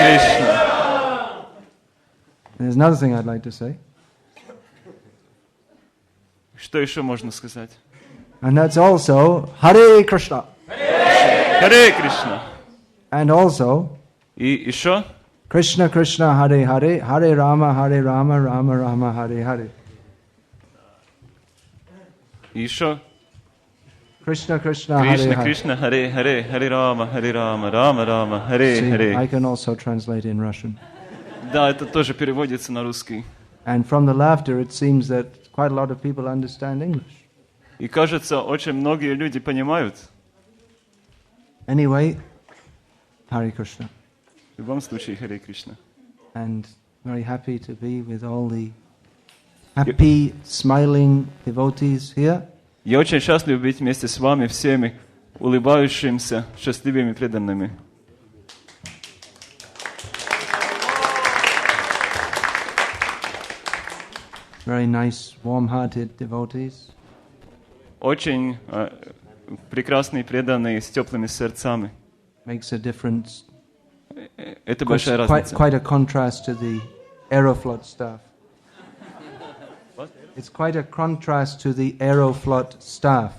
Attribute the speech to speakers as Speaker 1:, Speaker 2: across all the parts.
Speaker 1: Кришна.
Speaker 2: There's another thing I'd like to say.
Speaker 1: Что еще можно сказать?
Speaker 2: And that's also Hare Krishna.
Speaker 1: Харе Кришна.
Speaker 2: And also
Speaker 1: И еще?
Speaker 2: Krishna Krishna Hare Hare, Hare Rama, Rama Rama, Hare Hare.
Speaker 1: И еще?
Speaker 2: Krishna Krishna Hare
Speaker 1: Кришна,
Speaker 2: Hare.
Speaker 1: Кришна, Харе, Харе, Харе Рама, Рама, Рама, Харе,
Speaker 2: See,
Speaker 1: Харе.
Speaker 2: I can also translate in Russian.
Speaker 1: Да, это тоже переводится на русский.
Speaker 2: And from the laughter, it seems that quite a lot of people understand English.
Speaker 1: И кажется, очень многие люди понимают.
Speaker 2: Anyway, Hare Krishna.
Speaker 1: В любом случае, Харе Кришна.
Speaker 2: And very happy to be with all the happy, smiling devotees here.
Speaker 1: Я очень счастлив быть вместе с вами всеми, улыбающимися, счастливыми преданными.
Speaker 2: Very nice, warm-hearted devotees.
Speaker 1: Очень прекрасные преданные с теплыми сердцами.
Speaker 2: Makes a difference.
Speaker 1: Это большая
Speaker 2: Quite,
Speaker 1: разница.
Speaker 2: quite a contrast to the Aeroflot stuff.
Speaker 1: What?
Speaker 2: It's quite a contrast to the Aeroflot staff.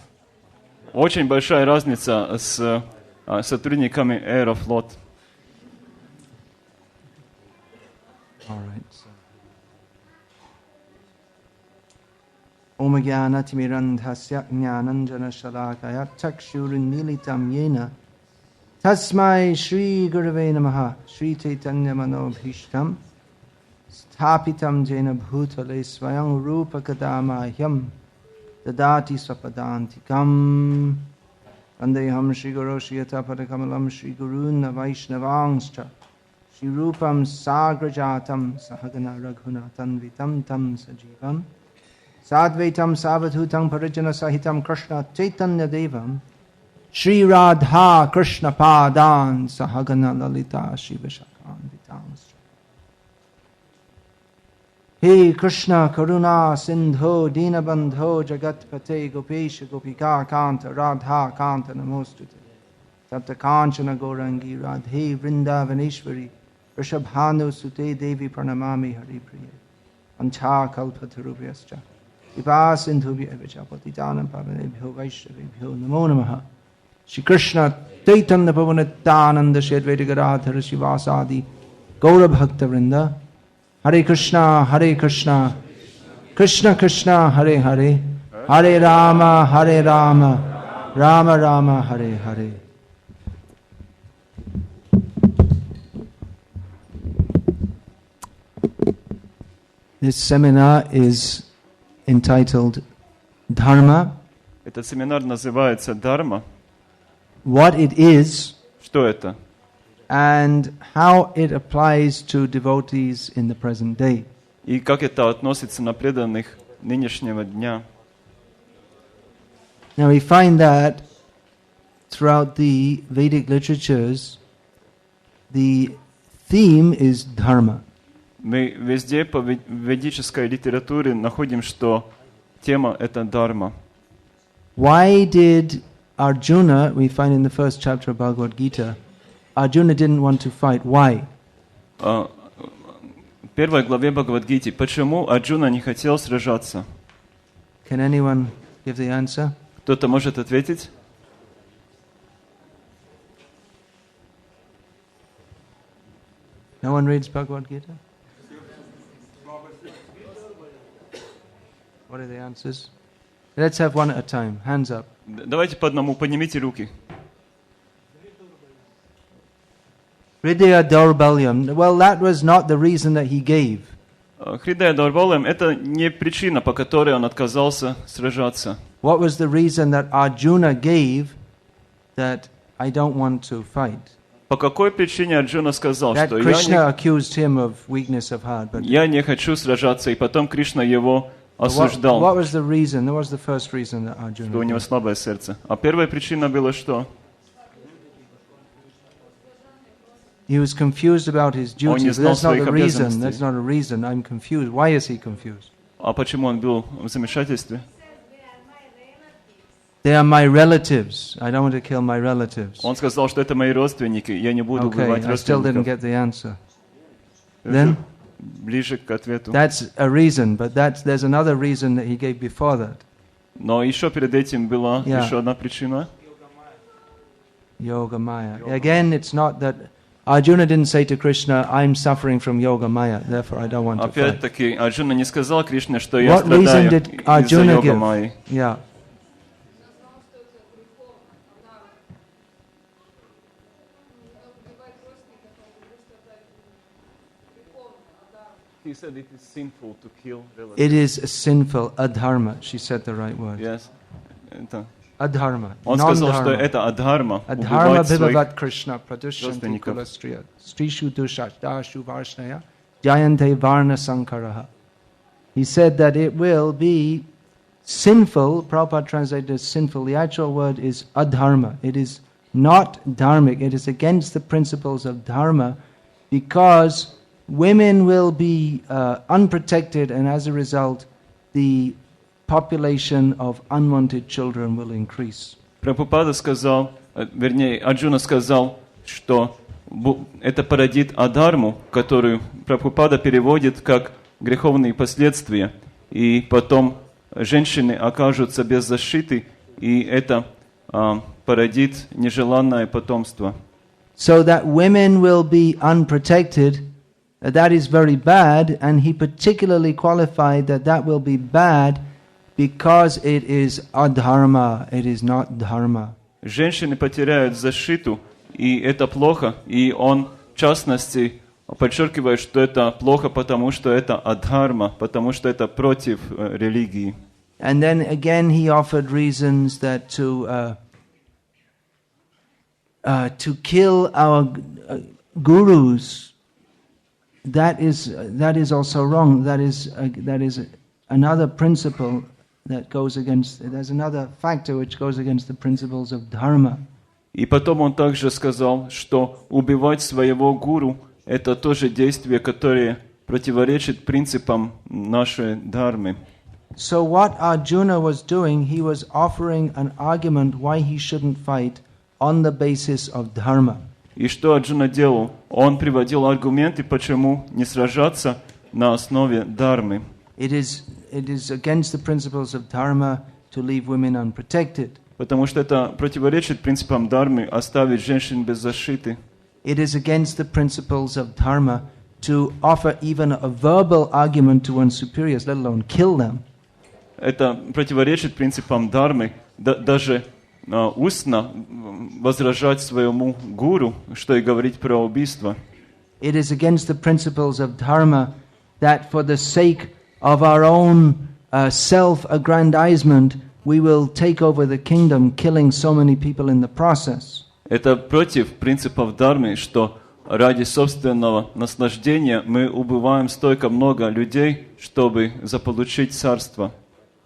Speaker 1: Очень большая разница с сотрудниками Аэрофлот.
Speaker 2: All right. Om Jnanatimirandhasya Jnananjana Shalakaya Chakshurunmilitam Yena Tasmai Shri Gurave Namaha Shri Chaitanya Manobhishtam Sthapitam Jena Bhutale Swayam Rupa Kadamahyam Dadati Swapadantikam Vandeham Shri Guru Shri Yatapadakamala Shri Guruna Vaishnavangscha Shri Rupam Sagrajatam Sahagana Raghunatan Vitam Tam Sajivam Sadvaitam Savadhutam Parijana Sahitam Krishna Chaitanya Devam Shri Radha Krishna Padan Sahagana Lalita Shiva Shakam Vitamscha He Krishna Karuna Sindho Dinabandho Jagatpate Gopesha Gopika Kanta Radha Kanta Namostute Tapta Kanchana Gorangi Radhe Vrindavaneshwari Rishabhanu Sute Devi Pranamami Hari Priya Ancha Kalpatarubhyascha Ipa Sindhubhya Vichapati Danam Pavanebhyo Vaishnavebhyo Namo Namaha Shri Krishna Chaitanya Pavanitananda Shedveda Gadadhara Shivasadi Gaura Bhakta Vrinda Hare Krishna Krishna Krishna Hare Hare Hare Rama Rama Rama Hare Hare. This seminar is entitled Dharma.
Speaker 1: Этот семинар называется «Дхарма».
Speaker 2: What it is
Speaker 1: Что это?
Speaker 2: and how it applies to devotees in the present day.
Speaker 1: И как это относится на преданных нынешнего дня?
Speaker 2: Now we find that throughout the Vedic literatures, the theme is dharma.
Speaker 1: Мы везде по ведической литературе находим, что тема — это дхарма.
Speaker 2: Why did Arjuna, we find in the first chapter of Bhagavad Gita, Arjuna didn't want to fight. Why?
Speaker 1: В первой главе Бхагавад-гиты почему Арджуна не хотел сражаться?
Speaker 2: Can anyone give the answer?
Speaker 1: Кто-то может ответить?
Speaker 2: No one reads Bhagavad Gita? What are the answers? Let's have one at a time. Hands up.
Speaker 1: Давайте по одному, поднимите руки.
Speaker 2: Hridaya Daurbalyam. Well, that was not the reason that he gave.
Speaker 1: Хридая Дарбалем — это не причина, по которой он отказался сражаться.
Speaker 2: What was the reason that Arjuna gave that I don't want to fight?
Speaker 1: По какой причине Арджуна сказал,
Speaker 2: That
Speaker 1: что
Speaker 2: Krishna accused him of weakness of heart. But
Speaker 1: я не хочу сражаться, и потом Кришна его осуждал,
Speaker 2: what was the reason? What was the first reason that Arjuna
Speaker 1: что у него
Speaker 2: gave?
Speaker 1: слабое сердце. А первая причина была что?
Speaker 2: He was confused about his
Speaker 1: Он не
Speaker 2: duties.
Speaker 1: знал
Speaker 2: That's not
Speaker 1: своих
Speaker 2: the reason.
Speaker 1: обязанностей.
Speaker 2: That's not a reason. I'm confused. Why is he confused?
Speaker 1: А почему он был в замешательстве?
Speaker 2: They are my relatives. I don't want to kill my relatives.
Speaker 1: Он сказал, что это мои родственники, я не буду убивать
Speaker 2: Okay, I still didn't
Speaker 1: родственников.
Speaker 2: get the answer. Then
Speaker 1: Ближе к ответу.
Speaker 2: that's a reason, but there's another reason that he gave before that.
Speaker 1: Но еще перед этим была
Speaker 2: Yeah.
Speaker 1: еще одна причина.
Speaker 2: Yoga Maya. Again, it's not that Arjuna didn't say to Krishna, I'm suffering from Yoga Maya, therefore I don't want to fight.
Speaker 1: Опять-таки, Арджуна не сказал Кришне, что я
Speaker 2: What reason
Speaker 1: страдаю
Speaker 2: did
Speaker 1: из-за
Speaker 2: Arjuna
Speaker 1: йога
Speaker 2: give?
Speaker 1: майи.
Speaker 2: Yeah.
Speaker 1: He said it is sinful to kill relatives.
Speaker 2: It is sinful, adharma. She said the right word.
Speaker 1: Yes. Это.
Speaker 2: Adharma.
Speaker 1: Он сказал, что
Speaker 2: Non-dharma.
Speaker 1: это адхарма,
Speaker 2: Adharma
Speaker 1: убивать своих
Speaker 2: bhivavat Krishna pradushanti
Speaker 1: родственников.
Speaker 2: kulastriya strishu dushashdashu varshnaya jayante varna sankaraha. He said that it will be sinful. Prabhupada translated as sinful. The actual word is adharma. It is not dharmic. It is against the principles of dharma because women will be unprotected, and as a result the population of unwanted children will increase.
Speaker 1: Прабхупада сказал, вернее, Арджуна сказал, что это породит адхарму, которую Прабхупада переводит как греховные последствия, и потом женщины окажутся без защиты, и это породит нежеланное потомство.
Speaker 2: So that women will be unprotected, that is very bad, and he particularly qualified that will be bad because it is adharma, it is not dharma.
Speaker 1: Женщины потеряют защиту, и это плохо, и он, в частности, подчеркивает, что это плохо, потому что это адхарма, потому что это против религии.
Speaker 2: And then again he offered reasons that to kill our gurus, that is also wrong. That is another principle that goes against. There's another factor which goes against the principles of dharma.
Speaker 1: И потом он также сказал, что убивать своего гуру – это тоже действие, которое противоречит принципам нашей дхармы.
Speaker 2: So what Arjuna was doing, he was offering an argument why he shouldn't fight on the basis of dharma.
Speaker 1: И что Арджуна делал? Он приводил аргументы, почему не сражаться на основе дхармы.
Speaker 2: It is against the principles of dharma to leave women unprotected.
Speaker 1: Потому что это противоречит принципам дхармы оставить женщин без защиты.
Speaker 2: It is against the principles of dharma to offer even a verbal argument to one's superiors, let alone kill them.
Speaker 1: Это противоречит принципам дхармы, даже устно возражать своему гуру, что и говорить про убийство.
Speaker 2: It is against the principles of dharma that for the sake of our own self-aggrandizement we will take over the kingdom, killing so many people in the process.
Speaker 1: Это против принципов дхармы, что ради собственного наслаждения мы убиваем столько много людей, чтобы заполучить царство.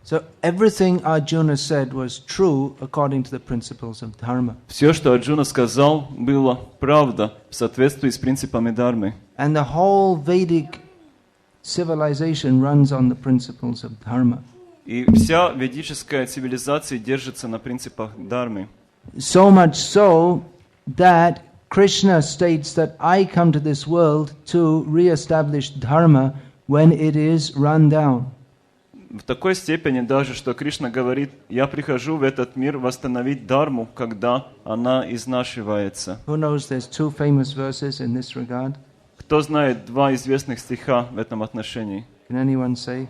Speaker 2: So everything Arjuna said was true according to the principles of dharma.
Speaker 1: Все, что Арджуна сказал, было правда в соответствии с принципами дхармы.
Speaker 2: And the whole Vedic civilization runs on the principles of dharma.
Speaker 1: И вся ведическая цивилизация держится на принципах дхармы.
Speaker 2: So much so that Krishna states that I come to this world to re-establish dharma when it is run down.
Speaker 1: В такой степени даже, что Кришна говорит, я прихожу в этот мир восстановить дхарму, когда она изнашивается.
Speaker 2: Who knows there's two famous verses in this regard?
Speaker 1: Кто знает два известных стиха в этом отношении?
Speaker 2: Can anyone say?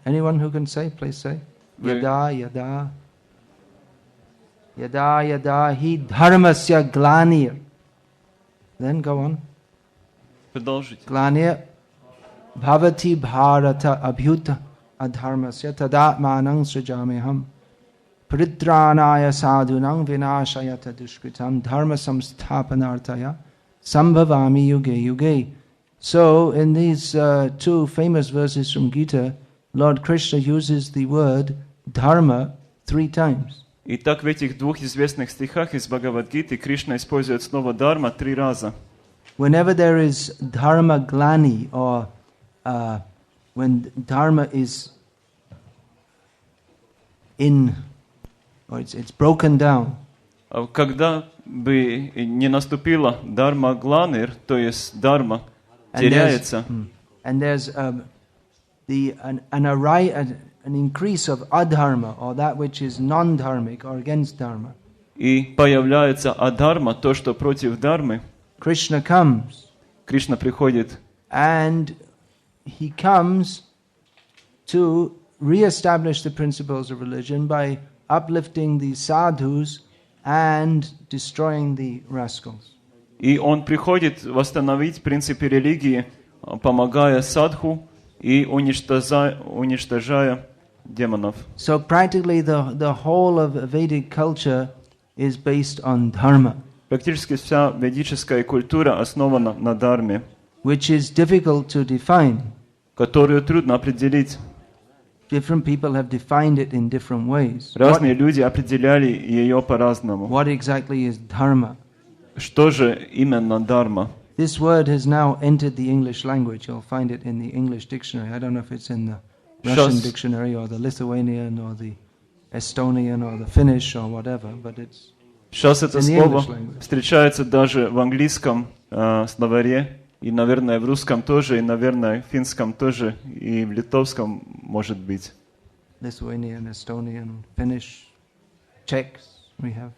Speaker 2: Anyone who can say, please say. Yada yada. Yada yada hi dharmasya glanir. Then go on.
Speaker 1: Продолжите.
Speaker 2: Glanir bhavati bharata abhyuta adharmasya tadatmanang srijameham paridranaya sadhunang vinashayata dushkritam dharma samsthapanartaya sambhavami yuge yuge. So in these two famous verses from Gita, Lord Krishna uses the word dharma 3 times.
Speaker 1: Итак, в этих двух известных стихах из Бхагавад-гиты Кришна использует слово «дхарма» 3 раза.
Speaker 2: Whenever there is dharma glani, or when dharma is or it's broken down.
Speaker 1: Когда бы не наступила дарма гланир, то есть дарма теряется,
Speaker 2: And there's an increase of adharma, or that which is non-dharmic or against dharma.
Speaker 1: и появляется адхарма, то, что против дармы,
Speaker 2: Krishna comes,
Speaker 1: Кришна приходит,
Speaker 2: and he comes to re-establish the principles of religion by uplifting the sadhus and destroying the rascals.
Speaker 1: и он приходит восстановить принципы религии, помогая садху и уничтожая демонов.
Speaker 2: So practically the whole of Vedic culture is based on dharma,
Speaker 1: Практически вся ведическая культура основана на дарме,
Speaker 2: which is difficult to define.
Speaker 1: которую трудно определить.
Speaker 2: Different people have defined it in different ways.
Speaker 1: Разные люди определяли ее по-разному.
Speaker 2: What exactly is dharma?
Speaker 1: Что же именно дарма?
Speaker 2: This word has now entered the English language. You'll find it in the English dictionary. I don't know if it's in the Russian dictionary or the Lithuanian or the Estonian or the Finnish or whatever, but it's
Speaker 1: Сейчас это
Speaker 2: in the
Speaker 1: слово
Speaker 2: English language.
Speaker 1: встречается даже в английском словаре, и, наверное, в русском тоже, и, наверное, в финском тоже, и в литовском может быть.
Speaker 2: Lithuanian, Estonian, Finnish, Czechs. We have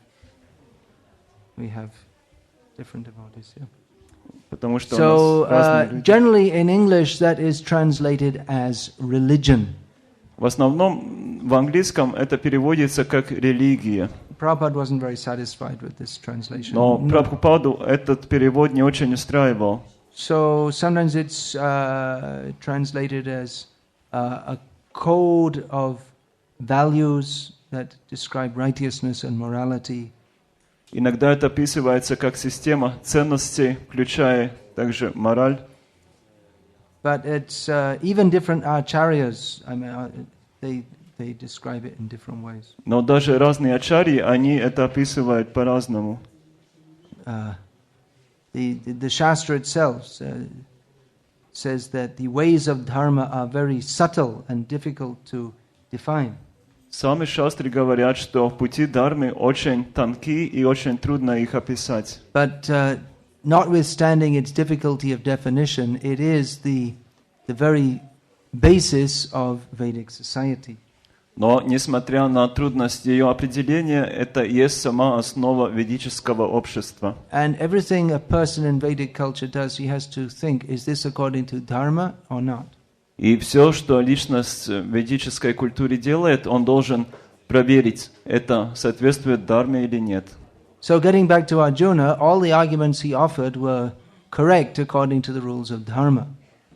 Speaker 2: different devotees here.
Speaker 1: Потому что
Speaker 2: So
Speaker 1: у нас разные люди.
Speaker 2: generally in English that is translated as religion.
Speaker 1: В основном в английском это переводится как религия.
Speaker 2: Prabhupada wasn't very satisfied with this translation.
Speaker 1: Но Прабхупаду этот перевод не очень устраивал.
Speaker 2: So sometimes it's translated as a code of values that describe righteousness and morality.
Speaker 1: Иногда это описывается как система ценностей, включая также мораль.
Speaker 2: But it's even different acharyas. I mean, they describe it in different ways.
Speaker 1: Но даже разные ачарьи, они это описывают по-разному.
Speaker 2: The Shastra itself says that the ways of dharma are very subtle and difficult to define.
Speaker 1: Сами шастры говорят, что пути дхармы очень тонки и очень трудно их описать.
Speaker 2: But notwithstanding its difficulty of definition, it is the very basis of Vedic society.
Speaker 1: Но, nесмотря на трудность ее определения, это и есть сама основа ведического общества.
Speaker 2: And everything a person in Vedic culture does, he has to think, is this according to dharma or not?
Speaker 1: И все, что личность в ведической культуре делает, он должен проверить, это соответствует дхарме или нет.
Speaker 2: So getting back to Arjuna, all the arguments he offered were correct according to the rules of dharma.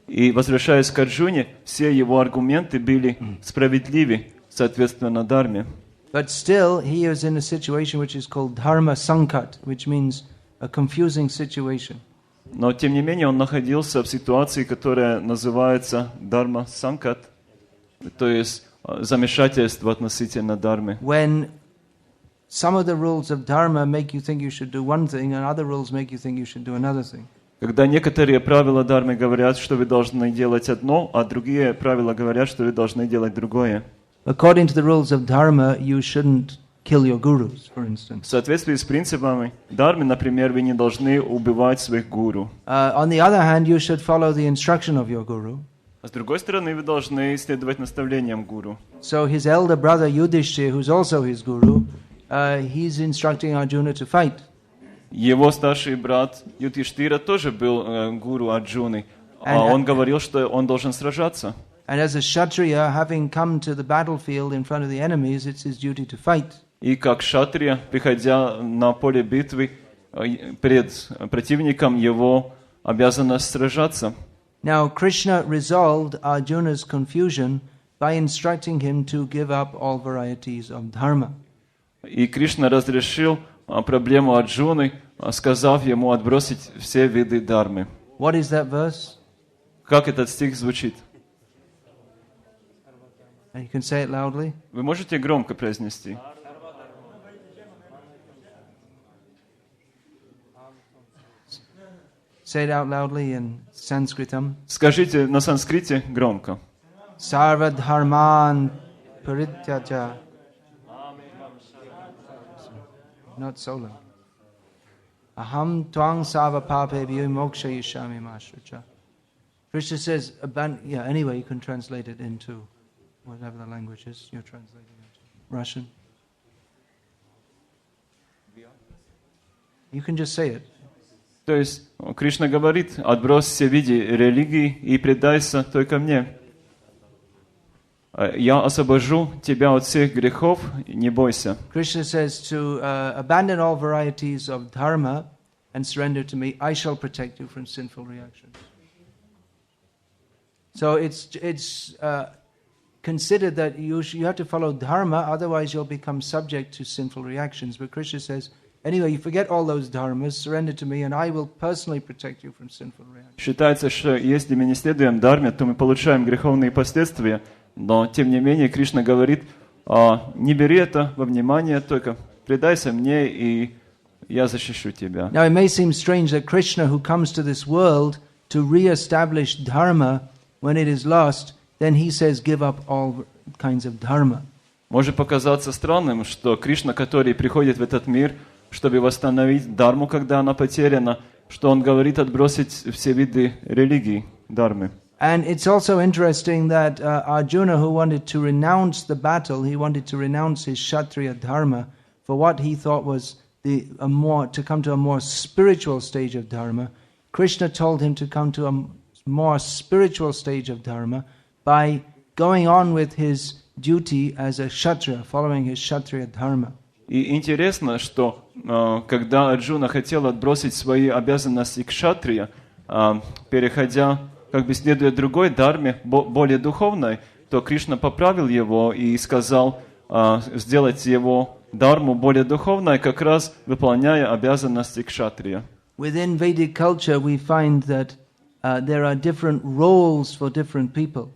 Speaker 1: И возвращаясь к Арджуне, все его аргументы были справедливы, соответственно дхарме.
Speaker 2: But still, he was in a situation which is called dharma sankat, which means a confusing situation.
Speaker 1: Но, тем не менее, он находился в ситуации, которая называется дхарма санкат, то есть замешательство относительно дхармы.
Speaker 2: When some of the rules of dharma make you think you should do one thing, and other rules make you think you should do another thing.
Speaker 1: Когда некоторые правила дхармы говорят, что вы должны делать одно, а другие правила говорят, что вы должны делать другое.
Speaker 2: According to the rules of dharma, you shouldn't kill your gurus, for instance.
Speaker 1: В соответствии с принципами дхармы, например, вы не должны убивать своих гуру.
Speaker 2: On the other hand, you should follow the instruction of your guru.
Speaker 1: А с другой стороны, вы должны следовать наставлениям гуру.
Speaker 2: So his elder brother Yudhishthira, who's also his guru, he's instructing Arjuna to fight.
Speaker 1: Его старший брат Юдхиштхира тоже был гуру Арджуны, а он говорил, что он должен сражаться.
Speaker 2: And as a Kshatriya, having come to the battlefield in front of the enemies, it's his duty to fight.
Speaker 1: И как шатрия, приходя на поле битвы перед противником, его обязанность сражаться.
Speaker 2: Now Krishna resolved Arjuna's confusion by instructing him to give up all varieties of dharma.
Speaker 1: И Кришна разрешил проблему Арджуны, сказав ему отбросить все виды дхармы.
Speaker 2: What is that verse?
Speaker 1: Как этот стих звучит?
Speaker 2: You can say it loudly.
Speaker 1: Вы можете громко произнести?
Speaker 2: Say it out loudly in Sanskritam.
Speaker 1: Скажите на санскрите громко.
Speaker 2: Sarva dharman parityaja not so long. Aham twang sava papebhyo mokshayishami mashrucha. Krishna says, anyway, you can translate it into whatever the language is you're translating into. Russian. You can just say it.
Speaker 1: То есть Кришна говорит: отбрось все виды религии и предайся только мне. Я освобожу тебя от всех грехов, не бойся.
Speaker 2: Krishna says to abandon all varieties of dharma and surrender to me. I shall protect you from sinful reactions. So it's considered that you have to follow dharma, otherwise you'll become subject to sinful reactions. But Krishna says, anyway, you forget all those dharmas, surrender to me, and I will personally protect you from sinful reactions.
Speaker 1: Считается, что если мы не следуем дхарме, то мы получаем греховные последствия. Но, тем не менее, Кришна говорит: не бери это во внимание, только предайся мне, и я защищу тебя.
Speaker 2: Now it may seem strange that Krishna, who comes to this world to re-establish dharma when it is lost, then he says, give up all kinds of dharma.
Speaker 1: Может показаться странным, что Кришна, который приходит в этот мир, чтобы восстановить дхарму, когда она потеряна, что он говорит отбросить все виды религии, дхармы.
Speaker 2: And it's also interesting that Arjuna, who wanted to renounce the battle, he wanted to renounce his Kshatriya dharma for what he thought was to come to a more spiritual stage of dharma. Krishna told him to come to a more spiritual stage of dharma by going on with his duty as a Kshatriya, following his Kshatriya dharma.
Speaker 1: И интересно, что когда Арджуна хотел отбросить свои обязанности кшатрия, переходя, как бы следуя другой дхарме, более духовной, то Кришна поправил его и сказал сделать его дхарму более духовной, как раз выполняя обязанности кшатрия.
Speaker 2: Within Vedic culture we find that there are different roles for different people.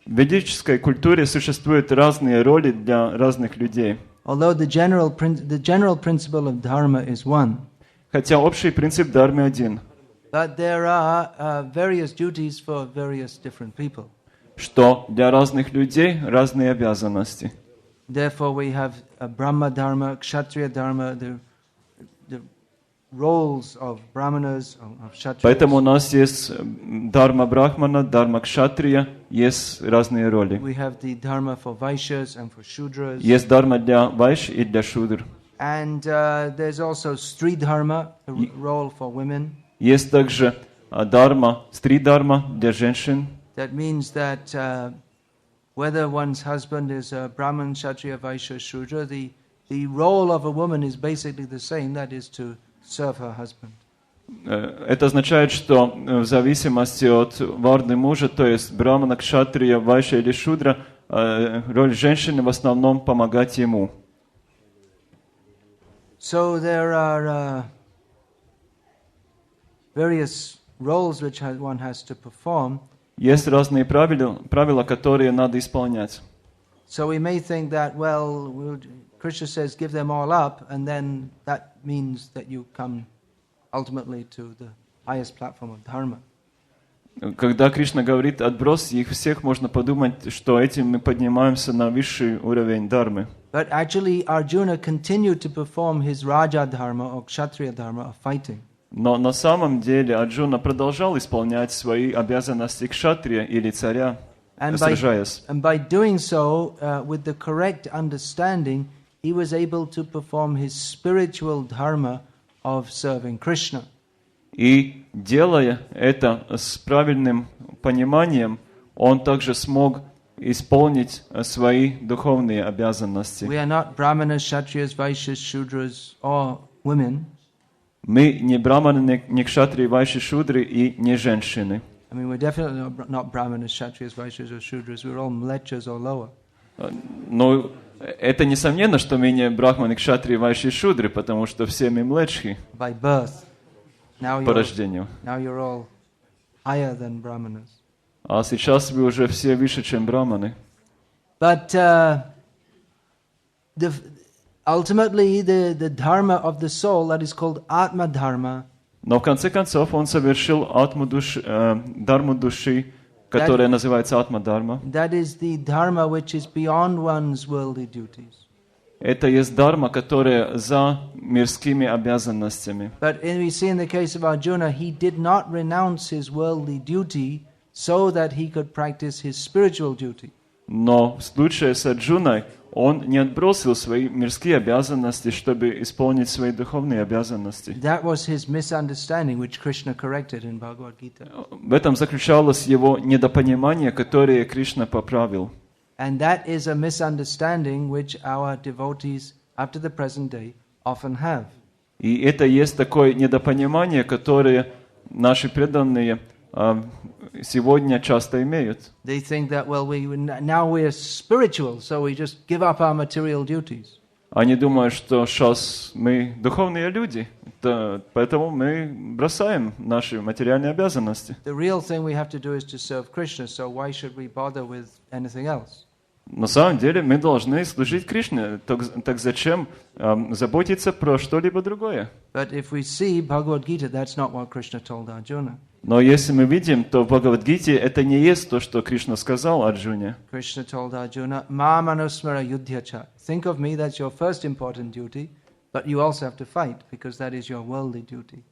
Speaker 1: В ведической культуре существуют разные роли для разных людей.
Speaker 2: Although the general principle of dharma is one.
Speaker 1: Хотя общий принцип дхармы один.
Speaker 2: But there are various duties for various different people.
Speaker 1: Что для разных людей разные обязанности.
Speaker 2: Therefore we have a Brahma dharma, Kshatriya dharma, the roles of brahmanas, of kshatriyas.
Speaker 1: Поэтому у нас есть дхарма брахмана, дхарма кшатрия, есть разные роли.
Speaker 2: We have the dharma for vaishyas and for shudras.
Speaker 1: Есть дхарма для вайш и для шудр.
Speaker 2: And there's also stri dharma, the role for women.
Speaker 1: Есть также дхарма, стри дхарма для женщин.
Speaker 2: That means that whether one's husband is a Brahman, Kshatriya, Vaishya, Shudra, the role of a woman is basically the same, that is to serve her husband.
Speaker 1: Это означает, что в зависимости от варды мужа, то есть брамана, кшатрия, вайшя или шудра, роль женщины в основном помогать ему.
Speaker 2: So there are various roles which one has to perform.
Speaker 1: Есть разные правила, которые надо исполнять.
Speaker 2: So we may think that, well, Krishna says give them all up, and then that means that you come ultimately to the highest platform of dharma.
Speaker 1: Когда Кришна говорит отбрось их всех, можно подумать, что этим мы поднимаемся на высший уровень дхармы.
Speaker 2: But actually Arjuna continued to perform his Raja dharma or Kshatriya dharma of fighting.
Speaker 1: Но на самом деле Арджуна продолжал исполнять свои обязанности кшатрия или царя, сражаясь.
Speaker 2: And by doing so, with the correct understanding, he was able to perform his spiritual dharma of serving Krishna.
Speaker 1: И делая это с правильным пониманием, он также смог исполнить свои духовные обязанности.
Speaker 2: We are not brahmanas, kshatriyas, vaishyas, shudras, or women.
Speaker 1: Мы не браманы, не кшатрии, вайши, шудры и не женщины.
Speaker 2: I mean, we're definitely not brahmanas, kshatriyas, vaishyas, or shudras. We're all mlechas or lower.
Speaker 1: Но это несомненно, что мы не брахманы, кшатрии, вайши, шудры, потому что все мы млечхи
Speaker 2: by birth.
Speaker 1: По рождению.
Speaker 2: Now you're all higher than brahmanas.
Speaker 1: А сейчас вы уже все выше, чем браманы.
Speaker 2: But ultimately, the dharma of the soul, that is called atma dharma.
Speaker 1: Но в конце концов он совершил дхарму души, которая называется атма-дхарма.
Speaker 2: That is the dharma which is beyond one's worldly duties.
Speaker 1: это есть дарма, которая за мирскими обязанностями.
Speaker 2: But we see in the case of Arjuna, he did not renounce his worldly duty so that he could practice his spiritual duty.
Speaker 1: Но в случае с Арджуной он не отбросил свои мирские обязанности, чтобы исполнить свои духовные обязанности.
Speaker 2: That was his misunderstanding, which Krishna corrected in Bhagavad Gita.
Speaker 1: В этом заключалось его недопонимание, которое Кришна поправил.
Speaker 2: And that is a misunderstanding which our devotees up to the present day often have.
Speaker 1: И это есть такое недопонимание, которое наши преданные сегодня часто имеют.
Speaker 2: They think that, well, now we're spiritual, so we just give up our material duties.
Speaker 1: Они думают, что сейчас мы духовные люди, поэтому мы бросаем наши материальные обязанности.
Speaker 2: The real thing we have to do is to serve Krishna, so why should we bother with anything else?
Speaker 1: На самом деле мы должны служить Кришне, так зачем заботиться про что-либо другое?
Speaker 2: But if we see Bhagavad Gita, that's not what Krishna told Arjuna.
Speaker 1: Но если мы видим, то в Бхагавад-гите это не есть то, что Кришна сказал Арджуне.
Speaker 2: Krishna told Arjuna, "Ma manusmara yudhyacha." Think of me, that's your first important duty, but you also have to fight because that is your worldly duty.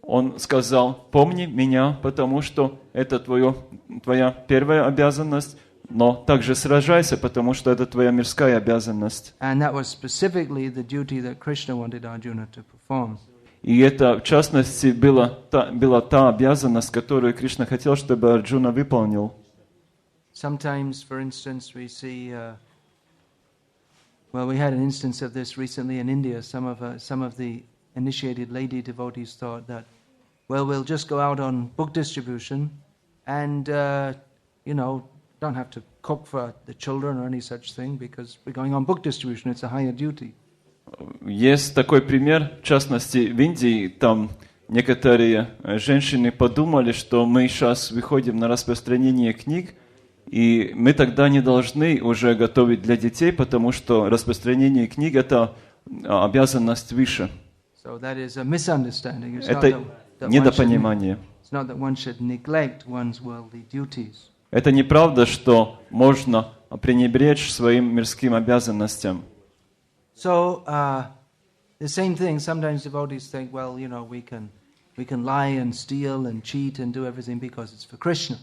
Speaker 1: Он сказал: "Помни меня, потому что это твоя первая обязанность, но также сражайся, потому что это твоя мирская обязанность."
Speaker 2: And that was specifically the duty that Krishna wanted Arjuna to perform.
Speaker 1: И это, в частности, была та обязанность, которую Кришна хотел, чтобы Арджуна выполнил.
Speaker 2: Sometimes, for instance, we see, well, we had an instance of this recently in India. Some of the initiated lady devotees thought that, well, we'll just go out on book distribution and, don't have to cook for the children or any such thing because we're going on book distribution. It's a higher duty.
Speaker 1: Есть такой пример, в частности, в Индии, там некоторые женщины подумали, что мы сейчас выходим на распространение книг, и мы тогда не должны уже готовить для детей, потому что распространение книг – это обязанность выше.
Speaker 2: So that is a misunderstanding.
Speaker 1: Это недопонимание.
Speaker 2: It's not that one should neglect one's worldly duties.
Speaker 1: Это неправда, что можно пренебречь своим мирским обязанностям.
Speaker 2: So the same thing. Sometimes devotees think, well, we can lie and steal and cheat and do everything because it's for Krishna.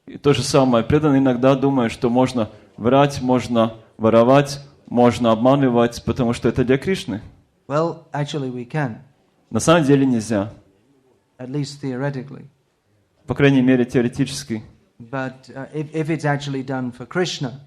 Speaker 1: И то же самое. Преданные иногда думают, что можно врать, можно воровать, можно обманывать, потому что это для Кришны.
Speaker 2: Well, actually we can.
Speaker 1: На самом деле нельзя.
Speaker 2: At least theoretically.
Speaker 1: По крайней мере, теоретически.
Speaker 2: But if it's actually done for Krishna,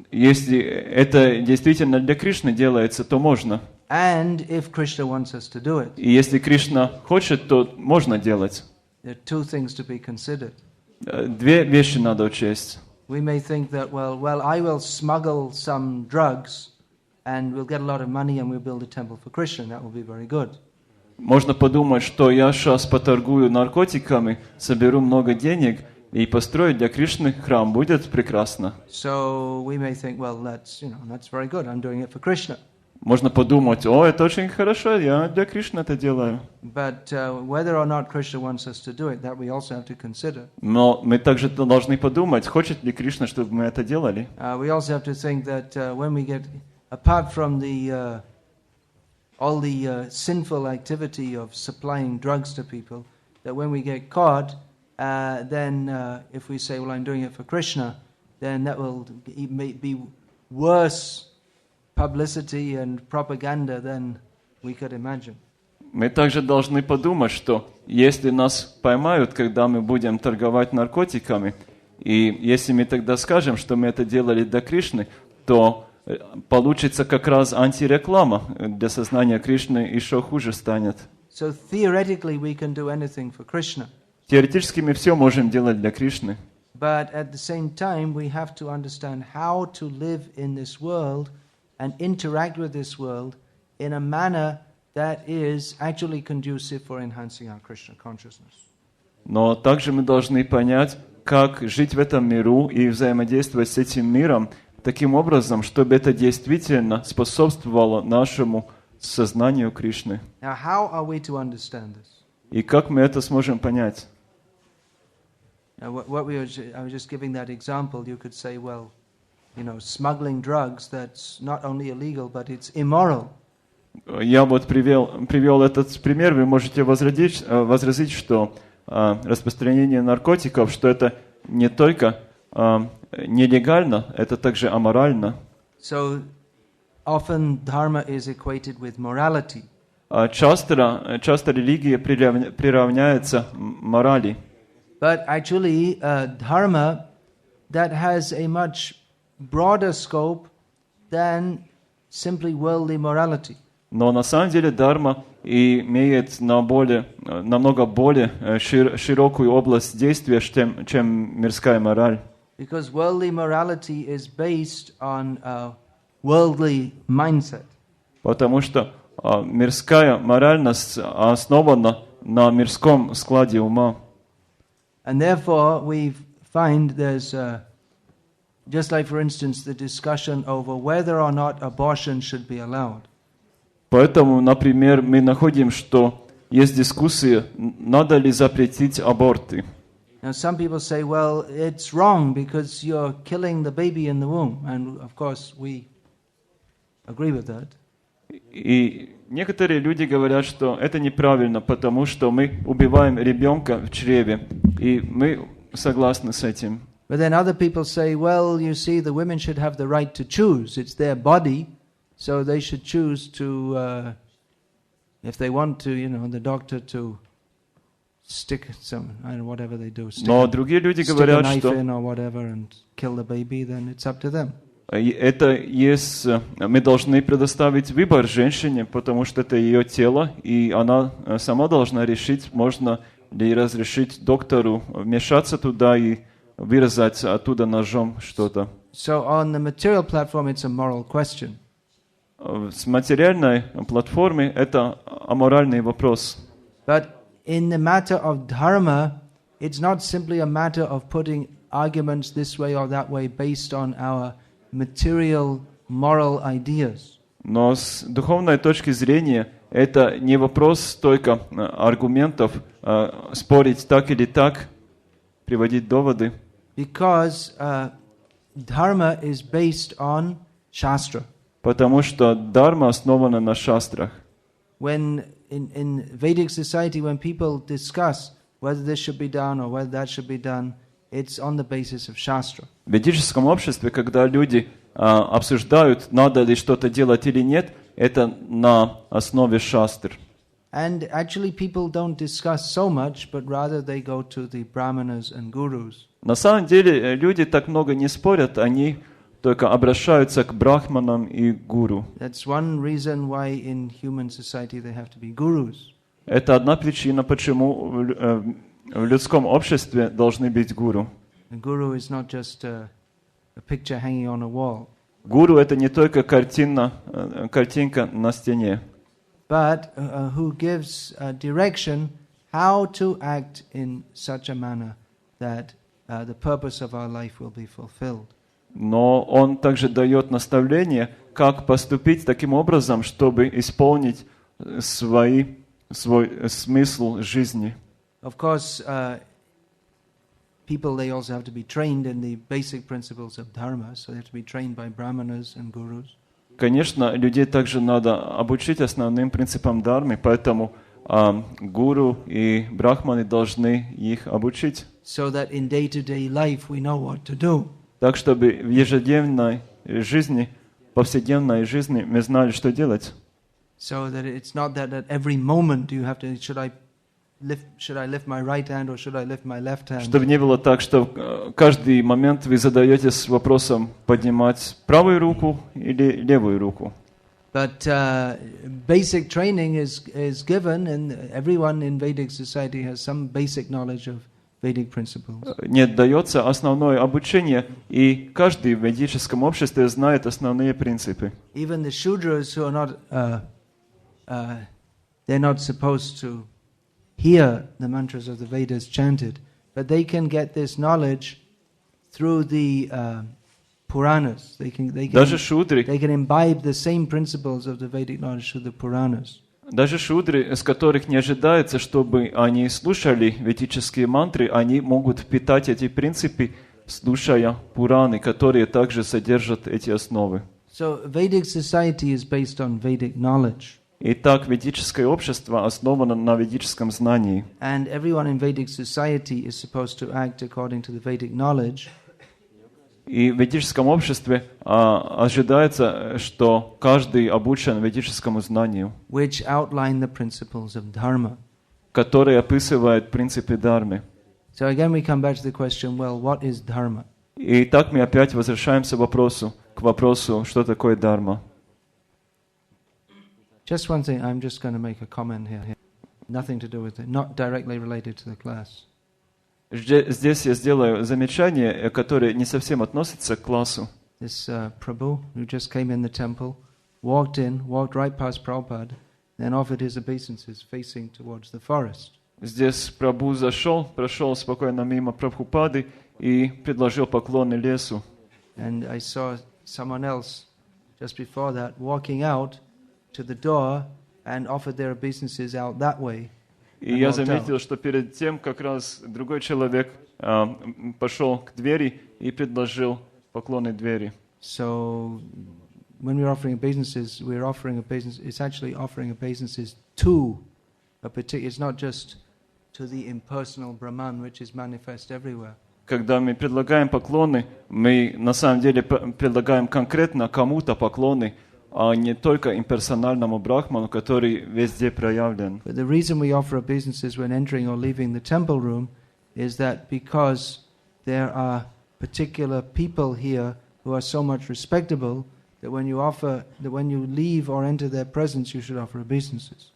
Speaker 1: если это действительно для Кришны делается, то можно.
Speaker 2: And if Krishna wants us to do it,
Speaker 1: и если Кришна хочет, то можно делать.
Speaker 2: There are two things to be considered.
Speaker 1: Две вещи надо учесть.
Speaker 2: We may think that, well, I will smuggle some drugs, and we'll get a lot of money, and we'll build a temple for Krishna. That will be very good.
Speaker 1: Можно подумать, что я сейчас поторгую наркотиками, соберу много денег и построю для Кришны храм. Будет прекрасно.
Speaker 2: So we may think, well, that's very good. I'm doing it for Krishna.
Speaker 1: Можно подумать, это очень хорошо, я для Кришны это делаю.
Speaker 2: But whether or not Krishna wants us to do it, that we also have to consider.
Speaker 1: Но мы также должны подумать, хочет ли Кришна, чтобы мы это делали.
Speaker 2: We also have to think that when we get, apart from the all the sinful activity of supplying drugs to people, that when we get caught, then if we say, well, I'm doing it for Krishna, then that will be worse publicity and propaganda than we could imagine.
Speaker 1: Мы также должны подумать, что если нас поймают, когда мы будем торговать наркотиками, и если мы тогда скажем, что мы это делали для Кришны, то получится как раз антиреклама для сознания Кришны, еще хуже станет.
Speaker 2: So theoretically we can do anything for Krishna.
Speaker 1: Теоретически мы все можем делать для Кришны.
Speaker 2: But at the same time we have to understand how to live in this world and interact with this world in a manner that is actually conducive for enhancing our Krishna consciousness.
Speaker 1: Но также мы должны понять, как жить в этом миру и взаимодействовать с этим миром таким образом, чтобы это действительно способствовало нашему сознанию Кришны.
Speaker 2: Now, how are we to understand this?
Speaker 1: И как мы это сможем понять?
Speaker 2: Now, I was just giving that example. You could say, well, smuggling drugs, that's not only illegal, but it's immoral.
Speaker 1: Я вот привел этот пример. Вы можете возразить, что распространение наркотиков, что это не только нелегально, это также аморально.
Speaker 2: So often dharma is equated with morality.
Speaker 1: Часто религия приравняется морали.
Speaker 2: But actually, dharma that has a much broader scope than simply worldly morality.
Speaker 1: Но на самом деле дхарма имеет намного более широкую область действия, чем мирская мораль.
Speaker 2: Because worldly morality is based on a worldly mindset.
Speaker 1: Потому что мирская моральность основана на мирском складе ума.
Speaker 2: And therefore we find there's just like, for instance, the discussion over whether or not abortion should be allowed.
Speaker 1: Поэтому, например, мы находим, что есть дискуссии, надо ли запретить аборты.
Speaker 2: Now some people say, well, it's wrong because you're killing the baby in the womb. And of course we agree with that.
Speaker 1: И некоторые люди говорят, что это неправильно, потому что мы убиваем ребенка в чреве. И мы согласны с этим.
Speaker 2: But then other people say, well, you see, the women should have the right to choose. It's their body, so they should choose to, if they want to, the doctor to stick some, I don't know, whatever they do, stick a knife in or whatever and kill the baby, then it's up to them.
Speaker 1: Мы должны предоставить выбор женщине, потому что это ее тело, и она сама должна решить, можно ли разрешить доктору вмешаться туда и вырезать оттуда ножом что-то.
Speaker 2: So on the material platform, it's a moral question.
Speaker 1: С материальной платформы это аморальный вопрос.
Speaker 2: But in the matter of dharma, it's not simply a matter of putting arguments this way or that way based on our material, moral ideas.
Speaker 1: Но с духовной точки зрения это не вопрос только аргументов, спорить так или так, приводить доводы.
Speaker 2: Because dharma is based on shastra.
Speaker 1: Потому что дхарма основана на шастрах.
Speaker 2: When in Vedic society, when people discuss whether this should be done or whether that should be done, it's on the basis of shastra. В
Speaker 1: ведическом обществе, когда люди обсуждают, надо ли что-то делать или нет, это на основе шастр.
Speaker 2: And actually people don't discuss so much, but rather they go to the brahmanas and gurus.
Speaker 1: На самом деле люди так много не спорят, они только обращаются к брахманам и гуру.
Speaker 2: That's one reason why in human society they have to be gurus.
Speaker 1: Это одна причина, почему в людском обществе должны быть гуру.
Speaker 2: A guru is not just a picture hanging on a wall.
Speaker 1: Гуру это не только картинка на стене.
Speaker 2: But who gives direction how to act in such a manner that the purpose of our life will be fulfilled.
Speaker 1: Но он также дает наставление, как поступить таким образом, чтобы исполнить свой смысл жизни.
Speaker 2: Of course, people, they also have to be trained in the basic principles of dharma, so they have to be trained by brahmanas and gurus.
Speaker 1: Конечно, людей также надо обучить основным принципам дхармы, поэтому гуру и брахманы должны их обучить.
Speaker 2: So that in day-to-day life we know what to do.
Speaker 1: Так, чтобы в ежедневной жизни, повседневной жизни мы знали, что делать.
Speaker 2: So that it's not that at every moment you have to, should I lift my right hand or should I lift my left hand?
Speaker 1: Чтобы не было так, что каждый момент вы задаетесь вопросом поднимать правую руку или левую руку.
Speaker 2: But basic training is given, and everyone in Vedic society has some basic knowledge of Vedic principles.
Speaker 1: Нет, дается основное обучение, и каждый в ведическом обществе знает основные принципы.
Speaker 2: Even the Shudras who are not, they're not supposed to hear the mantras of the Vedas chanted, but they can get this knowledge through the Puranas. They can imbibe the same principles of the Vedic knowledge through the Puranas.
Speaker 1: Даже шудры, с которых не ожидается, чтобы они слушали ведические мантры, они могут впитать эти принципы слушая Пураны, которые также содержат эти основы.
Speaker 2: So Vedic society is based on Vedic knowledge.
Speaker 1: Итак, ведическое общество основано на ведическом знании.
Speaker 2: And everyone in Vedic society is supposed to act according to the Vedic knowledge.
Speaker 1: И в ведическом обществе ожидается, что каждый обучен ведическому знанию,
Speaker 2: Which outline the principles of Dharma.
Speaker 1: который описывает принципы Дхармы.
Speaker 2: So again we come back to the question, well, what is Dharma?
Speaker 1: И так мы опять возвращаемся к вопросу, что такое Дхарма.
Speaker 2: Just one thing, I'm just going to make a comment here. Nothing to do with it, not directly related to the class.
Speaker 1: Здесь я сделаю замечание, которое не совсем относится к классу.
Speaker 2: This Prabhu, who just came in the temple, walked right past Prabhupada, then offered his obeisances facing towards the forest.
Speaker 1: Здесь Прабху прошел спокойно мимо Прабхупады и предложил поклоны лесу.
Speaker 2: And I saw someone else just before that walking out to the door and offered their obeisances out that way.
Speaker 1: И я заметил, что перед тем как раз другой человек пошел к двери и предложил поклоны двери.
Speaker 2: So when we're offering obeisances, it's actually offering obeisances to a particular, it's not just to the impersonal Brahman which is manifest everywhere.
Speaker 1: Когда мы предлагаем поклоны, мы на самом деле предлагаем конкретно кому-то поклоны, а не только имперсональному брахману, который везде проявлен.
Speaker 2: But the reason we offer obeisances when entering or leaving the temple room is that because there are particular people here who are so much respectable that when you leave or enter their presence, you should offer obeisances.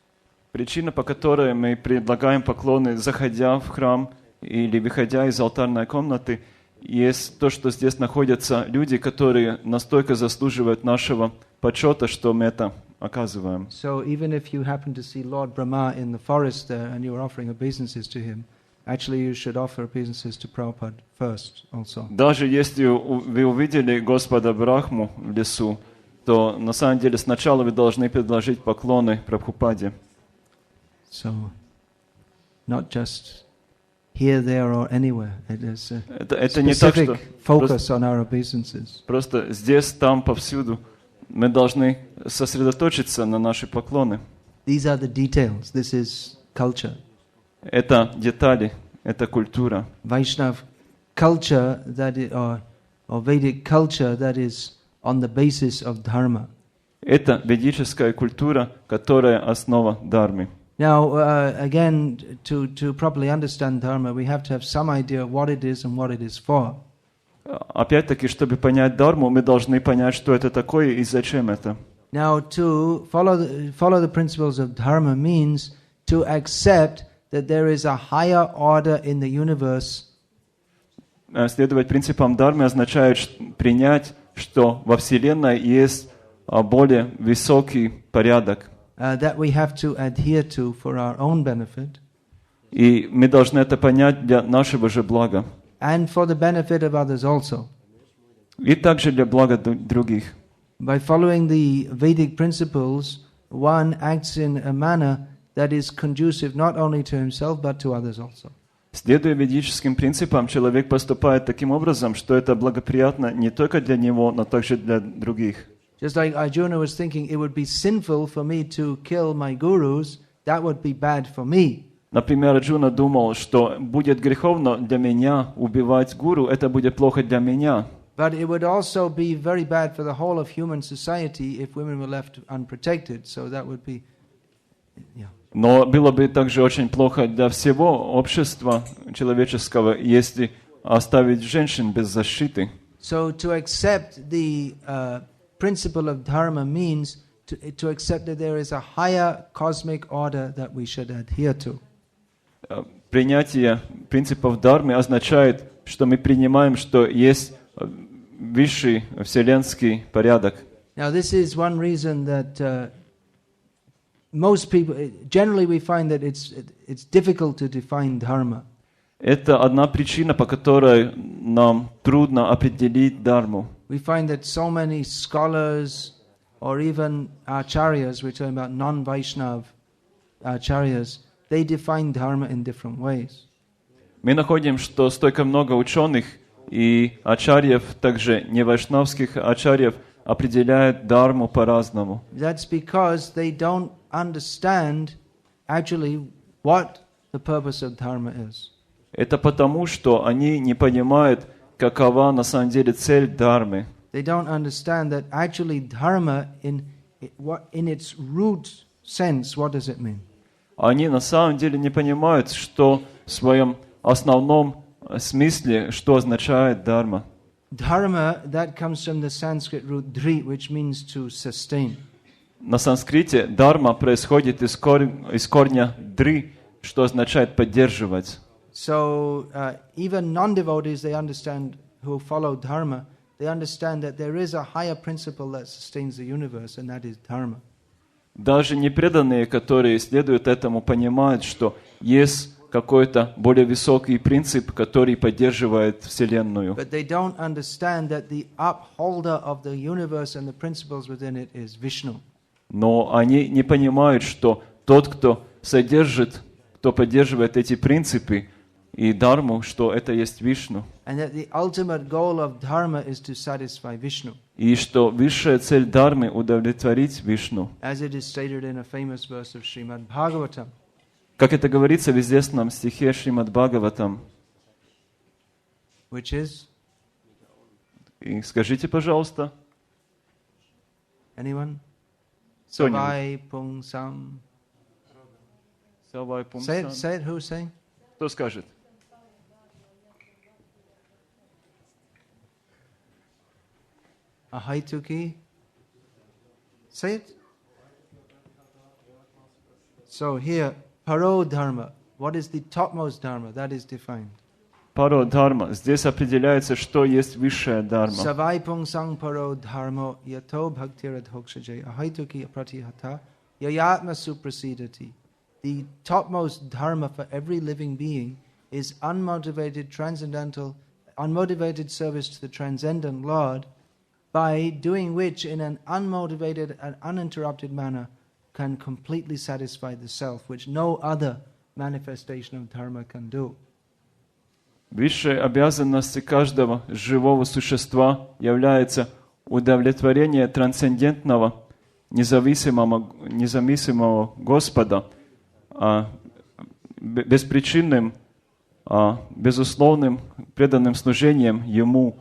Speaker 1: Причина, по которой мы предлагаем поклоны, заходя в храм или выходя из алтарной комнаты, есть то, что здесь находятся люди, которые настолько заслуживают нашего почета, что мы это оказываем.
Speaker 2: So even if you happen to see Lord Brahma in the forest there and you are offering obeisances to him, actually you should offer obeisances to Prabhupada first also.
Speaker 1: Даже если вы увидели Господа Брахму в лесу, то на самом деле сначала вы должны предложить поклоны Прабхупаде.
Speaker 2: So not just here, there or anywhere. It is a specific focus on our obeisances.
Speaker 1: Просто здесь, там, повсюду мы должны сосредоточиться на наши поклоны.
Speaker 2: These are the details. This is culture.
Speaker 1: Это детали, это культура.
Speaker 2: Vaishnav culture or Vedic culture that is on the basis of Dharma.
Speaker 1: Это ведическая культура, которая основа Дхармы.
Speaker 2: Now, again, to properly understand Dharma, we have to have some idea of what it is and what it is for.
Speaker 1: Опять-таки, чтобы понять Дхарму, мы должны понять, что это такое и зачем это.
Speaker 2: Now, to follow the principles of Dharma means to accept that there is a higher order in the universe.
Speaker 1: Следовать принципам Дхармы означает принять, что во Вселенной есть более высокий порядок.
Speaker 2: That we have to adhere to for our own benefit.
Speaker 1: И мы должны это понять для нашего же блага.
Speaker 2: And for the benefit of others also.
Speaker 1: И также для блага других.
Speaker 2: By following the Vedic principles, one acts in a manner that is conducive not only to himself but to others also.
Speaker 1: Следуя ведическим принципам, человек поступает таким образом, что это благоприятно не только для него, но также для других.
Speaker 2: Just like Arjuna was thinking, it would be sinful for me to kill my gurus, that would be bad for me.
Speaker 1: Например, Арджуна думал, что будет греховно для меня убивать гуру, это будет плохо для меня.
Speaker 2: But it would also be very bad for the whole of human society if women were left unprotected. So that would be, yeah.
Speaker 1: Но было бы также очень плохо для всего общества человеческого, если оставить женщин без защиты.
Speaker 2: So to accept the principle of Dharma means to accept that there is a higher cosmic order that we should adhere to.
Speaker 1: Принятие принципов Дхармы означает, что мы принимаем, что есть высший вселенский порядок.
Speaker 2: Now this is one reason that most people, generally we find that it's difficult to define Dharma.
Speaker 1: Это одна причина, по которой нам трудно определить Дхарму.
Speaker 2: We find that so many scholars or even acharyas, we're talking about non-Vaishnav acharyas, they define Dharma in different ways.
Speaker 1: Мы находим, что столько много ученых И ачарьев, также не вайшнавских ачарьев, определяют дхарму по-разному.
Speaker 2: That's because they don't understand actually what the purpose of dharma is.
Speaker 1: Это потому, что они не понимают, какова на самом деле цель дхармы.
Speaker 2: They don't understand that actually dharma in its root sense, what does it mean?
Speaker 1: Они на самом деле не понимают, что в своем основном смысле, что означает дхарма.
Speaker 2: Dharma, that comes from the Sanskrit root dri, which means to sustain.
Speaker 1: На санскрите дхарма происходит из корня дри, что означает поддерживать.
Speaker 2: So even non-devotees, they understand, who follow dharma, they understand that there is a higher principle that sustains the universe, and that is dharma.
Speaker 1: Даже непреданные, которые следуют этому, понимают, что есть какой-то более высокий принцип, который поддерживает Вселенную.
Speaker 2: But they don't understand that the upholder of the universe and the principles within it is Vishnu.
Speaker 1: Но они не понимают, что тот, кто содержит, кто поддерживает эти принципы и дхарму, что это есть Вишну.
Speaker 2: And that the ultimate goal of dharma is to satisfy Vishnu.
Speaker 1: И что высшая цель дхармы — удовлетворить Вишну.
Speaker 2: As it is stated in a famous verse of Srimad Bhagavatam.
Speaker 1: Как это говорится в известном стихе Шримад Бхагаватам.
Speaker 2: Which is?
Speaker 1: И скажите, пожалуйста.
Speaker 2: Anyone?
Speaker 1: Соня.
Speaker 2: Savai Pungsam. Say it, who's saying?
Speaker 1: Кто скажет?
Speaker 2: Ahaituki. Say it. So here, paro dharma. What is the topmost dharma? That is defined.
Speaker 1: Паро дхарма. Здесь определяется, что есть высшая дхарма.
Speaker 2: Savai pungsang paro dharma yato bhaktiradhokshaje ahaituki apratihata yayatma suprasidati. The topmost dharma for every living being is unmotivated service to the transcendent Lord, by doing which in an unmotivated and uninterrupted manner can completely satisfy the self, which no other manifestation of dharma can do.
Speaker 1: Высшей обязанностью каждого живого существа является удовлетворение трансцендентного, независимого Господа, беспричинным, безусловным преданным служением Ему.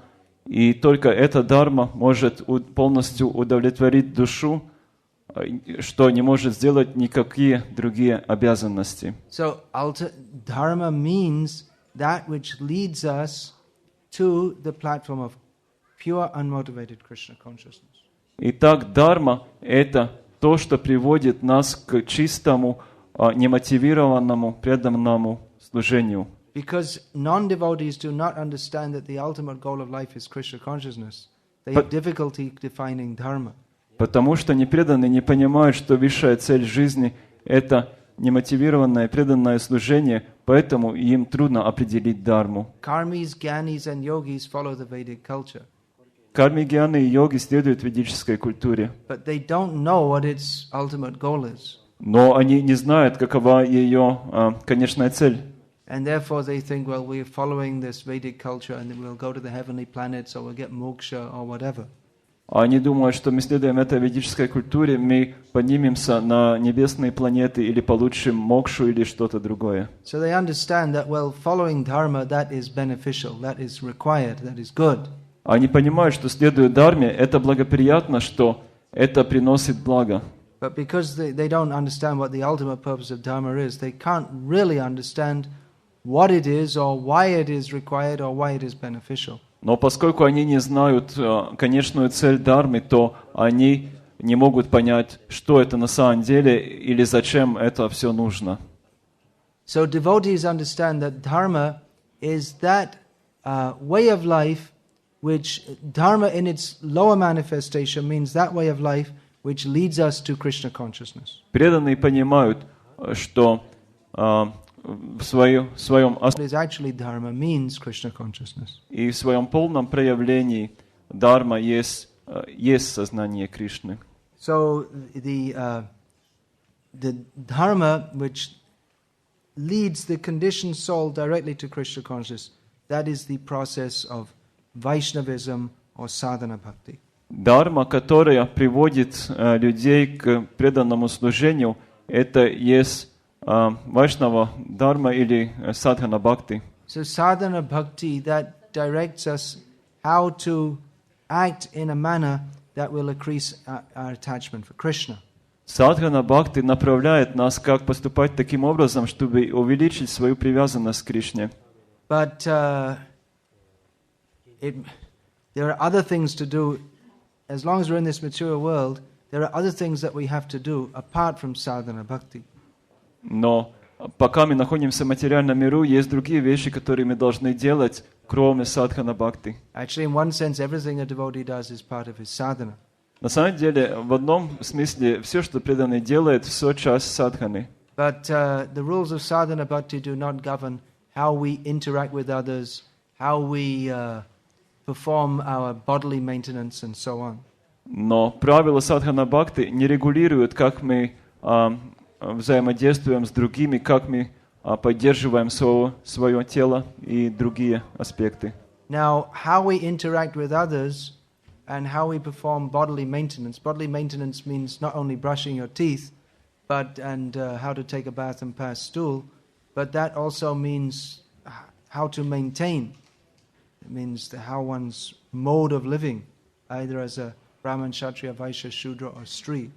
Speaker 1: И только эта дхарма может полностью удовлетворить душу, что не может сделать никакие другие обязанности.
Speaker 2: So, dharma means that which leads us to the platform of pure unmotivated Krishna consciousness.
Speaker 1: Итак, дхарма — это то, что приводит нас к чистому, немотивированному, преданному служению.
Speaker 2: Because non-devotees do not understand that the ultimate goal of life is Krishna consciousness, they have difficulty defining dharma.
Speaker 1: Потому что непреданные не понимают, что высшая цель жизни — это немотивированное, преданное служение, поэтому им трудно определить дхарму.
Speaker 2: Karmis, Gyanis and Yogis follow the Vedic culture.
Speaker 1: Карми, гьяны и йоги следуют ведической культуре.
Speaker 2: But they don't know what its ultimate goal is.
Speaker 1: Но они не знают, какова ее конечная цель.
Speaker 2: And therefore they think, well, we're following this Vedic culture and then we'll go to the heavenly planets or we'll get moksha or whatever.
Speaker 1: Они думают, что мы следуем этой ведической культуре, мы поднимемся на небесные планеты или получим мокшу или что-то другое.
Speaker 2: So they understand that, well, following dharma, that is beneficial, that is required, that is good.
Speaker 1: Они понимают, что следуя дхарме, это благоприятно, что это приносит благо.
Speaker 2: But because they don't understand what the ultimate purpose of dharma is, they can't really understand what it is or why it is required or why it is beneficial.
Speaker 1: Но поскольку они не знают конечную цель дхармы, то они не могут понять, что это на самом деле или зачем это все нужно.
Speaker 2: So devotees understand that dharma is that way of life which dharma in its lower manifestation means that way of life which leads us to Krishna consciousness.
Speaker 1: Преданные понимают, что в своем
Speaker 2: Actually dharma means Krishna consciousness.
Speaker 1: И в своем полном проявлении дхарма есть сознание Кришны.
Speaker 2: So the dharma which leads the conditioned soul directly to Krishna consciousness that is the process of Vaishnavism or sadhana bhakti.
Speaker 1: Дхарма, которая приводит людей к преданному служению, это есть Вайшнава Дхарма или садхана бхакти.
Speaker 2: So sadhana bhakti, that directs us how to act in a manner that will increase our attachment for Krishna.
Speaker 1: Садхана бхакти направляет нас, как поступать таким образом, чтобы увеличить свою привязанность к Кришне.
Speaker 2: But there are other things to do. As long as we're in this material world, there are other things that we have to do apart from sadhana bhakti.
Speaker 1: Но пока мы находимся в материальном миру, есть другие вещи, которые мы должны делать, кроме садхана бхакти.
Speaker 2: Actually, in one sense, everything a devotee does is part of his sadhana.
Speaker 1: На самом деле, в одном смысле, все, что преданный делает, все часть садханы.
Speaker 2: But the rules of sadhana bhakti do not govern how we interact with others, how we perform our bodily maintenance and so on.
Speaker 1: Но правила садхана бхакти не регулируют, как мы взаимодействуем с другими, как мы поддерживаем свое тело и другие аспекты.
Speaker 2: Now, how we interact with others and how we perform bodily maintenance. Bodily maintenance means not only brushing your teeth, but how to take a bath and pass stool, but that also means how to maintain. It means how one's mode of living, either as a Brahman, Kshatriya, Vaishya, Shudra or Stri,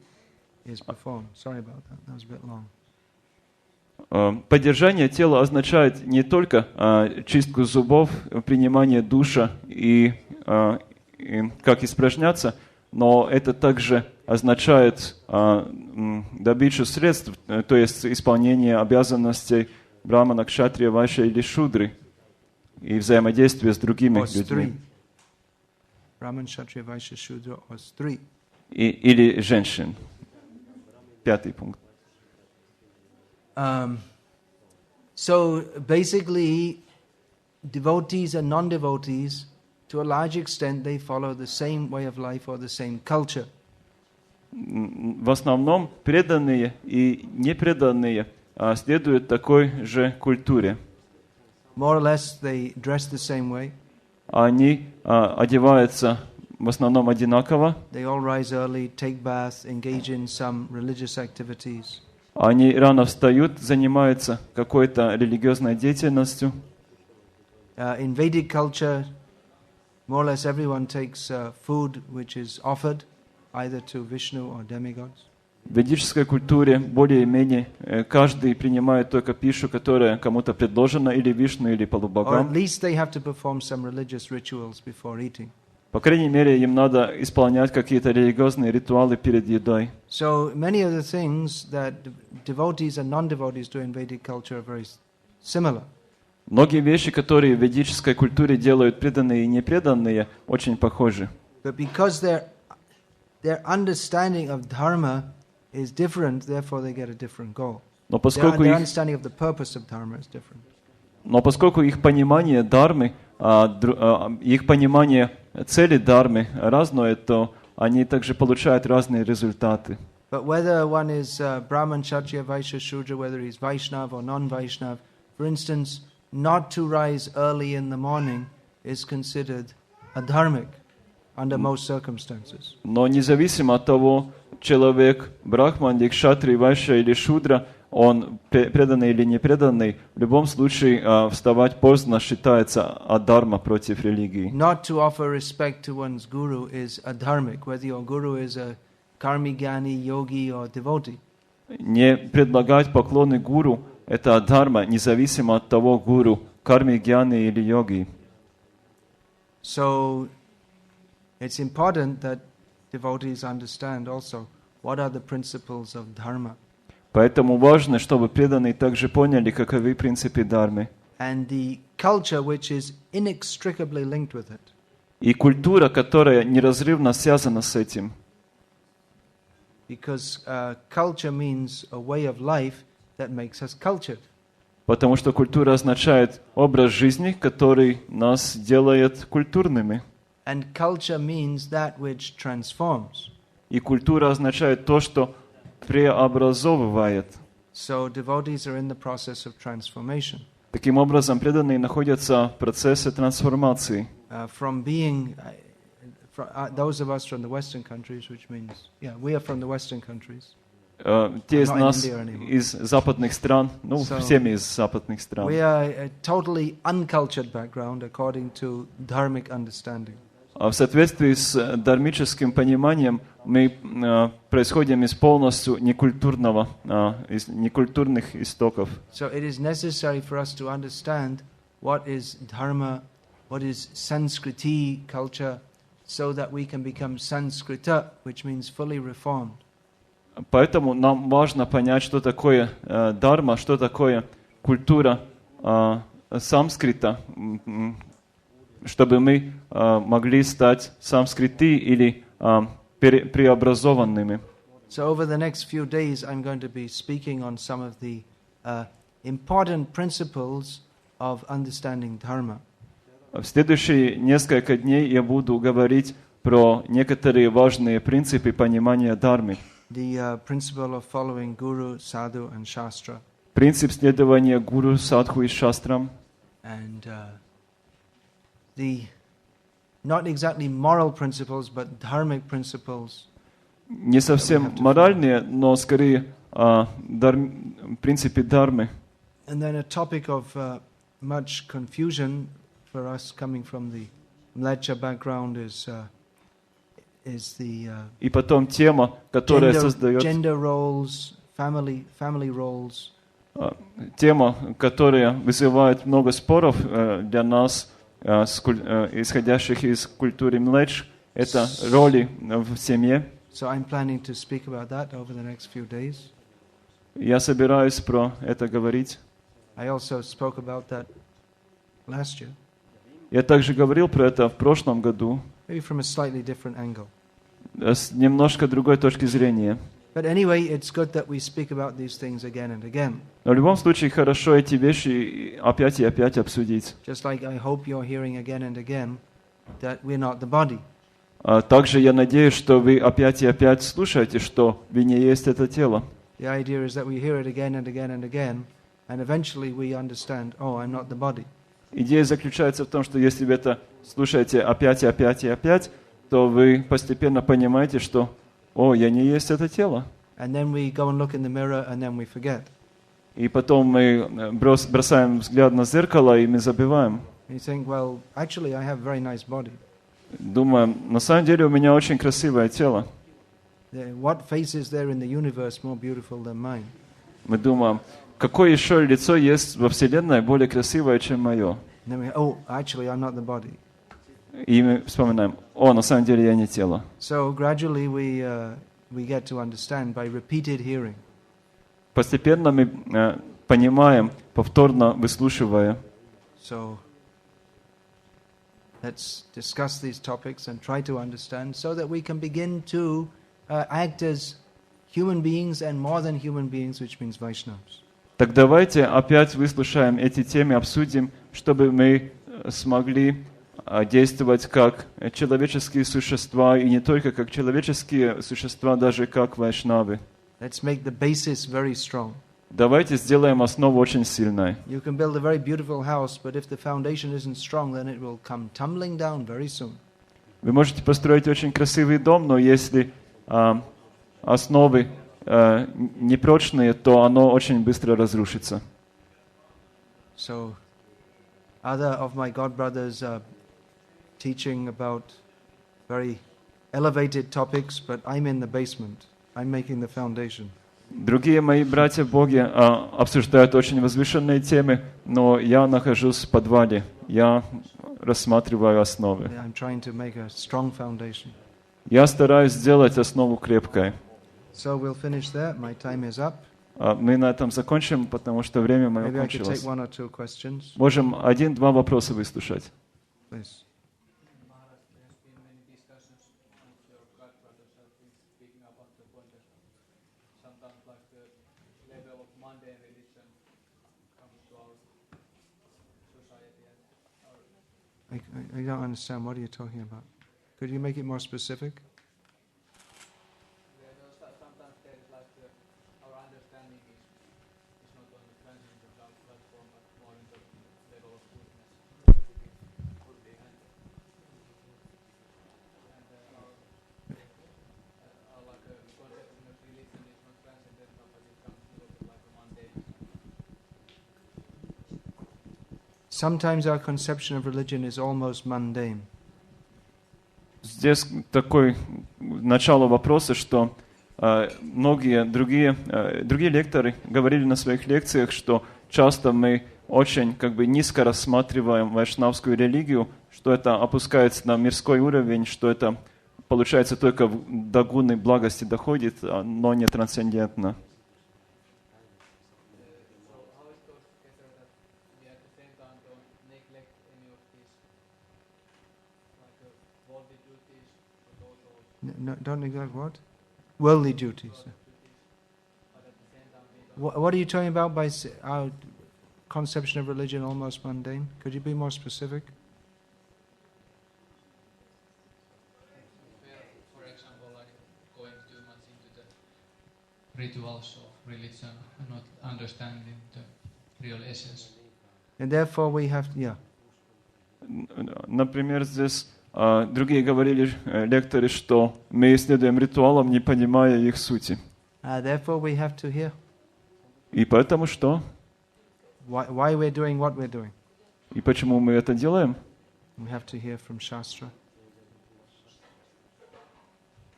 Speaker 2: is performed. Sorry about that. That was a bit long.
Speaker 1: Поддержание тела означает не только чистку зубов, принимание душа и как испражняться, но это также означает добычу средств, то есть исполнение обязанностей Брахмана, Кшатрия, Вайшья или Шудры и взаимодействие с другими людьми.
Speaker 2: Brahman, Kshatriya, Vaishya, Shudra or Stri.
Speaker 1: Или женщин. 5 пункт.
Speaker 2: So basically, devotees and non-devotees, to a large extent, they follow the same way of life or the same culture.
Speaker 1: В основном преданные и непреданные следуют такой же культуре.
Speaker 2: More or less, they dress the same way.
Speaker 1: Они одеваются в основном одинаково.
Speaker 2: They all rise early, take bath, engage in some religious activities.
Speaker 1: Они рано встают, занимаются какой-то религиозной деятельностью.
Speaker 2: In Vedic culture, more or less everyone takes food which is offered, either to Vishnu or demigods.
Speaker 1: В ведической культуре более-менее каждый принимает только пищу, которая кому-то предложена или Вишну, или полубогам.
Speaker 2: Or at least they have to perform some religious rituals before eating.
Speaker 1: По крайней мере, им надо исполнять какие-то религиозные ритуалы перед едой.
Speaker 2: So many of the things that devotees and non-devotees do in Vedic culture are very similar.
Speaker 1: Многие вещи, которые в ведической культуре делают преданные и непреданные, очень похожи.
Speaker 2: But because their understanding of dharma is different, therefore they get a different goal.
Speaker 1: Но поскольку
Speaker 2: Their understanding of the purpose of dharma is different.
Speaker 1: Но поскольку их понимание дхармы, их понимание цели дхармы разное, то они также получают разные результаты.
Speaker 2: But whether one is Brahman, Kshatriya, Vaishya, Shudra, whether he's Vaishnav or non-Vaishnav, for instance, not to rise early in the morning is considered adharmic under most circumstances.
Speaker 1: Но независимо от того, человек брахман, или кшатри, вайшья или шудра, он преданный или не преданный, в любом случае вставать поздно считается адхарма против религии.
Speaker 2: Not to offer respect to one's guru is adharmic, whether your guru is a karmi, gyani, yogi or devotee.
Speaker 1: Не предлагать поклоны гуру – это адхарма, независимо от того, гуру, карми, гьяни или йоги.
Speaker 2: So it's important that devotees understand also what are the principles of dharma.
Speaker 1: Поэтому важно, чтобы преданные также поняли, каковы принципы дхармы.
Speaker 2: And the culture which is inextricably linked with it.
Speaker 1: И культура, которая неразрывно связана с этим.
Speaker 2: Because culture means a way of life that makes us cultured.
Speaker 1: Потому что культура означает образ жизни, который нас делает культурными.
Speaker 2: And culture means that which transforms.
Speaker 1: И культура означает то, что преобразовывает.
Speaker 2: So devotees are in the process of transformation.
Speaker 1: Таким образом, преданные находятся в процессе трансформации.
Speaker 2: From being, those of us from the Western countries, which means, we are from the Western countries.
Speaker 1: Те из нас из западных стран, всеми из западных стран.
Speaker 2: We are a totally uncultured background according to dharmic understanding.
Speaker 1: В соответствии с дharмическим пониманием мы происходим из полностью некультурных истоков.
Speaker 2: So it is necessary for us to understand what is dharma, what is Sanskriti culture, so that we can become Sanskrita, which means fully reformed.
Speaker 1: Поэтому нам важно понять, что такое дharma, что такое культура санскрита, чтобы мы могли стать санскриты или преобразованными.
Speaker 2: So over the next few days, I'm going to be speaking on some of the important principles of understanding dharma.
Speaker 1: В следующие несколько дней я буду говорить про некоторые важные принципы понимания дхармы.
Speaker 2: The principle of following guru, sadhu, and shastra.
Speaker 1: Принцип следования гуру, садху и шастрам.
Speaker 2: And the not exactly moral principles, but dharmic principles.
Speaker 1: Не совсем моральные, но скорее принципы дхармы.
Speaker 2: And then a topic of much confusion for us coming from the Mlecha background is the
Speaker 1: И потом тема, которая создает
Speaker 2: gender roles, family roles.
Speaker 1: Тема, которая вызывает много споров для нас, исходящих из культуры Млеч, это роли в семье.
Speaker 2: So I'm planning to speak about that over the next few days.
Speaker 1: Я собираюсь про это говорить.
Speaker 2: I also spoke about that last year.
Speaker 1: Я также говорил про это в прошлом году.
Speaker 2: Maybe from a slightly different angle.
Speaker 1: С немножко другой точки зрения.
Speaker 2: But anyway, it's good that we speak about these things again and again.
Speaker 1: Но в любом случае хорошо эти вещи опять и опять обсудить.
Speaker 2: Just like I hope you're hearing again and again that we're not the body.
Speaker 1: Также я надеюсь, что вы опять и опять слушаете, что вы не есть это тело.
Speaker 2: The idea is that we hear it again and again and again, and eventually we understand, oh, I'm not the body.
Speaker 1: Идея заключается в том, что если вы это слушаете опять и опять и опять, то вы постепенно понимаете, что я не есть это тело.
Speaker 2: And then we go and look in the mirror and then we forget.
Speaker 1: И потом мы бросаем взгляд на зеркало, и мы забываем.
Speaker 2: And you think, well, actually I have a very nice body.
Speaker 1: Думаем, на самом деле у меня очень красивое тело.
Speaker 2: What face is there in the universe more beautiful than mine?
Speaker 1: Мы думаем, какое еще лицо есть во Вселенной более красивое, чем мое?
Speaker 2: And then we, oh, actually I'm not the body.
Speaker 1: И мы вспоминаем, на самом деле я не тело.
Speaker 2: So gradually we get to understand by repeated hearing.
Speaker 1: Постепенно мы понимаем, повторно выслушивая.
Speaker 2: So let's discuss these topics and try to understand so that we can begin to act as human beings and more than human beings, which means Vaishnavas.
Speaker 1: Так давайте опять выслушаем эти темы, обсудим, чтобы мы смогли действовать как человеческие существа, и не только как человеческие существа, даже как вайшнавы.
Speaker 2: Let's make the basis very strong.
Speaker 1: Давайте сделаем основу очень сильной.
Speaker 2: You can build a very beautiful house, but if the foundation isn't strong, then it will come tumbling down very soon.
Speaker 1: Вы можете построить очень красивый дом, но если основы непрочные, то оно очень быстро разрушится.
Speaker 2: So, other of my godbrothers are teaching about very elevated topics, but I'm in the basement. I'm making the foundation.
Speaker 1: Другие мои братья в Боге обсуждают очень возвышенные темы, но я нахожусь в подвале. Я рассматриваю основы.
Speaker 2: I'm trying to make a strong foundation.
Speaker 1: Я стараюсь сделать основу крепкой.
Speaker 2: So we'll finish there. My time is up.
Speaker 1: Мы на этом закончим, потому что время мое
Speaker 2: Maybe I could
Speaker 1: кончилось.
Speaker 2: take one or two questions.
Speaker 1: Можем 1-2 вопроса выслушать.
Speaker 2: Please. I don't understand. What are you talking about? Could you make it more specific?
Speaker 3: Sometimes there is our understanding is not on the transcendental platform, but more in the
Speaker 2: sometimes our conception of religion is almost mundane.
Speaker 1: Здесь такое начало вопроса, что многие другие лекторы говорили на своих лекциях, что часто мы очень низко рассматриваем вайшнавскую религию, что это опускается на мирской уровень, что это получается только до гуны благости доходит, но не трансцендентно.
Speaker 2: No, don't neglect what? Worldly duties. What are you talking about by our conception of religion almost mundane? Could you be more specific?
Speaker 3: For example, like going too much into the rituals of religion and not understanding the real essence.
Speaker 2: And therefore we have, yeah.
Speaker 1: Например, здесь другие говорили, лекторы, что мы исследуем ритуалам, не понимая их сути.
Speaker 2: Therefore we have to hear.
Speaker 1: И поэтому что?
Speaker 2: Why we're doing what we're doing.
Speaker 1: И почему мы это делаем?
Speaker 2: We have to hear from Shastra.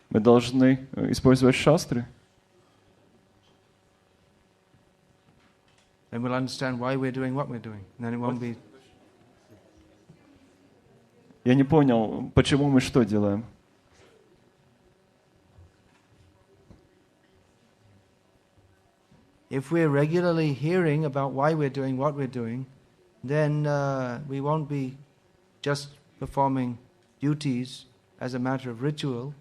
Speaker 1: Мы должны использовать шастры.
Speaker 2: And we'll understand why we're doing what we're doing. And then it won't be...
Speaker 1: Я не понял, почему мы что делаем.
Speaker 2: If we're regularly hearing about why we're doing what we're doing, then we won't be just performing duties as a matter of ritual,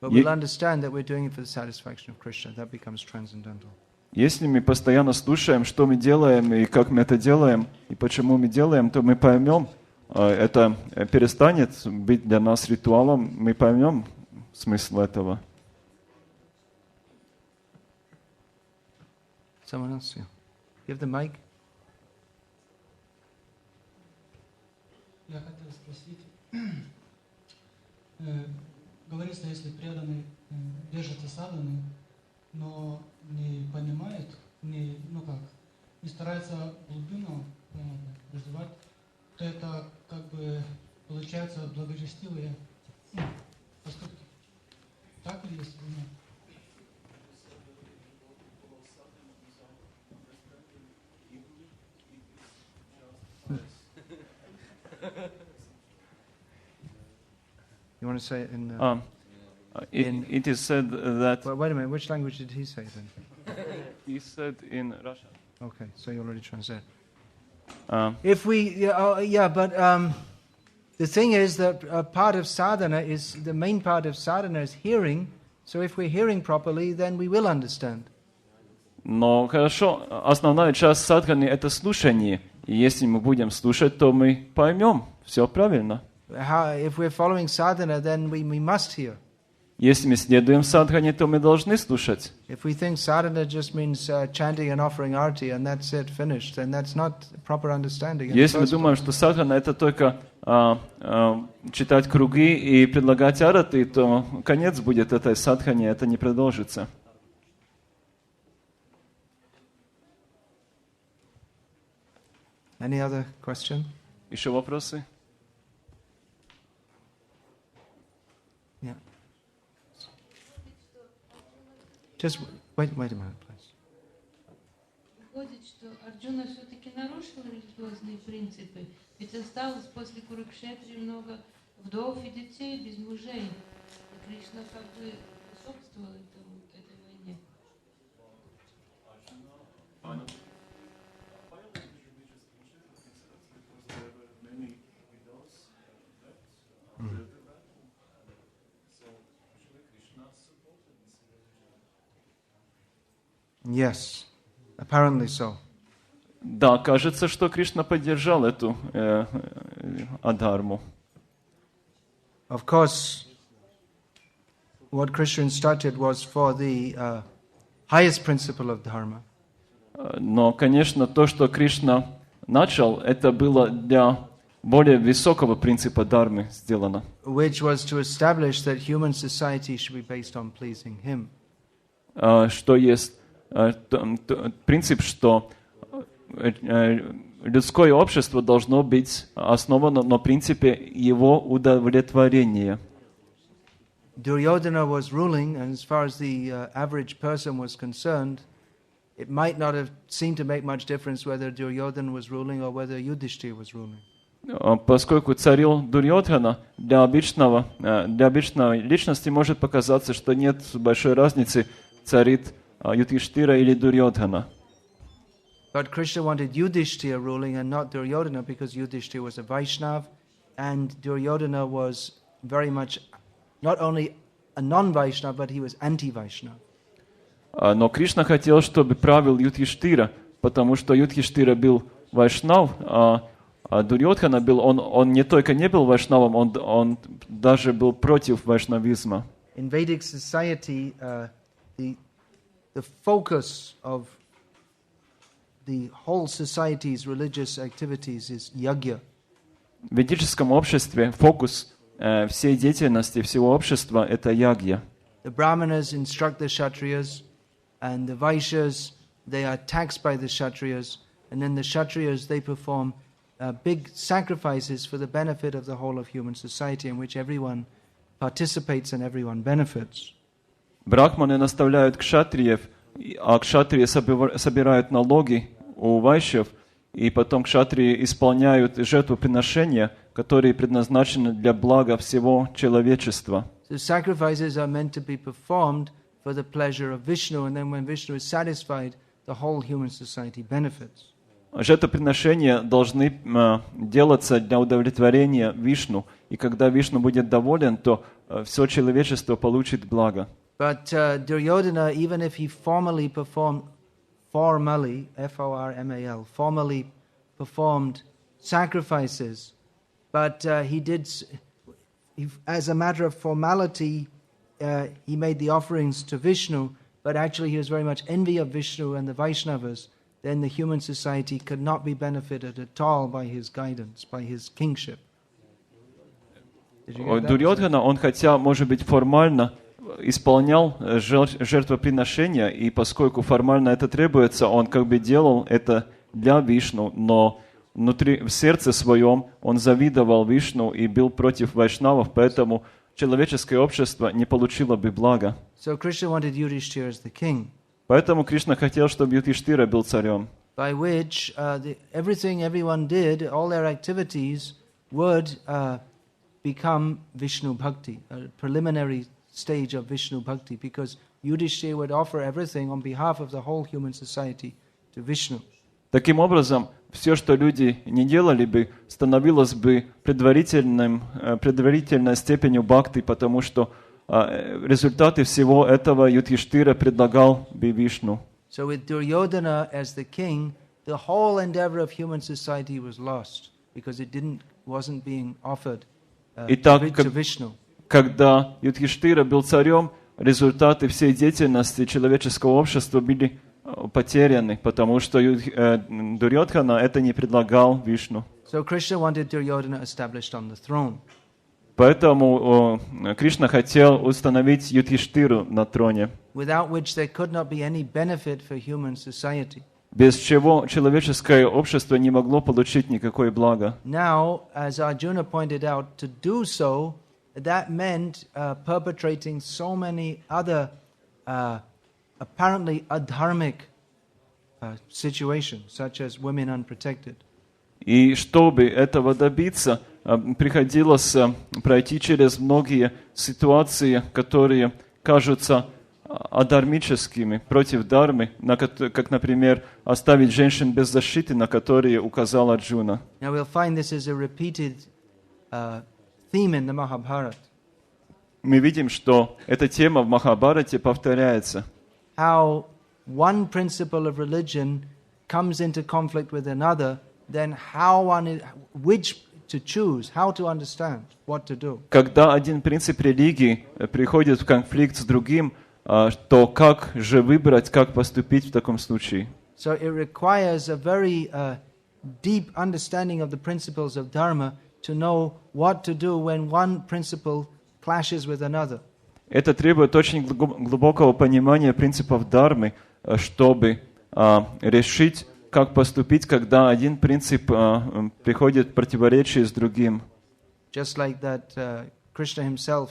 Speaker 2: but we'll understand that we're doing it for the satisfaction of Krishna. That becomes transcendental.
Speaker 1: Если мы постоянно слушаем, что мы делаем, и как мы это делаем, и почему мы делаем, то мы поймем, это перестанет быть для нас ритуалом, мы поймем смысл этого.
Speaker 2: Someone else, yeah. You have the mic?
Speaker 4: Я хотел спросить, говорится, если преданный держится садханы, но не понимает, не старается глубину развивать, то это получается благочестивые поступки. Так ли есть или нет?
Speaker 2: You want to say it in...
Speaker 1: It is said that...
Speaker 2: Well, wait a minute, which language did he say then?
Speaker 1: He said in Russian.
Speaker 2: Okay, so you already translated.
Speaker 1: If
Speaker 2: we... but the thing is that part of sadhana is... The main part of sadhana is hearing. So if we're hearing properly, then we will understand.
Speaker 1: Но хорошо, основная часть садханы — это слушание. И если мы будем слушать, то мы поймем. Все правильно.
Speaker 2: If we're following sadhana, then we must hear.
Speaker 1: Если мы следуем садхане, то мы должны слушать.
Speaker 2: If we think sadhana just means chanting and offering arti and that's it, finished, then that's not proper understanding.
Speaker 1: Если мы думаем, что садхана — это только читать круги и предлагать араты, то конец будет этой садхане, это не продолжится.
Speaker 2: Any other question?
Speaker 1: Еще вопросы?
Speaker 2: Yeah. Just wait a minute, please.
Speaker 5: Выходит, что Арджуна все-таки нарушил религиозные принципы, ведь осталось после Курукшетры много вдов и детей без мужей. И Кришна способствовал этой войне.
Speaker 2: Yes, apparently so.
Speaker 1: Да, кажется, что Кришна поддержал эту адхарму.
Speaker 2: Of course, what Krishna instructed was for the highest principle of Dharma.
Speaker 1: Но, конечно, то, что Кришна начал, это было для более высокого принципа дхармы сделано.
Speaker 2: Which was to establish that human society should be based on pleasing Him.
Speaker 1: Что есть принцип, что людское общество должно быть основано на принципе его удовлетворения.
Speaker 2: Duryodhana was ruling, and as far as the average person was concerned, it might not have seemed to make much difference whether Duryodhana was ruling or whether Yudhishthira was ruling.
Speaker 1: Поскольку царил Дурьодхана, для обычной личности может показаться, что нет большой разницы, царит Юдхиштхира или Дурьодхана.
Speaker 2: But Krishna wanted Yudhishthira ruling and not Duryodhana because Yudhishthira was a Vaishnav and Duryodhana was very much not only a non-Vaishnav, but he was anti-Vaishnav.
Speaker 1: Но Кришна хотел, чтобы правил Юдхиштхира, потому что Юдхиштхира был Вайшнав, а Дурьодхана был, он не только не был Вайшнавом, он даже был против вайшнавизма.
Speaker 2: In Vedic society, the focus of the whole society's religious activities is yajna.
Speaker 1: В ведическом обществе фокус всей деятельности всего общества – это ягья.
Speaker 2: The Brahmanas instruct the Kshatriyas, and the Vaishyas, they are taxed by the Kshatriyas, and then the Kshatriyas, they perform big sacrifices for the benefit of the whole of human society, in which everyone participates and everyone benefits.
Speaker 1: Брахманы наставляют кшатриев, а кшатрии собирают налоги у вайшьев, и потом кшатрии исполняют жертвоприношения, которые предназначены для блага всего человечества.
Speaker 2: So sacrifices are meant to be performed for the pleasure of Vishnu, and then when Vishnu is satisfied, the whole human society benefits.
Speaker 1: Жертвоприношения должны делаться для удовлетворения Вишну, и когда Вишну будет доволен, то все человечество получит благо.
Speaker 2: But Duryodhana, even if he formally performed sacrifices, but as a matter of formality, he made the offerings to Vishnu, but actually he was very much envy of Vishnu and the Vaishnavas. Then the human society could not be benefited at all by his guidance, by his kingship.
Speaker 1: Дурьодхана, он хотя, может быть, формально исполнял жертвоприношения, и поскольку формально это требуется, он как бы делал это для Вишну, но внутри, в сердце своем он завидовал Вишну и был против вайшнавов, поэтому человеческое общество не получило бы блага.
Speaker 2: So Krishna wanted Yudhishthira as the king.
Speaker 1: Поэтому Кришна хотел, чтобы Юдхиштхира был царем.
Speaker 2: By which everything everyone did, all their activities would become Vishnu Bhakti, a preliminary stage of Vishnu Bhakti, because Yudhishthira would offer everything on behalf of the whole human society to Vishnu.
Speaker 1: Таким образом, все, что люди не делали бы, становилось бы предварительной степенью бхакти, потому что результаты всего этого Юдхиштхира предлагал бы Вишну.
Speaker 2: So with Duryodhana as the king, the whole endeavor of human society was lost, because it wasn't being offered to Vishnu.
Speaker 1: Когда Юдхиштхира был царем, результаты всей деятельности человеческого общества были потеряны, потому что Дурьодхана это не предлагал Вишну.
Speaker 2: So Krishna wanted Duryodhana established on the throne.
Speaker 1: Поэтому Кришна хотел установить Юдхиштхиру на троне,
Speaker 2: Without which there could not be any benefit for human society.
Speaker 1: без чего человеческое общество не могло получить никакое благо.
Speaker 2: Now, as Arjuna pointed out, to do so, that meant perpetrating so many other apparently adharmic situations, such as women unprotected.
Speaker 1: И чтобы этого добиться, приходилось пройти через многие ситуации, которые кажутся адармическими, против дхармы, как, например, оставить женщин без защиты, на которые указал Арджуна.
Speaker 2: Now we'll find this is a repeated theme in the Mahabharata.
Speaker 1: Мы видим, что эта тема в Махабхарате повторяется.
Speaker 2: How one principle of religion comes into conflict with another, then which to choose, how to understand, what to do.
Speaker 1: Когда один принцип религии приходит в конфликт с другим, то как же выбрать, как поступить в таком случае?
Speaker 2: So it requires a very deep understanding of the principles of Dharma to know what to do when one principle clashes with another.
Speaker 1: Это требует очень глубокого понимания принципов дхармы, чтобы решить, как поступить, когда один принцип приходит в противоречие с другим.
Speaker 2: Just like that, Krishna himself.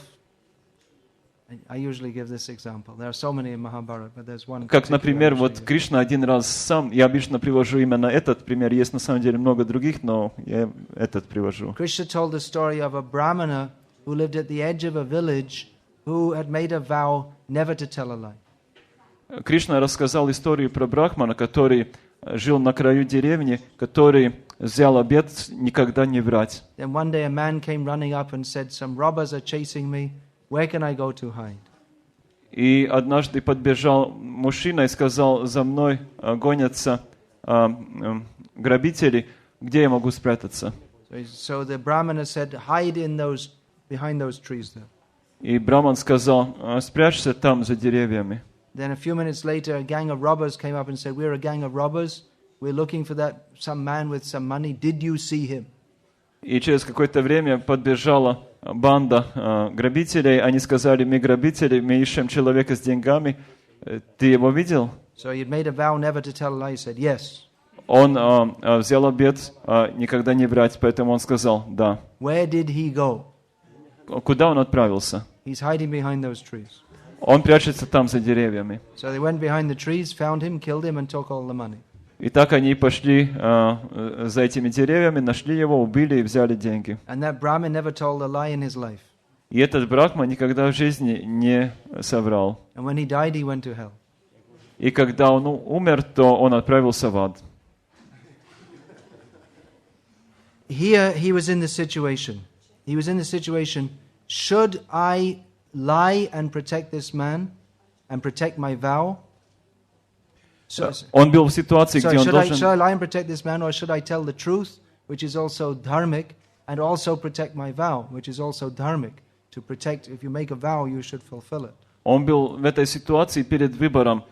Speaker 2: I usually give this example. There are so many in Mahabharata, but there's one.
Speaker 1: Как, например, вот Кришна один раз сам, я обычно привожу именно этот пример, есть на самом деле много других, но я этот привожу.
Speaker 2: Krishna told the story of a brahmana who lived at the edge of a village who had made a vow never to tell a lie.
Speaker 1: Кришна рассказал историю про брахмана, который жил на краю деревни, который взял обет никогда не врать.
Speaker 2: Then one day a man came running up and said, "Some robbers are chasing me. Where can I go to hide?"
Speaker 1: И однажды подбежал мужчина и сказал: за мной гонятся грабители, где я могу спрятаться?
Speaker 2: So the brahmana said, "Hide behind those trees there."
Speaker 1: И браман сказал: спрячься там за деревьями.
Speaker 2: Then a few minutes later, a gang of robbers came up and said, "We're a gang of robbers. We're looking for some man with some money. Did you see him?"
Speaker 1: И через какое-то время подбежала банда грабителей. Они сказали: мы грабители, мы ищем человека с деньгами. Ты его видел?
Speaker 2: So he had made a vow never to tell a lie. He said, "Yes."
Speaker 1: Он взял обет никогда не врать, поэтому он сказал: да.
Speaker 2: Where did he go?
Speaker 1: Куда он отправился?
Speaker 2: He's hiding behind those trees.
Speaker 1: Он прячется там за деревьями.
Speaker 2: So they went behind the trees, found him, killed him, and took all the money.
Speaker 1: И так они пошли за этими деревьями, нашли его, убили и взяли деньги.
Speaker 2: And that Brahmin never told a lie in his life.
Speaker 1: И этот брахман никогда в жизни не соврал.
Speaker 2: And when he died, he went to hell.
Speaker 1: И когда он умер, то он отправился в ад.
Speaker 2: Here he was in the situation. He was in the situation, should I lie and protect this man and protect my vow?
Speaker 1: Он был в ситуации, где он должен...
Speaker 2: Should I lie and protect this man, or should I tell the truth, which is also dharmic, and also protect my vow, which is also dharmic? To protect, if you make a vow, you should fulfill it.
Speaker 1: Он был в этой ситуации перед выбором,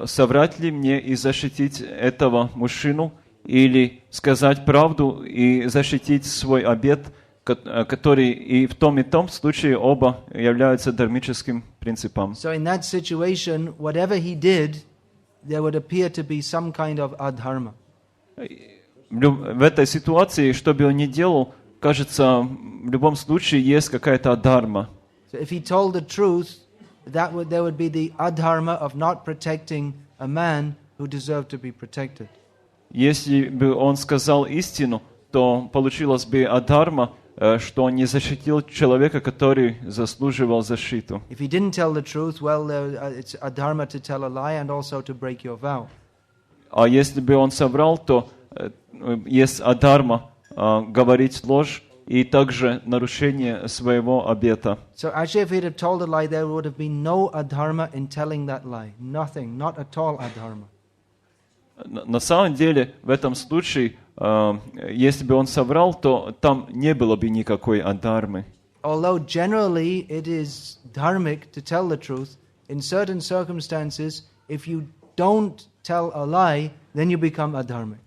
Speaker 1: соврать ли мне и защитить этого мужчину, или сказать правду и защитить свой обет, который и в том случае оба являются дхармическим принципом.
Speaker 2: So in that situation, whatever he did, there would appear to be some kind of adharma.
Speaker 1: В этой ситуации, что бы он ни делал, кажется, в любом случае есть какая-то адхарма.
Speaker 2: So if he told the truth, there would be the adharma of not protecting a man who deserved to be protected.
Speaker 1: Если бы он сказал истину, то получилось бы адхарма, что он не защитил человека, который заслуживал защиту.
Speaker 2: If he didn't tell the truth, well, it's adharma to tell a lie and also to break your vow.
Speaker 1: А если бы он соврал, то есть адхарма говорить ложь и также нарушение своего обета.
Speaker 2: So actually, if he had told a lie, there would have been no adharma in telling that lie. Nothing, not at all adharma.
Speaker 1: На самом деле, в этом случае, если бы он соврал, то там не было бы никакой адхармы.
Speaker 2: Although generally it is dharmic to tell the truth, in certain circumstances, if you don't tell a lie, then you become adharmic.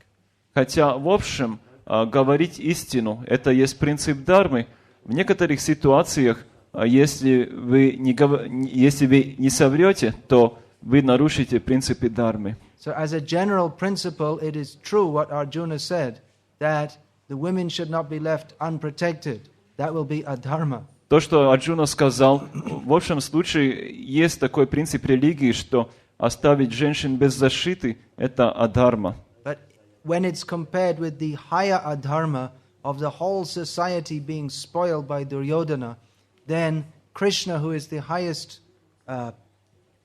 Speaker 1: Хотя, в общем, говорить истину – это есть принцип дхармы. В некоторых ситуациях, если вы не соврете, то вы нарушите принципы дхармы.
Speaker 2: So as a general principle, it is true what Arjuna said, that the women should not be left unprotected. That will be adharma.
Speaker 1: То, что Арджуна сказал, в общем случае есть такой принцип религии, что оставить женщин без защиты – это адхарма.
Speaker 2: But when it's compared with the higher adharma of the whole society being spoiled by Duryodhana, then Krishna, who is the highest,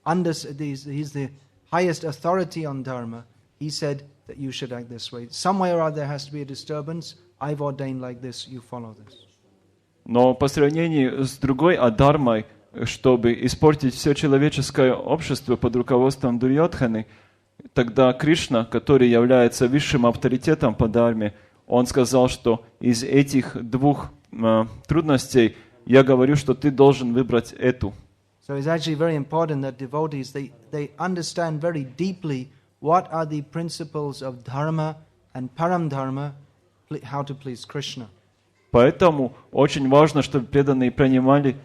Speaker 2: he's the highest authority on dharma, he said that you should act this way. Somewhere or other there has to be a disturbance. I've ordained like this, you follow this.
Speaker 1: Но по сравнению с другой адхармой, чтобы испортить все человеческое общество под руководством Дурьодханы, тогда Кришна, который является высшим авторитетом по дхарме, он сказал, что из этих двух трудностей я говорю, что ты должен выбрать эту.
Speaker 2: So it's actually very important that devotees, they understand very deeply what are the principles of dharma and param dharma, how to please Krishna.
Speaker 1: Поэтому очень важно, чтобы преданные понимали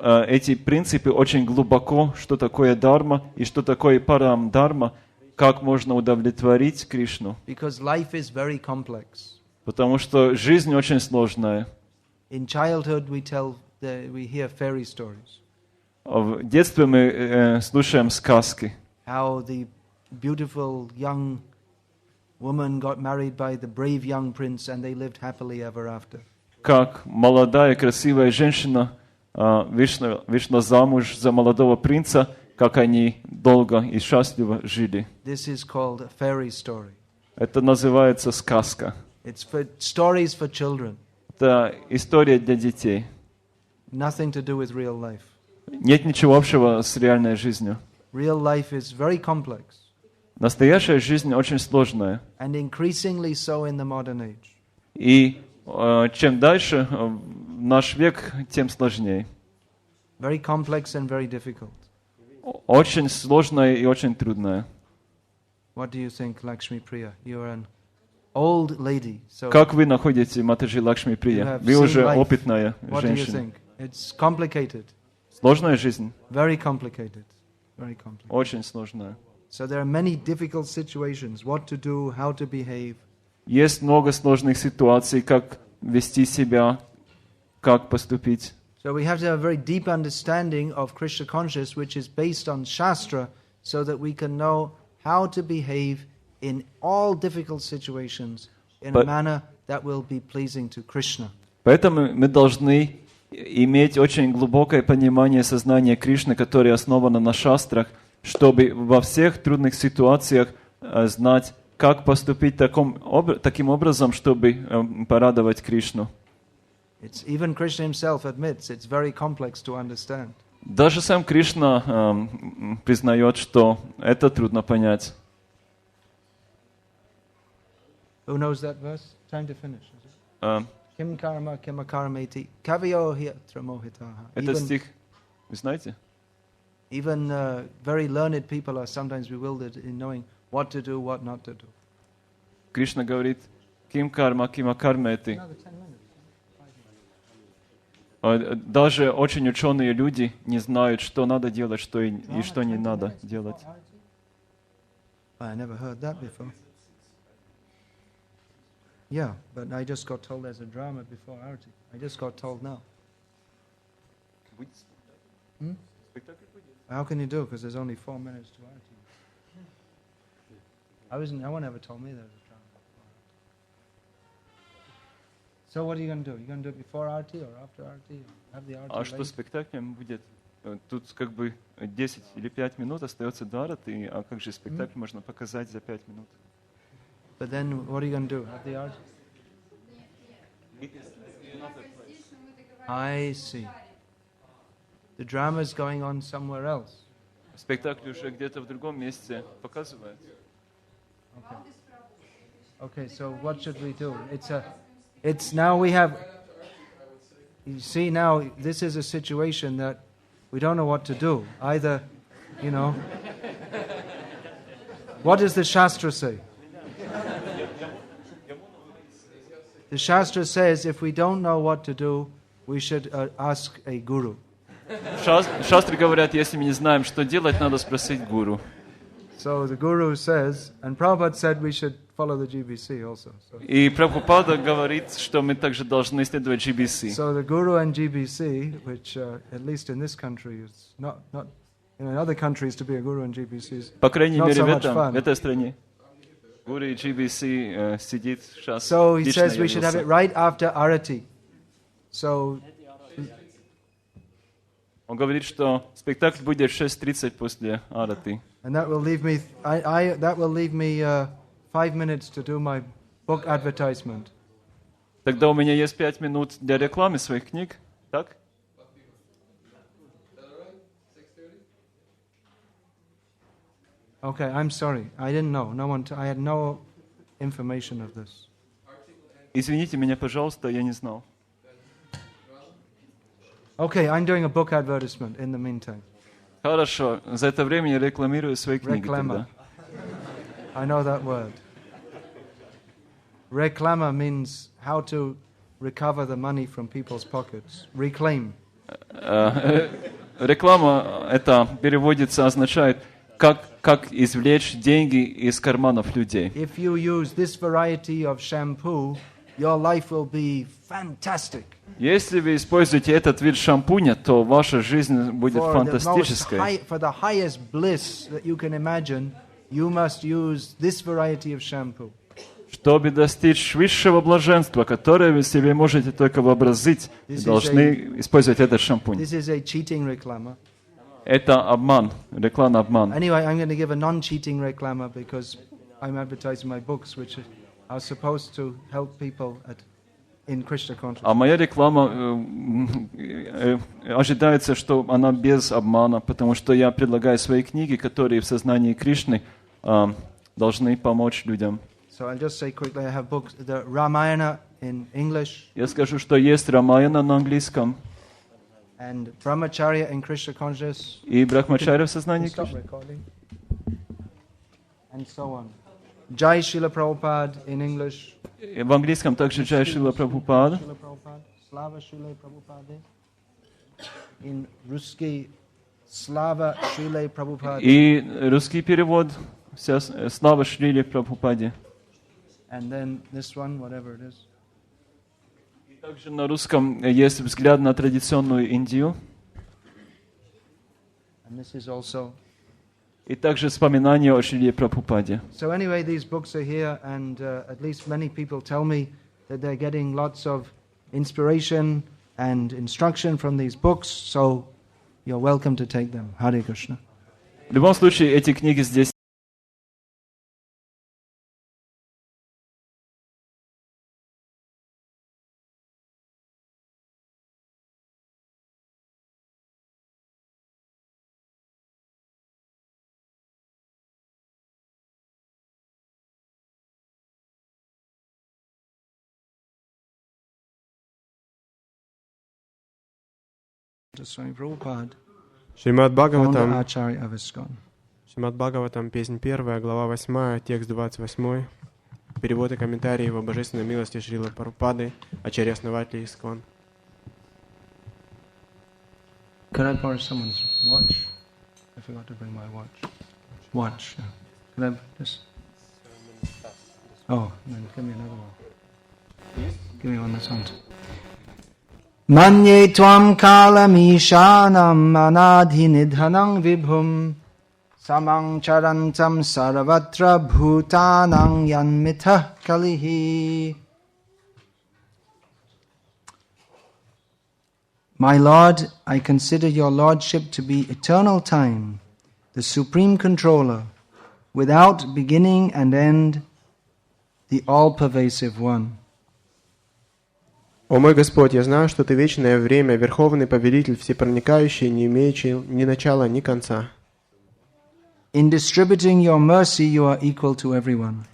Speaker 1: эти принципы очень глубоко, что такое дхарма и что такое парам дхарма, как можно удовлетворить Кришну.
Speaker 2: Because life is very complex.
Speaker 1: Потому что жизнь очень сложная.
Speaker 2: In childhood we hear fairy stories.
Speaker 1: В детстве мы слушаем сказки.
Speaker 2: How the beautiful young woman got married by the brave young prince and they lived happily ever after.
Speaker 1: Как молодая красивая женщина вышла замуж за молодого принца, как они долго и счастливо жили.
Speaker 2: This is called a fairy story.
Speaker 1: Это называется сказка.
Speaker 2: It's for stories for children.
Speaker 1: Это история для детей.
Speaker 2: Nothing to do with real life.
Speaker 1: Нет ничего общего с реальной жизнью.
Speaker 2: Real life is very complex.
Speaker 1: Настоящая жизнь очень сложная.
Speaker 2: And increasingly so in the modern age.
Speaker 1: И чем дальше в наш век, тем сложнее.
Speaker 2: Very complex and very difficult.
Speaker 1: Очень сложная и очень трудная.
Speaker 2: What do you think, Lakshmi Priya? You're an old lady. So
Speaker 1: Как вы находите, Матаджи Лакшми Прия? Вы уже опытная
Speaker 2: what do you
Speaker 1: женщина.
Speaker 2: think? It's complicated.
Speaker 1: Сложная жизнь?
Speaker 2: Very complicated. Very complicated.
Speaker 1: Очень сложная.
Speaker 2: So there are many difficult situations. What to do, how to behave.
Speaker 1: Есть много сложных ситуаций, как вести себя, как поступить.
Speaker 2: So we have to have a very deep understanding of Krishna consciousness, which is based on Shastra, so that we can know how to behave in all difficult situations in a manner that will be pleasing to Krishna.
Speaker 1: Поэтому мы должны иметь очень глубокое понимание сознания Кришны, которое основано на шастрах, чтобы во всех трудных ситуациях знать, как поступить таким образом, чтобы порадовать Кришну.
Speaker 2: Even Krishna himself admits it's very complex to understand.
Speaker 1: Даже сам Кришна признает, что это трудно понять.
Speaker 2: Who knows that verse? Time to finish. Kim karma kim akarameti kavyo hitra mohitaha.
Speaker 1: Это стих, вы знаете?
Speaker 2: Even very learned people are sometimes bewildered in knowing what to do, what not to do.
Speaker 1: Кришна говорит, ким карма, ким акармети. Даже очень ученые люди не знают, что надо делать, что и что не надо делать.
Speaker 2: I never heard that before. Yeah, but I just got told there's a drama before Arati. I just got told now. How can you do? Because there's only 4 minutes to Arati. No one ever told me there was a drama before Arati. So what are you going to do? Are you going to do it before Arati or after Arati? Have the Arati
Speaker 1: А что спектаклем будет? Тут как бы 10 или 5 минут остается до Арати, а как же спектакль можно показать за 5 минут?
Speaker 2: But then what are you going to do? Have the Arati? I see. The drama is going on somewhere else.
Speaker 1: Спектакль уже где-то в другом месте показывает.
Speaker 2: Okay, so what should we do? It's now we have, you see now this is a situation that we don't know what to do. Either, what does the Shastra say? The Shastra says if we don't know what to do, we should ask a guru.
Speaker 1: Шастры говорят, если мы не знаем, что делать, надо спросить гуру.
Speaker 2: So the guru says, and Prabhupada said we should follow the GBC also.
Speaker 1: И Прабхупада говорит, что мы также должны следовать GBC.
Speaker 2: So the guru and GBC, which at least in this country is not in other countries to be a guru and GBC is
Speaker 1: По крайней
Speaker 2: not
Speaker 1: мере,
Speaker 2: so much fun.
Speaker 1: в этой стране. Гуру и GBC сидит сейчас.
Speaker 2: So he says we should have it right after Arati. So
Speaker 1: Он говорит, что спектакль будет в 6:30 после Арати.
Speaker 2: and that will leave me 5 minutes to do my book advertisement.
Speaker 1: Тогда у меня есть 5 минут для рекламы своих книг, так?
Speaker 2: Okay, I'm sorry. I didn't know. I had no information of this.
Speaker 1: Извините меня, пожалуйста, я не знал.
Speaker 2: Okay, I'm doing a book advertisement in the meantime.
Speaker 1: Хорошо, за это время я рекламирую свои книги
Speaker 2: Реклама.
Speaker 1: тогда.
Speaker 2: I know that word. Reklama means how to recover the money from people's pockets. Reclaim.
Speaker 1: Реклама, это переводится, означает как извлечь деньги из карманов людей.
Speaker 2: If you use this variety of shampoo, your life will be fantastic.
Speaker 1: Если вы используете этот вид шампуня, то ваша жизнь будет фантастической.
Speaker 2: For the highest bliss that you can imagine, you must use this variety of shampoo.
Speaker 1: Чтобы достичь высшего блаженства, которое вы себе можете только вообразить, вы должны использовать этот шампунь.
Speaker 2: This is a cheating reclama.
Speaker 1: Это обман, реклама-обман.
Speaker 2: Anyway, I'm going to give a non-cheating reclama because I'm advertising my books, which are supposed to help people in Krishna consciousness.
Speaker 1: А моя реклама ожидается, что она без обмана, потому что я предлагаю свои книги, которые в сознании Кришны должны помочь людям.
Speaker 2: So I'll just say quickly, I have books, the Ramayana in English.
Speaker 1: Я скажу, что есть Рамаяна на английском.
Speaker 2: And Brahmacharya in Krishna consciousness.
Speaker 1: И Брахмачарья в сознании
Speaker 2: Stop
Speaker 1: Кришны.
Speaker 2: recording. And so on. Jai Srila Prabhupada in English.
Speaker 1: И в английском также Джай Шрила Прабхупада.
Speaker 2: Srila Prabhupada. Slava Shrile Prabhupada. In Ruski, Slava Shrile Prabhupada.
Speaker 1: И русский перевод Слава Шриле Прабхупаде.
Speaker 2: And then this one, whatever it is.
Speaker 1: Также на русском есть взгляд на традиционную Индию.
Speaker 2: And this is also.
Speaker 1: И также вспоминание о Шриле Прабхупаде.
Speaker 2: So anyway, these books are here, and at least many people tell me that they're getting lots of inspiration and instruction from these books. So you're welcome to take them. Hare Krishna.
Speaker 1: В любом случае, эти книги здесь.
Speaker 6: Шримад Бхагаватам,
Speaker 2: Acharya of ISKCON.
Speaker 6: Шримад Бхагаватам, песнь 1, глава 8, текст 28, перевод и комментарии в божественной милости Шрилы Прабхупады, ачарья-основателя ИСККОН.
Speaker 2: Could I borrow someone's watch? I forgot to bring my watch. Watch. Could I just? Oh, then give me another one. Give me one that's on. Manye tvam kalamishanam anadhinidhanam vibhum samang charantam sarvatra bhutanang yanmitah kalihi. My Lord, I consider your Lordship to be eternal time, the supreme controller, without beginning and end, the all-pervasive one.
Speaker 6: О мой Господь, я знаю, что Ты вечное время, Верховный Повелитель, всепроникающий, не имеющий ни начала, ни конца.
Speaker 2: In distributing your mercy, you are equal to everyone.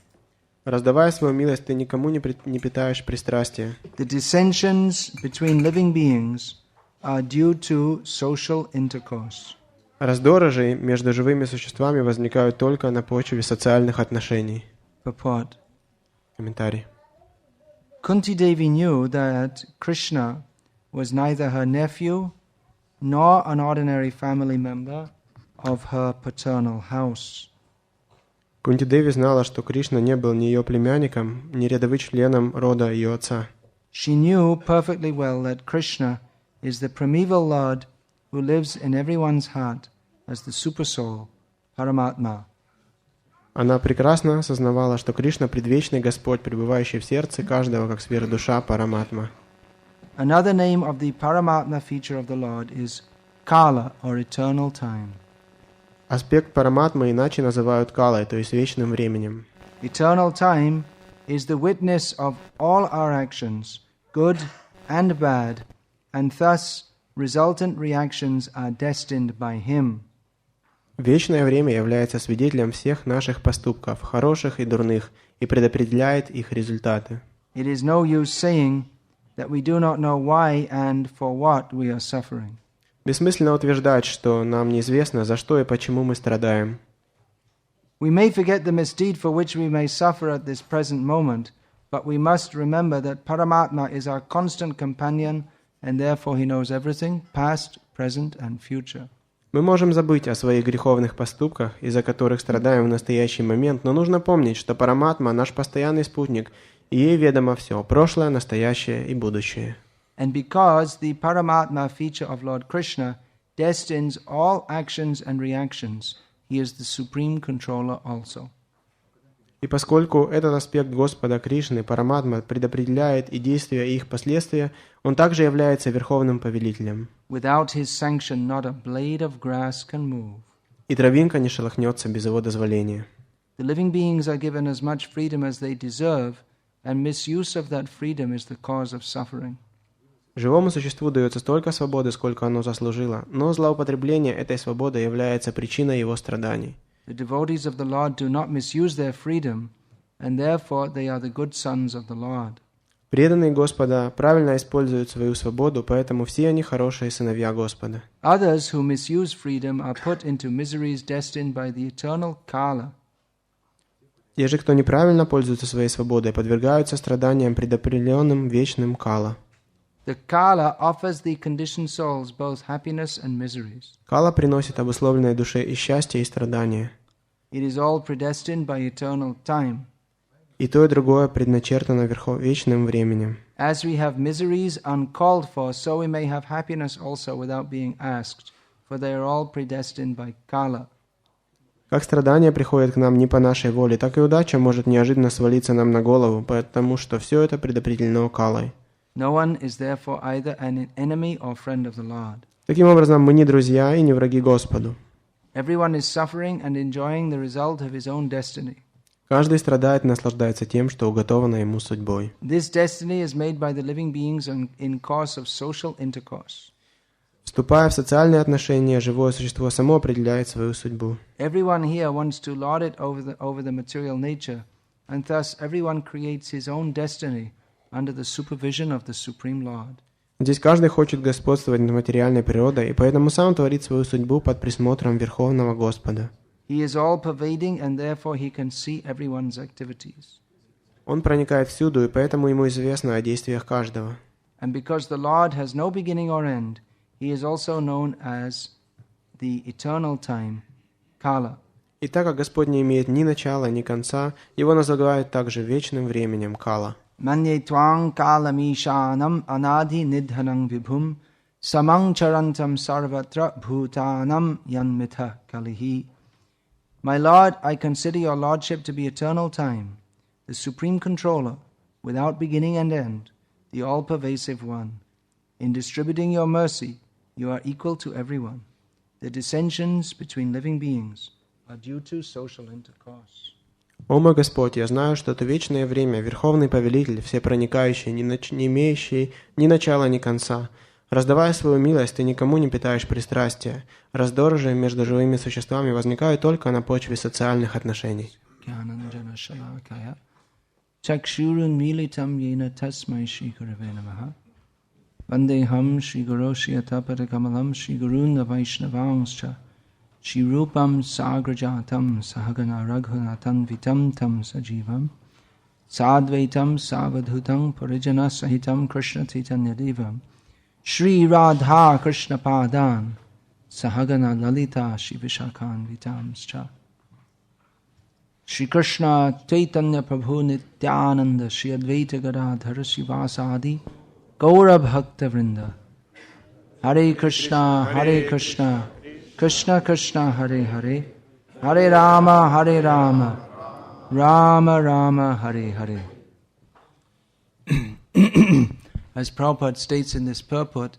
Speaker 6: Раздавая свою милость, Ты никому не питаешь пристрастия.
Speaker 2: The dissensions between living beings are due to social intercourse.
Speaker 6: Раздоры же между живыми существами возникают только на почве социальных отношений.
Speaker 2: Purport.
Speaker 6: Комментарий.
Speaker 2: Kunti Devi knew that Krishna was neither her nephew nor an ordinary family member of her paternal house.
Speaker 6: Кунти Деви знала, что Кришна не был ни ее племянником, ни рядовым членом рода ее отца.
Speaker 2: She knew perfectly well that Krishna is the primeval Lord who lives in everyone's heart as the supersoul, Paramatma.
Speaker 6: Она прекрасно осознавала, что Кришна — предвечный Господь, пребывающий в сердце каждого, как сверхдуша Параматма.
Speaker 2: Another name of the Paramatma feature of the Lord is Kala, or eternal time.
Speaker 6: Аспект Параматмы иначе называют Калой, то есть вечным временем.
Speaker 2: Eternal time is the witness of all our actions, good and bad, and thus resultant reactions are destined by Him.
Speaker 6: Вечное время является свидетелем всех наших поступков, хороших и дурных, и предопределяет их результаты.
Speaker 2: It is no use saying that we do not know why and for what we are suffering.
Speaker 6: Бессмысленно утверждать, что нам неизвестно, за что и почему мы страдаем.
Speaker 2: We may forget the misdeed for which we may suffer at this present moment, but we must remember that Paramatma is our constant companion, and therefore He knows everything, past, present, and future.
Speaker 6: Мы можем забыть о своих греховных поступках, из-за которых страдаем в настоящий момент, но нужно помнить, что Параматма – наш постоянный спутник, и ей ведомо все – прошлое, настоящее и будущее.
Speaker 2: And because the Paramatma feature of Lord Krishna destines all actions and reactions, he is the supreme controller also.
Speaker 6: И поскольку этот аспект Господа Кришны, Параматма, предопределяет и действия, и их последствия, он также является верховным повелителем.
Speaker 2: Without his sanction, not a blade of grass can move.
Speaker 6: И травинка не шелохнется без его дозволения.
Speaker 2: The living beings are given as much freedom as they deserve, and misuse of that freedom is the cause of suffering.
Speaker 6: Живому существу дается столько свободы, сколько оно заслужило, но злоупотребление этой свободы является причиной его страданий.
Speaker 2: The devotees of the Lord do not misuse their freedom, and therefore they are the good sons of the Lord.
Speaker 6: Преданные Господа правильно используют свою свободу, поэтому все они хорошие сыновья Господа.
Speaker 2: Others who misuse freedom are put into miseries destined by the eternal Kala.
Speaker 6: Те же, кто неправильно пользуется своей свободой, подвергаются страданиям предопределенным вечным Кала.
Speaker 2: The Kala offers the conditioned souls both happiness and miseries.
Speaker 6: Кала приносит обусловленной душе и счастье, и страдания.
Speaker 2: It is all predestined by eternal time.
Speaker 6: И то, и другое предначертано вечным временем.
Speaker 2: As we have miseries uncalled for, so we may have happiness also without being asked, for they are all predestined by Kala.
Speaker 6: Как страдания приходят к нам не по нашей воле, так и удача может неожиданно свалиться нам на голову, потому что все это предопределено Калой.
Speaker 2: No one is therefore either an enemy or friend of the Lord.
Speaker 6: Таким образом, мы не друзья и не враги Господу.
Speaker 2: Everyone is suffering and enjoying the result of his own destiny.
Speaker 6: Каждый страдает и наслаждается тем, что уготовано ему судьбой.
Speaker 2: This destiny is made by the living beings in course of social intercourse.
Speaker 6: Вступая в социальные отношения, живое существо само определяет свою судьбу.
Speaker 2: Everyone here wants to lord it over the material nature, and thus everyone creates his own destiny under the supervision of the Supreme Lord.
Speaker 6: Здесь каждый хочет господствовать над материальной природой, и поэтому сам творит свою судьбу под присмотром Верховного Господа.
Speaker 2: He is all-pervading, and therefore he can see everyone's activities.
Speaker 6: Он проникает всюду, и поэтому ему известно о действиях каждого.
Speaker 2: And because the Lord has no beginning or end, he is also known as the eternal time, Kala.
Speaker 6: И так как Господь не имеет ни начала, ни конца, его называют также вечным временем Кала.
Speaker 2: Manye twang kalamishanam anadi nidhanam vibhum samang charantam sarvatra bhutanam yanmitha kalihi. My Lord, I consider your Lordship to be eternal time, the supreme controller, without beginning and end, the all-pervasive one. In distributing your mercy, you are equal to everyone. The dissensions between living beings are due to social intercourse.
Speaker 6: «О мой Господь, я знаю, что Ты вечное время, Верховный Повелитель, всепроникающий, не имеющий ни начала, ни конца. Раздавая свою милость, Ты никому не питаешь пристрастия. Раздоры же между живыми существами возникают только на почве социальных отношений».
Speaker 2: Vandeham Shri Guru Shri Atapata Kamalam Shri Guruna Vaishnavangscha Shri Rupam Sagrajatam Sahagana Raghunatan Vitam Tam Sajivam Sadvaitam Savadhutam Parijana Sahitam Krishna Chaitanya Devam Shri Radha Krishna Padan Sahagana Lalita Shri Vishakhan Vitamscha Shri Krishna Chaitanya Prabhu Nityananda Shri Advaita Gadadhara Srivasadi Gaura Bhakta Vrinda. Hare Krishna, Krishna Krishna, Hare Hare, Hare Rama, Rama Rama, Hare Hare. As Prabhupada states in this purport,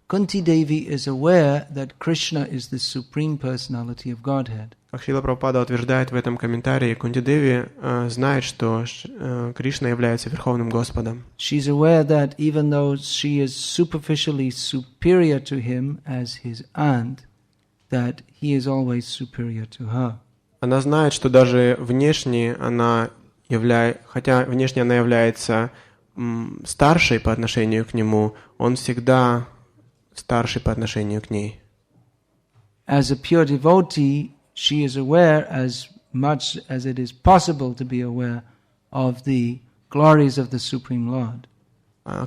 Speaker 2: Kunti Devi is aware that Krishna is the Supreme Personality of Godhead.
Speaker 6: Как Шрила Прабхупада утверждает в этом комментарии, Кунти Деви знает, что Кришна является Верховным Господом.
Speaker 2: She's aware that even though she is superficially superior to him as his aunt, that he is always superior to her.
Speaker 6: Она знает, что даже внешне она является старшей по отношению к нему, он всегда старший по отношению к ней.
Speaker 2: As a pure devotee, she is aware as much as it is possible to be aware of the glories of the Supreme Lord.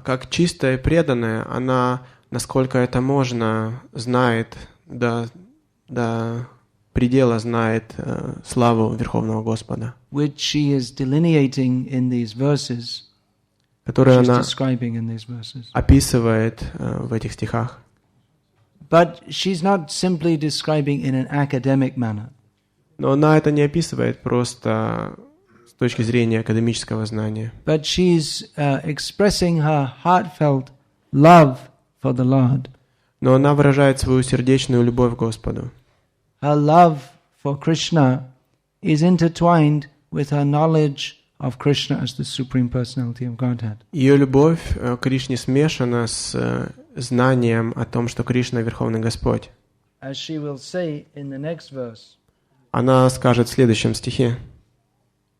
Speaker 6: Как чистая и преданная, она, насколько это можно, знает до предела знает славу Верховного Господа,
Speaker 2: which she is delineating in these verses,
Speaker 6: которую
Speaker 2: she's
Speaker 6: она
Speaker 2: describing in these verses.
Speaker 6: описывает в этих стихах.
Speaker 2: But she's not simply describing in an academic manner.
Speaker 6: Но она это не описывает просто с точки зрения академического знания.
Speaker 2: But she's expressing her heartfelt love for the Lord.
Speaker 6: Но она выражает свою сердечную любовь к Господу.
Speaker 2: Her love for Krishna is intertwined with her knowledge of Krishna as the Supreme Personality of Godhead.
Speaker 6: Ее любовь к Кришне смешана с знанием о том, что Кришна — Верховный Господь.
Speaker 2: As she will say in the next verse,
Speaker 6: Она скажет в следующем стихе: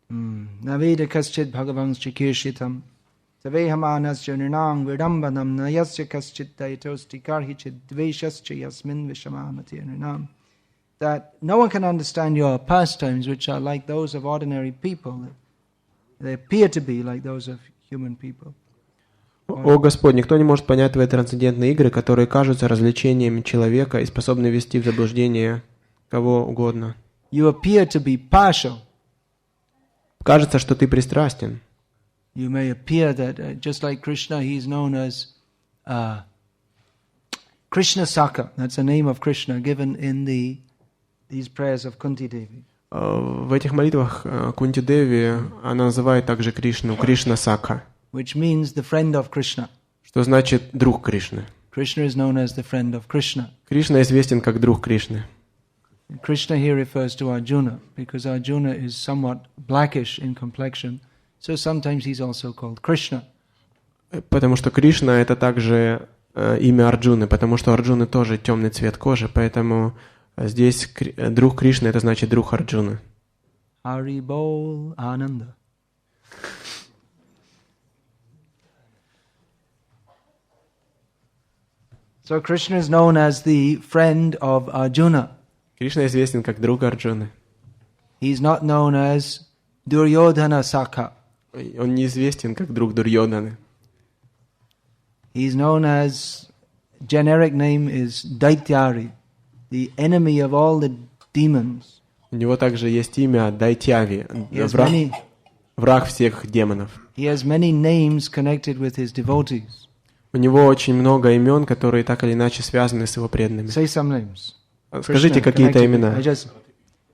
Speaker 2: Naveda kaschid bhagavang chikirshitam Tavehamanasya nirnang virambanam nayasya kaschid daitosti karhichid dveshascha yasmin vishamamati nirnam. That no one can understand your pastimes, which are like those of ordinary people. They appear to be like those of human people.
Speaker 6: «О Господь, никто не может понять твои трансцендентные игры, которые кажутся развлечением человека и способны ввести в заблуждение кого угодно.
Speaker 2: You appear to be partial.
Speaker 6: Кажется, что ты пристрастен.
Speaker 2: You may appear that, just like Krishna, he is known as Krishna Saka. That's the name of Krishna given in these prayers of Kunti Devi.
Speaker 6: В этих молитвах Кунти Деви она называет также Кришну Кришна Сака,
Speaker 2: Which means the friend of Krishna.
Speaker 6: что значит друг Кришны.
Speaker 2: Krishna is known as the friend of Krishna.
Speaker 6: Кришна известен как друг Кришны.
Speaker 2: Krishna here refers to Arjuna, because Arjuna is somewhat blackish in complexion, so sometimes he's also called Krishna.
Speaker 6: Потому что Кришна — это также имя Арджуны, потому что Арджуны тоже темный цвет кожи, поэтому здесь друг Кришны — это значит друг Арджуны.
Speaker 2: Haribol Ananda. So Krishna is known as the friend of Arjuna.
Speaker 6: Кришна известен как друг Арджуны.
Speaker 2: He's not known as Duryodhana Saka.
Speaker 6: Он не известен как друг Дурьоданы.
Speaker 2: He's known as, generic name is Daityari, the enemy of all the demons.
Speaker 6: У него также есть имя Дайтяви,
Speaker 2: He
Speaker 6: враг всех демонов.
Speaker 2: has many names connected with his devotees.
Speaker 6: У него очень много имен, которые так или иначе связаны с его преданными.
Speaker 2: Say some names.
Speaker 6: Скажите какие-то имена.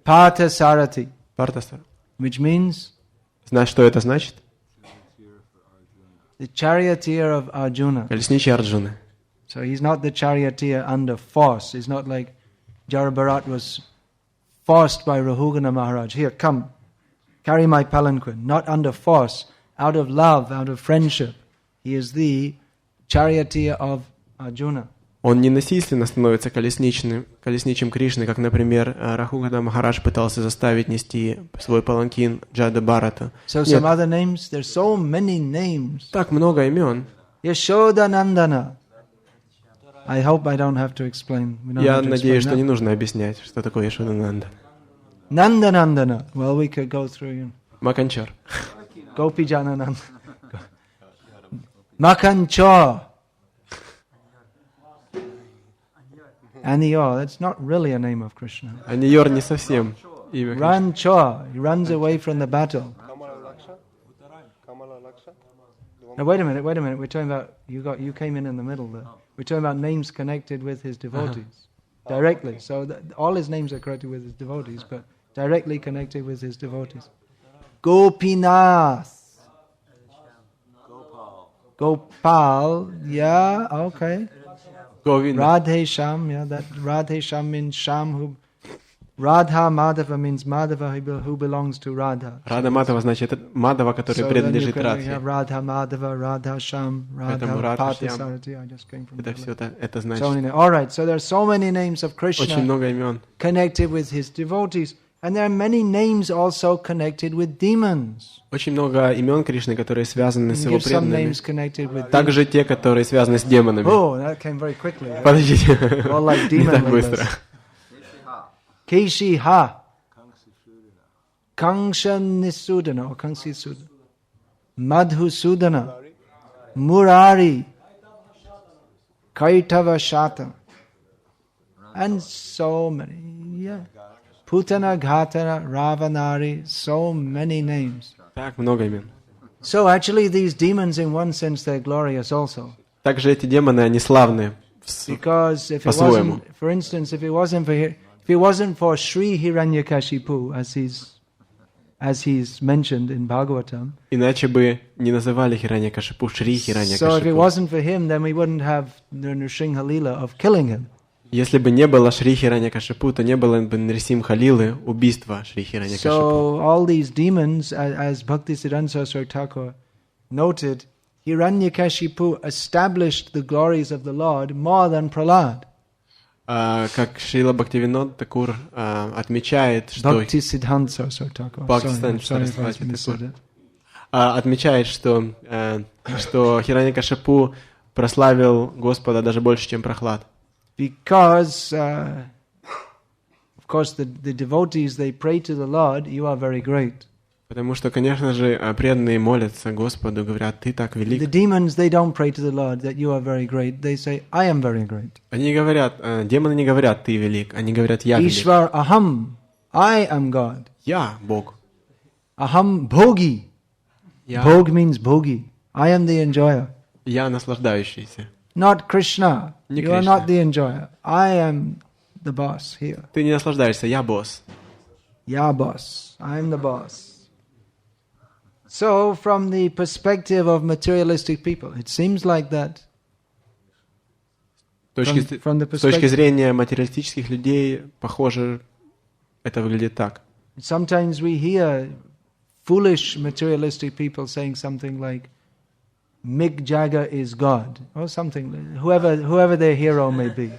Speaker 2: Partha Sarati,
Speaker 6: Партаса.
Speaker 2: which means
Speaker 6: Знаешь, что это значит?
Speaker 2: the charioteer of Arjuna.
Speaker 6: Колесничий Арджуны.
Speaker 2: So he's not the charioteer under force. It's not like Jarabharat was forced by Rahugana Maharaj. Here, come, carry my palanquin. Not under force, out of love, out of friendship. He is the charioteer of Arjuna.
Speaker 6: Он не насильственно становится колесничим Кришны, как, например, Рахугана Махарадж пытался заставить нести свой паланкин Джада Бхарата.
Speaker 2: So some other names, there's so many names.
Speaker 6: Так много имен.
Speaker 2: Yashoda Nandana. I hope I don't have to explain.
Speaker 6: Я надеюсь, что не нужно объяснять, что такое Яшодананда.
Speaker 2: Nanda Nandana. Well, we could go through.
Speaker 6: Маканчар.
Speaker 2: Gopi Janananda. Makancha. Aniyor, that's not really a name of Krishna.
Speaker 6: Аниор не совсем имя Кришны.
Speaker 2: Rancha, he runs away from the battle. Now wait a minute. We're talking about you came in the middle there. We're talking about names connected with his devotees directly. So all his names are connected with his devotees, but directly connected with his devotees. Gopinath. Gopal, yeah, okay.
Speaker 6: Говинда.
Speaker 2: Radhe Sham, yeah, that Radhe Sham means Sham who Radha Madhava means Madhava who belongs to Radha.
Speaker 6: Рада Мадава значит Мадава, который
Speaker 2: So then you
Speaker 6: принадлежит
Speaker 2: can
Speaker 6: Радхе.
Speaker 2: have Radha Madhava, Radha Sham, Radha
Speaker 6: Поэтому Радха Шьям.
Speaker 2: Parthasarati. I just came from
Speaker 6: Это все
Speaker 2: Delhi.
Speaker 6: это
Speaker 2: So
Speaker 6: значит.
Speaker 2: many, all right, so there are so many names of
Speaker 6: Очень
Speaker 2: Krishna
Speaker 6: много имен.
Speaker 2: connected with his devotees. And there are many names also connected with demons.
Speaker 6: Очень много имен Кришны, которые связаны
Speaker 2: You
Speaker 6: с
Speaker 2: can
Speaker 6: его
Speaker 2: give some
Speaker 6: преданными.
Speaker 2: names connected with demons.
Speaker 6: Также те, которые связаны с демонами.
Speaker 2: Oh, that came very quickly.
Speaker 6: Подождите.
Speaker 2: All like
Speaker 6: Не
Speaker 2: demon
Speaker 6: так
Speaker 2: members.
Speaker 6: быстро.
Speaker 2: Keshi Ha. Kangsha Nisudana or Kangsi Sudana. Madhu Sudana. Murari. Kaitava Shata. And so many, yeah. Putana, Ghatana, Ravanari, so many names.
Speaker 6: Так много имен.
Speaker 2: So actually these demons in one sense they're glorious also.
Speaker 6: Также эти демоны, они славны
Speaker 2: Because if it
Speaker 6: по-своему.
Speaker 2: wasn't, for instance, if it wasn't for Sri Hiranyakashipu, as he's mentioned in Bhagavatam.
Speaker 6: Иначе бы не называли Хираньякашипу Шри
Speaker 2: So if it
Speaker 6: Хираньякашипу.
Speaker 2: wasn't for him, then we wouldn't have the Nrsimha Leela of killing him.
Speaker 6: Если бы не было Шри Хираньякашипу, то не было бы Нрисимха Лилы, убийства Шри Хираньякашипу.
Speaker 2: So all these demons, as Bhaktisiddhanta Saraswati Thakur noted, Hiranyakashipu established the glories of the Lord more than Prahlad.
Speaker 6: Как Шрила Бхактивинод Такур отмечает, что
Speaker 2: Bhaktisiddhanta Saraswati Thakur.
Speaker 6: Пакистан
Speaker 2: Sorry if I
Speaker 6: Сарасвати
Speaker 2: missaid
Speaker 6: Такур
Speaker 2: it.
Speaker 6: отмечает, что Хираньякашипу прославил Господа даже больше, чем Прохлад.
Speaker 2: Because, of course, the devotees, they pray to the Lord, you are very great.
Speaker 6: Потому что, конечно же, преданные молятся Господу, говорят, ты так
Speaker 2: The
Speaker 6: велик.
Speaker 2: demons, they don't pray to the Lord that you are very great. They say, I am very great.
Speaker 6: Они говорят, демоны не говорят, ты велик, они говорят, я велик.
Speaker 2: Ishvar aham, I am God.
Speaker 6: Я Бог.
Speaker 2: Aham bhogi.
Speaker 6: Я,
Speaker 2: Bhog means bhogi. I am the enjoyer.
Speaker 6: я наслаждающийся.
Speaker 2: Not Krishna.
Speaker 6: Не
Speaker 2: You are
Speaker 6: Krishna.
Speaker 2: not the enjoyer. I am the boss here.
Speaker 6: Ты не наслаждаешься, я босс.
Speaker 2: Ya boss. I am the boss. So, from the perspective of materialistic people, it seems like that. From the
Speaker 6: С точки
Speaker 2: perspective,
Speaker 6: зрения материалистических людей, похоже, это выглядит так.
Speaker 2: sometimes we hear foolish materialistic people saying something like, Mick Jagger is God, or something, whoever their hero may be.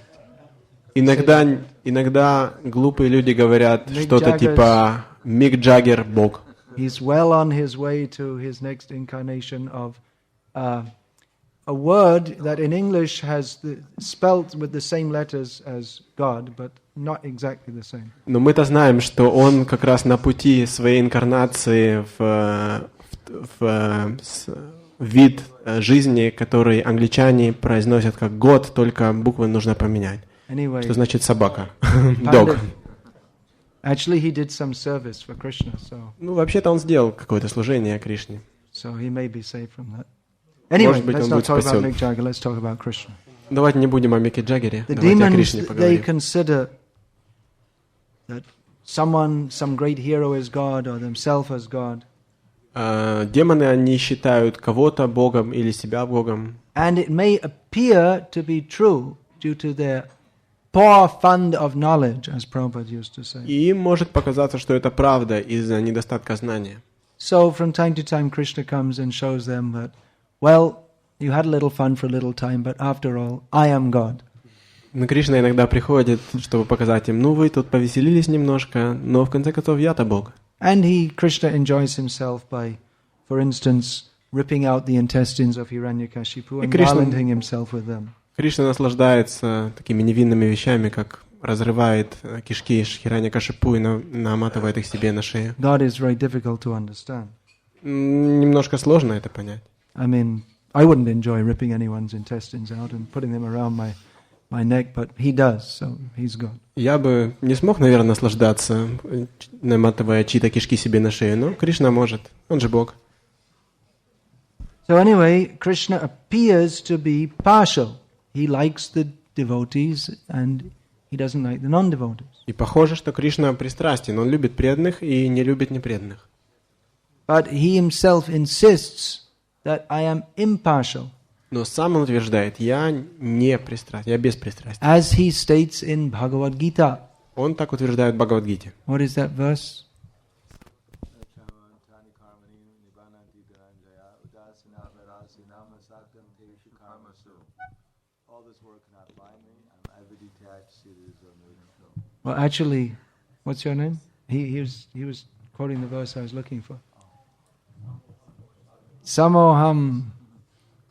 Speaker 6: Иногда глупые люди говорят
Speaker 2: Mick
Speaker 6: что-то
Speaker 2: Jagger's-
Speaker 6: типа Мик Джаггер Бог.
Speaker 2: He's well on his way to his next incarnation of a word that in English has spelt with the same letters as God, but not exactly the same.
Speaker 6: Но мы-то знаем, что он как раз на пути своей инкарнации в вид жизни, который англичане произносят как год, только буквы нужно поменять.
Speaker 2: Anyway,
Speaker 6: Что значит собака?
Speaker 2: Pandit-
Speaker 6: Дог.
Speaker 2: actually he did some service for Krishna, so
Speaker 6: Ну, вообще-то он сделал какое-то служение Кришне.
Speaker 2: he may be saved from that. Anyway,
Speaker 6: Может быть,
Speaker 2: let's
Speaker 6: он
Speaker 2: not
Speaker 6: будет
Speaker 2: talk about
Speaker 6: спасен.
Speaker 2: Mick Jagger, let's talk about Krishna.
Speaker 6: Давайте не будем о Мике Джаггере,
Speaker 2: The
Speaker 6: давайте о
Speaker 2: demons,
Speaker 6: Кришне
Speaker 2: they
Speaker 6: поговорим.
Speaker 2: consider that some great hero is God or themselves as God.
Speaker 6: Демоны, они считают кого-то Богом или себя Богом.
Speaker 2: And it may appear to be true due to their poor fund of knowledge, as Prabhupada used to say.
Speaker 6: И им может показаться, что это правда из-за недостатка знания.
Speaker 2: So from time to time Krishna comes and shows them that, well, you had a little fun for a little time, but after all, I am God.
Speaker 6: Но Кришна иногда приходит, чтобы показать им, ну вы тут повеселились немножко, но в конце концов я-то Бог.
Speaker 2: And Krishna enjoys himself by, for instance, ripping out the intestines of Hiranyakashipu and
Speaker 6: Krishna-
Speaker 2: garlanding himself with them.
Speaker 6: Кришна наслаждается такими невинными вещами, как разрывает кишки Хираньякашипу и наматывает их себе на шею.
Speaker 2: God is very difficult to understand.
Speaker 6: Немножко сложно это понять.
Speaker 2: I mean, I wouldn't enjoy ripping anyone's intestines out and putting them around my neck, but he does, so he's God.
Speaker 6: Я бы не смог, наверное, наслаждаться, наматывая чьи-то кишки себе на шею, но Кришна может, он же Бог.
Speaker 2: So anyway, Krishna appears to be partial. He likes the devotees and he doesn't like the non-devotees.
Speaker 6: И похоже, что Кришна пристрастен, он любит преданных и не любит непреданных.
Speaker 2: But he himself insists that I am impartial,
Speaker 6: Но сам он утверждает, я не пристрастен, я без пристрастия.
Speaker 2: as he states in Bhagavad Gita.
Speaker 6: Он так утверждает в Бхагавад-гите.
Speaker 2: What is that verse? Well, actually, what's your name? He was quoting the verse I was looking for. Samoham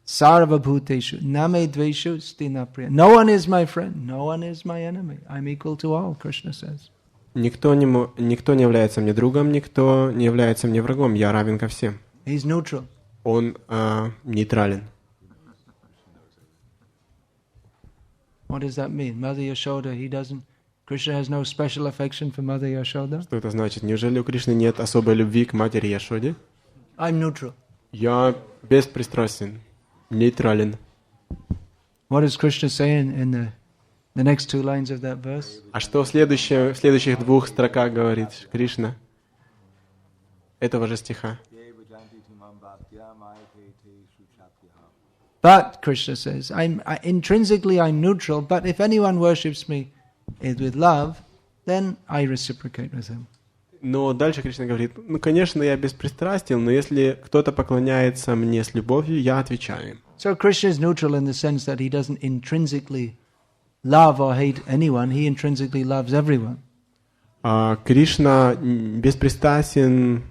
Speaker 2: sarvabhuteshu name dveshu stinapriya. No one is my friend, no one is my enemy. I'm equal to all, Krishna says.
Speaker 6: Никто не является мне другом, никто не является мне врагом, я равен ко всем.
Speaker 2: He's neutral.
Speaker 6: Он нейтрален.
Speaker 2: What does that mean? Mother Yashoda, Krishna has no special affection for Mother Yashoda?
Speaker 6: Что это значит? Неужели у Кришны нет особой любви к матери Яшоде?
Speaker 2: I'm neutral.
Speaker 6: Я беспристрастен, нейтрален.
Speaker 2: What does Krishna say in the next 2 lines of that verse?
Speaker 6: А что в следующих 2 строках говорит Кришна? Этого же стиха.
Speaker 2: But, Krishna says, intrinsically I'm neutral, but if anyone worships me with love, then I reciprocate with him.
Speaker 6: Но дальше Кришна говорит, конечно, я беспристрастен, но если кто-то поклоняется мне с любовью, я отвечаю им.
Speaker 2: So Krishna is neutral in the sense that he doesn't intrinsically love or hate anyone, he intrinsically loves everyone.
Speaker 6: Кришна беспристрастен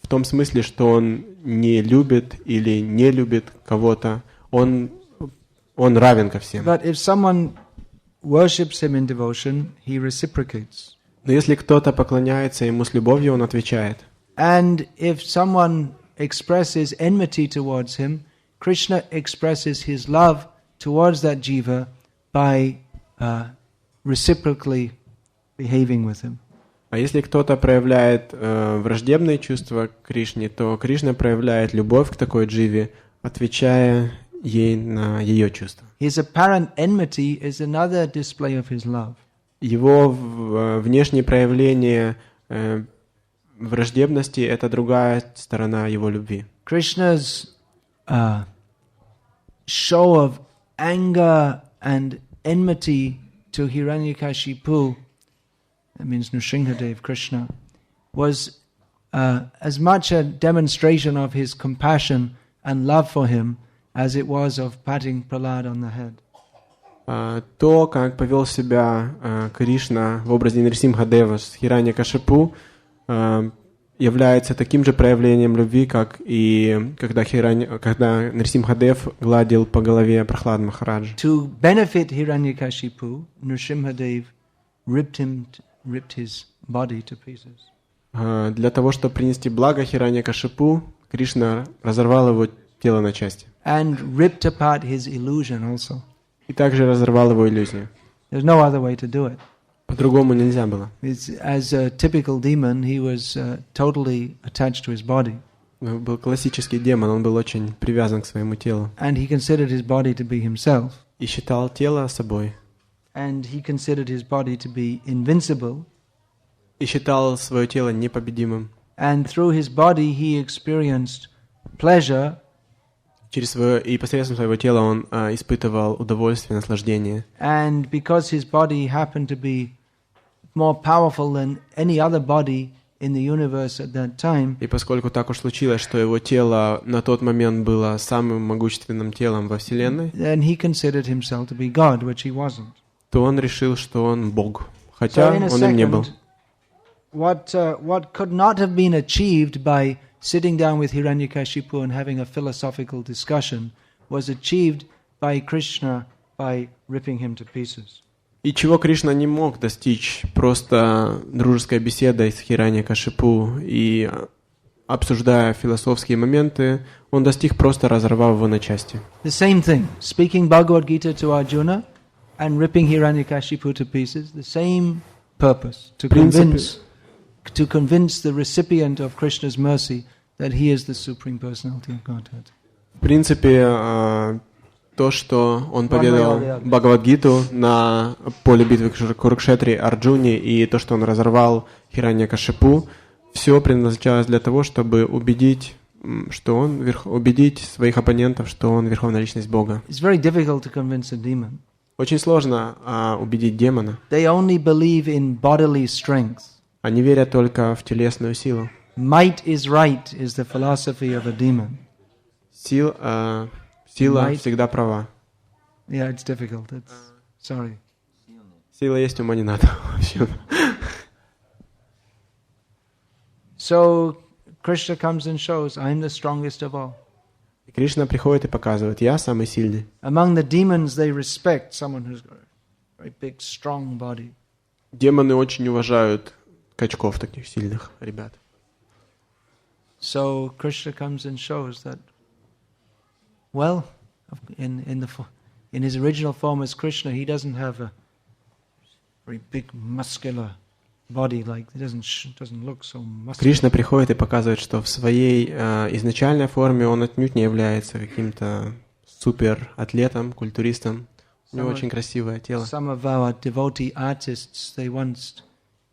Speaker 6: в том смысле, что он не любит или не любит кого-то, он равен ко всем.
Speaker 2: But if someone worships him in devotion, he reciprocates.
Speaker 6: Но если кто-то поклоняется ему с любовью, он отвечает.
Speaker 2: And if someone expresses enmity towards him, Krishna expresses his love towards that jiva by reciprocally behaving with him.
Speaker 6: А если кто-то проявляет враждебные чувства к Кришне, то Кришна проявляет любовь к такой дживе, отвечая ей на ее чувства.
Speaker 2: His apparent enmity is another display of his love.
Speaker 6: Его внешнее проявление враждебности – это другая сторона его любви.
Speaker 2: Krishna's show of anger and enmity to Hiranyakashipu, that means Nrsimhadev Krishna, was as much a demonstration of his compassion and love for him as it was of patting Prahlad on the head.
Speaker 6: То, как повел себя Кришна в образе Нрсимхадева с Хираньякашипу, является таким же проявлением любви, как и когда Нрсимхадев гладил по голове Прахлад Махараджа.
Speaker 2: To benefit Hiranyakashipu, Nrsimhadev ripped his body to pieces.
Speaker 6: Для того, чтобы принести благо Хираньякашипу, Кришна разорвал его тело на части.
Speaker 2: And ripped apart his illusion also.
Speaker 6: И также разорвал его иллюзию.
Speaker 2: There's no other way to do it.
Speaker 6: По-другому нельзя было.
Speaker 2: As a typical demon, he was totally attached to his body.
Speaker 6: Был классический демон, он был очень привязан к своему телу.
Speaker 2: And he considered his body to be himself.
Speaker 6: И считал тело собой.
Speaker 2: And he considered his body to be invincible.
Speaker 6: И считал свое тело непобедимым.
Speaker 2: And through his body he experienced pleasure.
Speaker 6: И посредством своего тела он испытывал удовольствие, наслаждение.
Speaker 2: And because his body happened to be more powerful than any other body in the universe at that time,
Speaker 6: и поскольку так уж случилось, что его тело на тот момент было самым могущественным телом во Вселенной,
Speaker 2: then he considered himself to be God, which he wasn't.
Speaker 6: То он решил, что он Бог, хотя он им не был.
Speaker 2: What could not have been achieved by sitting down with Hiranyakashipu and having a philosophical discussion was achieved by Krishna by ripping him to pieces.
Speaker 6: И чего Кришна не мог достичь просто дружеской беседой с Хираньякашипу и обсуждая философские моменты, он достиг просто разорвав его на части.
Speaker 2: The same thing, speaking Bhagavad Gita to Arjuna and ripping Hiranyakashipu to pieces, the same purpose, to convince the recipient of Krishna's mercy that he is the Supreme Personality of Godhead.
Speaker 6: В принципе, то, что он поведал Бхагавад-гиту на поле битвы Курукшетре Арджуне, и то, что он разорвал Хираньякашипу, все предназначалось для того, чтобы убедить своих оппонентов, что он Верховная Личность Бога.
Speaker 2: It's very difficult to convince a demon.
Speaker 6: Очень сложно убедить демона.
Speaker 2: They only believe in bodily strength.
Speaker 6: Они верят только в телесную силу.
Speaker 2: Might is right is the philosophy of a demon.
Speaker 6: Сила всегда права.
Speaker 2: Yeah, it's difficult. Sorry.
Speaker 6: Сила есть, ума не надо.
Speaker 2: So Krishna comes and shows, I'm the strongest of all.
Speaker 6: Кришна приходит и показывает, я самый сильный.
Speaker 2: Among the demons, they respect someone who's got a very big, strong body.
Speaker 6: Демоны очень уважают качков таких сильных ребят.
Speaker 2: So Krishna comes and shows that, well, in in his original form as Krishna, he doesn't have a very big muscular body, like it doesn't look so muscular.
Speaker 6: Кришна приходит и показывает, что в своей изначальной форме он отнюдь не является каким-то супер-атлетом, культуристом. У него очень красивое тело.
Speaker 2: Some of our devotee artists, they once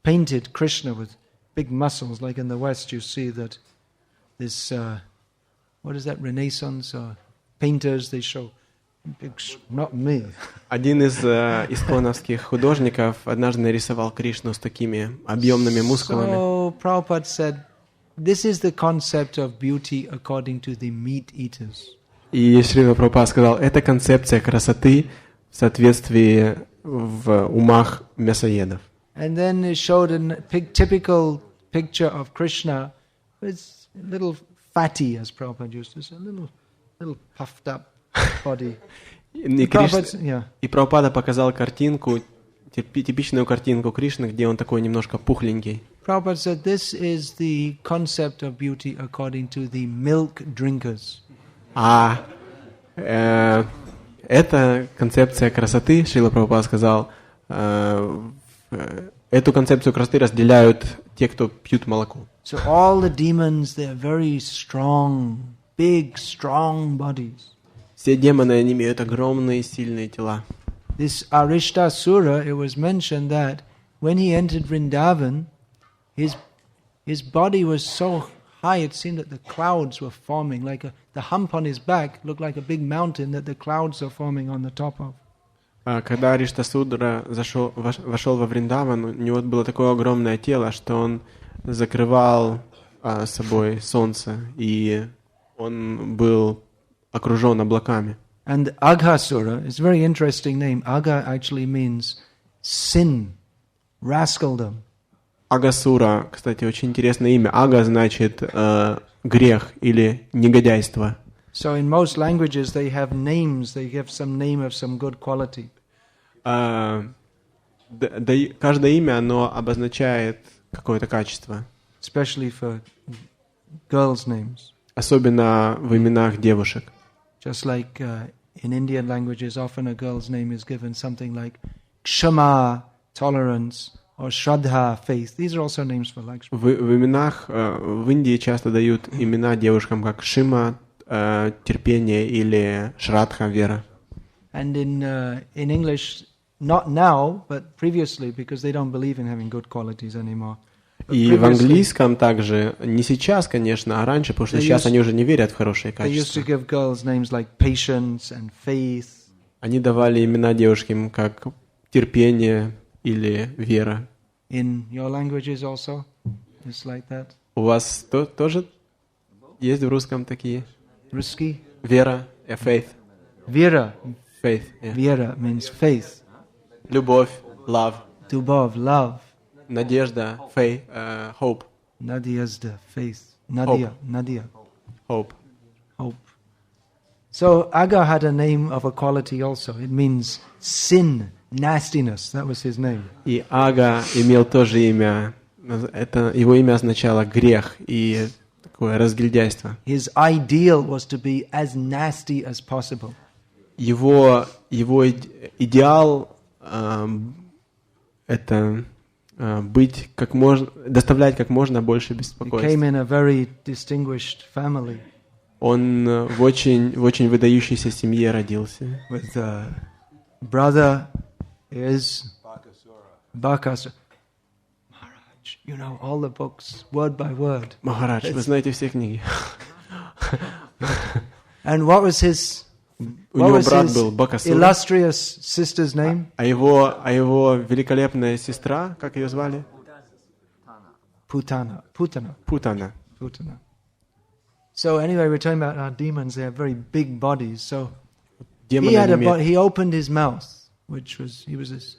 Speaker 2: painted Krishna with big muscles, like in the West you see that this, what is that, Renaissance or painters, they show big, not me.
Speaker 6: Один из исконовских художников однажды нарисовал Кришну с такими объемными мускулами.
Speaker 2: So Prabhupada said, this is the concept of beauty according to the meat eaters.
Speaker 6: И Шрила Прабхупада сказал, это концепция красоты в соответствии в умах мясоедов.
Speaker 2: And then he showed a typical picture of Krishna with a little fatty, as Prabhupada used to say, a little puffed up body.
Speaker 6: И Прабхупада показал картинку, типичную картинку Кришны, где он такой немножко пухленький.
Speaker 2: Prabhupada said, this is the concept of beauty according to the milk drinkers.
Speaker 6: Эта концепция красоты, Шрила Прабхупада сказал, эту концепцию красоты разделяют те, кто пьют молоко.
Speaker 2: So all the demons, they are very strong, big, strong bodies.
Speaker 6: Все демоны, они имеют огромные, сильные тела.
Speaker 2: This Arishtasura, it was mentioned that when he entered Vrindavan, his body was so high, it seemed that the clouds were forming, like the hump on his back looked like a big mountain that the clouds are forming on the top of.
Speaker 6: Когда Ариштасудра вошел во Вриндаван, у него было такое огромное тело, что он закрывал собой солнце, и он был окружен облаками.
Speaker 2: And Aghasura is a very interesting name. Agha actually means sin, rascaldom.
Speaker 6: Агасура, кстати, очень интересное имя. Ага значит грех или негодяйство.
Speaker 2: So in most languages they have names. They give some name of some good quality.
Speaker 6: Каждое имя, оно обозначает какое-то качество.
Speaker 2: Especially for girls' names.
Speaker 6: Особенно в именах девушек.
Speaker 2: Just like in Indian languages, often a girl's name is given something like Kshama, tolerance, or Shraddha, faith. These are also names for Lakshmi.
Speaker 6: В именах в Индии часто дают имена девушкам как Шима, терпение, или Шрадха, вера.
Speaker 2: And in English, not now, but previously, because they don't believe in having good qualities anymore.
Speaker 6: И в английском также, не сейчас, конечно, а раньше, потому что сейчас они уже не верят в хорошие качества. Они давали имена девушкам как терпение или вера. У вас тоже есть в русском такие? Вера, faith.
Speaker 2: Вера.
Speaker 6: Faith. Yeah.
Speaker 2: Вера means faith.
Speaker 6: Любовь, love.
Speaker 2: Любовь, love.
Speaker 6: Надежда, faith, hope.
Speaker 2: Надежда, faith. Nadia, Nadia.
Speaker 6: Hope.
Speaker 2: Hope. So Aga had a name of a quality also. It means sin, nastiness. That was his name.
Speaker 6: И Ага имел тоже имя. Это его имя означало грех и такое разгильдяйство.
Speaker 2: His ideal was to be as nasty as possible.
Speaker 6: Его идеал это быть как можно, доставлять как можно больше беспокойства. Он в очень выдающейся семье родился.
Speaker 2: With brother is Bhakasura. Maharaj, you know all the books word by word.
Speaker 6: Махарадж, вы знаете все книги.
Speaker 2: And what was his illustrious sister's name?
Speaker 6: А его великолепная сестра, как ее звали?
Speaker 2: Putana. So anyway, we're talking about our demons. They have very big bodies. So he opened his mouth, he was this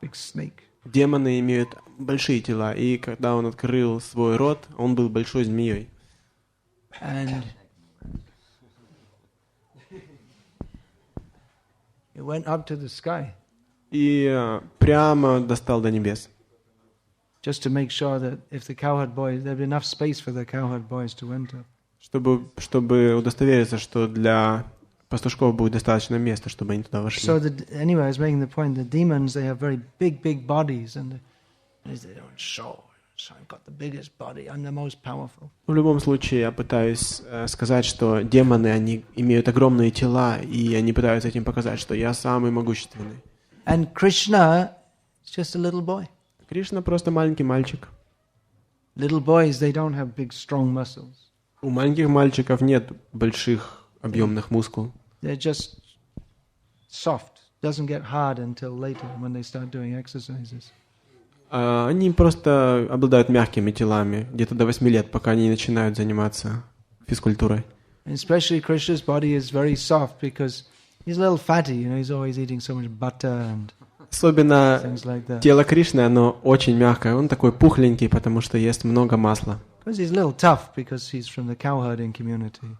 Speaker 2: big snake.
Speaker 6: Демоны имеют большие тела, и когда он открыл свой рот, он был большой змеей.
Speaker 2: And it went up to the sky.
Speaker 6: И прямо достал до небес.
Speaker 2: Just to make sure that if the cowherd boys, there'd be enough space for the cowherd boys to enter.
Speaker 6: Чтобы удостовериться, что для пастушков будет достаточно места, чтобы они туда вошли.
Speaker 2: So anyway, I was making the point, the demons, they have very big bodies, and they don't show. So I've got the biggest body, I'm the most powerful.
Speaker 6: В любом случае, я пытаюсь сказать, что демоны, они имеют огромные тела, и они пытаются этим показать, что я самый могущественный.
Speaker 2: And Krishna is just a little boy.
Speaker 6: Кришна просто маленький мальчик.
Speaker 2: Little boys, they don't have big, strong muscles.
Speaker 6: У маленьких мальчиков нет больших объемных мускул.
Speaker 2: They're just soft. Doesn't get hard until later when they start doing exercises.
Speaker 6: Они просто обладают мягкими телами, где-то до 8 лет, пока они не начинают заниматься физкультурой.
Speaker 2: And especially Krishna's body is very soft because he's a little fatty, he's always eating so much butter and
Speaker 6: Особенно
Speaker 2: things like that.
Speaker 6: тело Кришны, оно очень мягкое, он такой пухленький, потому что ест много масла.
Speaker 2: Because he's a little tough because he's from the cow herding community.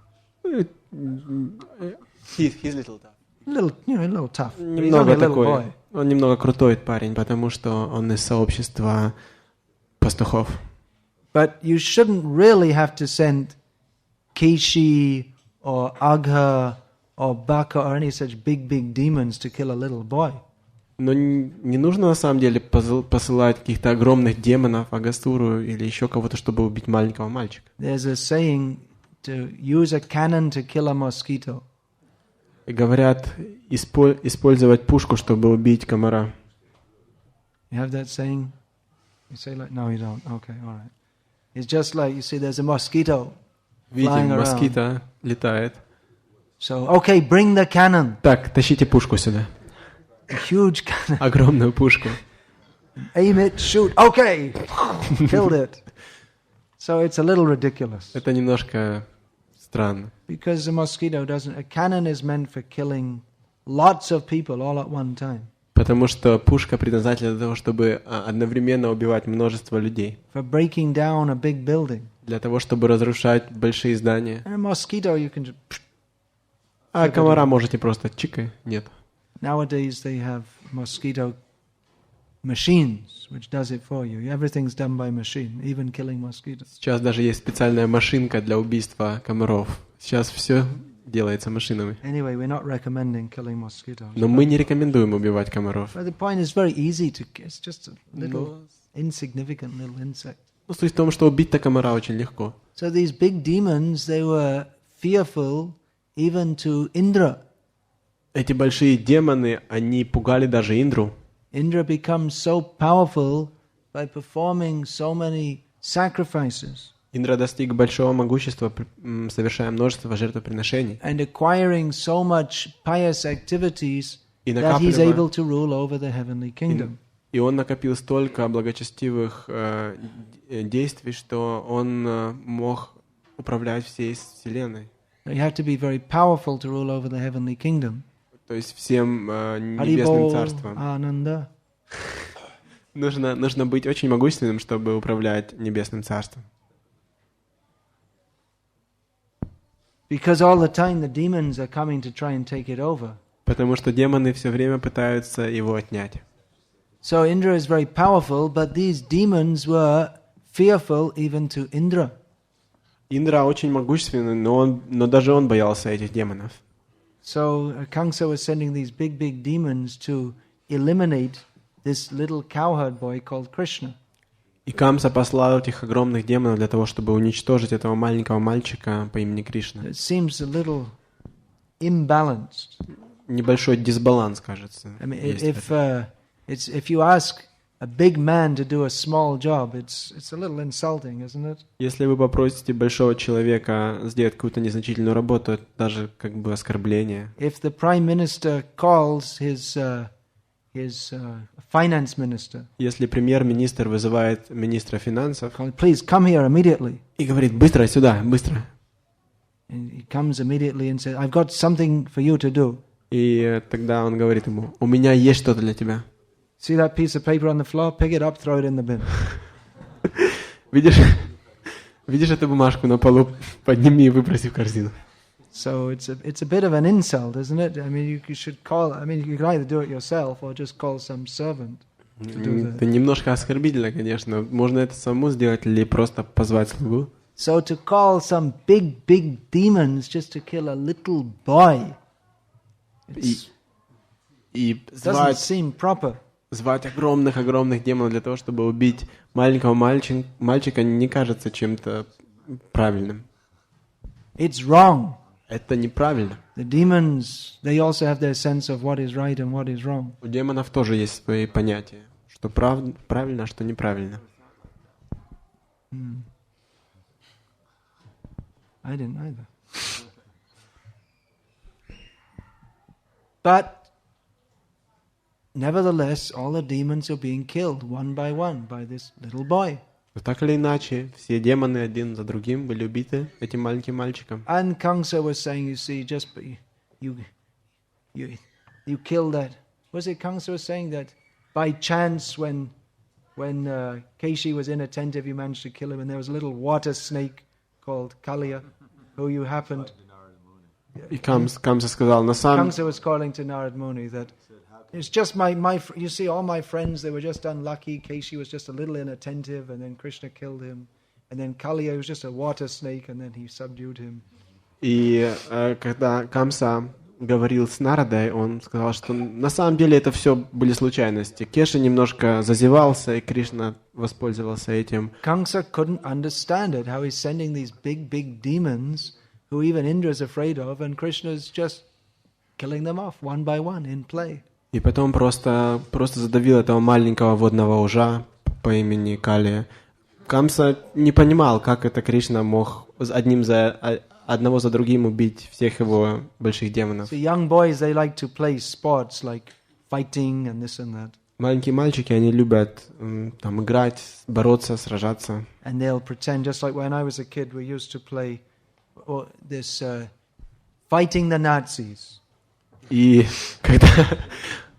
Speaker 6: He's little tough.
Speaker 2: A little tough. But he's only
Speaker 6: Немного
Speaker 2: a little
Speaker 6: такой,
Speaker 2: boy.
Speaker 6: он немного крутой парень, потому что он из сообщества пастухов.
Speaker 2: But you shouldn't really have to send Kishi or Agha or Baka or any such big demons to kill a little boy.
Speaker 6: Но не нужно на самом деле посылать каких-то огромных демонов, Агастуру или еще кого-то, чтобы убить маленького мальчика.
Speaker 2: There's a saying to use a cannon to kill a mosquito.
Speaker 6: И говорят, использовать пушку, чтобы убить комара.
Speaker 2: You have that saying? You say like, no, you don't. Okay, all right. It's just like, you see, there's a mosquito flying
Speaker 6: Видим,
Speaker 2: around.
Speaker 6: москита летает.
Speaker 2: So, okay, bring the cannon.
Speaker 6: Так, тащите пушку сюда.
Speaker 2: A huge cannon.
Speaker 6: Огромную пушку.
Speaker 2: Aim it, shoot. Okay, killed it. So it's a little ridiculous.
Speaker 6: Это немножко странно.
Speaker 2: Because the mosquito doesn't... A cannon is meant for killing lots of people all at one time.
Speaker 6: Потому что пушка предназначена для того, чтобы одновременно убивать множество людей.
Speaker 2: For breaking down a big building.
Speaker 6: Для того, чтобы разрушать большие здания.
Speaker 2: And a mosquito you can just...
Speaker 6: А комара можете просто чикай. Нет.
Speaker 2: Nowadays they have mosquito machines which does it for you. Everything's done by machine, even killing mosquitoes.
Speaker 6: Сейчас даже есть специальная машинка для убийства комаров. Сейчас все делается машинами.
Speaker 2: Anyway, we're not recommending killing mosquitoes.
Speaker 6: Но мы не рекомендуем убивать комаров.
Speaker 2: But the point is very easy to... It's just a little insignificant little insect.
Speaker 6: Но суть в том, что убить-то комара очень легко.
Speaker 2: So these big demons, they were fearful even to Indra.
Speaker 6: Эти большие демоны, они пугали даже Индру.
Speaker 2: Indra becomes so powerful by performing so many sacrifices.
Speaker 6: Индра достиг большого могущества, совершая множество жертвоприношений.
Speaker 2: And acquiring so much pious activities
Speaker 6: И
Speaker 2: that he's able to rule over the heavenly kingdom.
Speaker 6: И он накопил столько благочестивых действий, что он мог управлять всей вселенной.
Speaker 2: You have to be very powerful to rule over the heavenly kingdom.
Speaker 6: То есть всем небесным царством.
Speaker 2: Ananda.
Speaker 6: Нужно быть очень могущественным, чтобы управлять небесным царством.
Speaker 2: Because all the time the demons are coming to try and take it over.
Speaker 6: Потому что демоны все время пытаются его отнять.
Speaker 2: So Indra is very powerful, but these demons were fearful even to Indra.
Speaker 6: Индра очень могущественный, но даже он боялся этих демонов.
Speaker 2: So Kamsa was sending these big demons to eliminate this little cowherd boy called Krishna.
Speaker 6: И Камса послал этих огромных демонов для того, чтобы уничтожить этого маленького мальчика по имени Кришна.
Speaker 2: It seems a little imbalanced.
Speaker 6: Небольшой дисбаланс, кажется.
Speaker 2: I mean, if you ask a big man to do a small job, it's a little insulting, isn't it?
Speaker 6: Если вы попросите большого человека сделать какую-то незначительную работу, это даже как бы оскорбление.
Speaker 2: If the prime minister calls his finance minister,
Speaker 6: если премьер-министр вызывает министра финансов,
Speaker 2: please come here immediately,
Speaker 6: и говорит: быстро сюда, быстро.
Speaker 2: And he comes immediately and says, I've got something for you to do.
Speaker 6: И тогда он говорит ему: у меня есть что-то для тебя.
Speaker 2: See that piece of paper on the floor? Pick it up, throw it in the bin.
Speaker 6: Видишь эту бумажку на полу? Подними и выброси в корзину.
Speaker 2: So it's a bit of an insult, isn't it? I mean, you should call. I mean, you can either do it yourself or just call some servant to do that.
Speaker 6: Это немножко оскорбительно, конечно. Можно это самому сделать или просто позвать слугу.
Speaker 2: So to call some big demons just to kill a little boy.
Speaker 6: И
Speaker 2: doesn't seem proper.
Speaker 6: звать огромных демонов для того, чтобы убить маленького мальчика, не кажется чем-то правильным.
Speaker 2: It's wrong.
Speaker 6: Это неправильно.
Speaker 2: The demons, they also have their sense of what is right and what is wrong.
Speaker 6: У демонов тоже есть свои понятия, что правильно, а что неправильно.
Speaker 2: I didn't either. But nevertheless, all the demons are being killed one by this little boy.
Speaker 6: Но так или иначе, все демоны один за другим были убиты этим маленьким мальчиком.
Speaker 2: And Kamsa was saying, you see, just you killed that. Was it Kamsa was saying that by chance when Keshi was inattentive, you managed to kill him, and there was a little water snake called Kaliya, who you happened.
Speaker 6: И Камса сказал, на самом...
Speaker 2: Kamsa was calling to Narad Muni that it's just my you see, all my friends, they were just unlucky. Keshi was just a little inattentive, and then Krishna killed him. And then Kaliya was just a water snake, and then he subdued him.
Speaker 6: И когда Камса говорил с Нарадой, он сказал, что на самом деле это все были случайности. Кеша немножко зазевался, и Кришна воспользовался этим.
Speaker 2: Kamsa couldn't understand it, how he's sending these big demons, who even Indra is afraid of, and Krishna's just killing them off one by one in play.
Speaker 6: И потом просто задавил этого маленького водного ужа по имени Калия. Камса не понимал, как это Кришна мог одного за другим убить всех его больших демонов.
Speaker 2: So young boys, they like to play sports like fighting and this and that.
Speaker 6: Маленькие мальчики, они любят там играть, бороться, сражаться.
Speaker 2: And they'll pretend, just like when I was a kid, we used to play this fighting the Nazis.
Speaker 6: И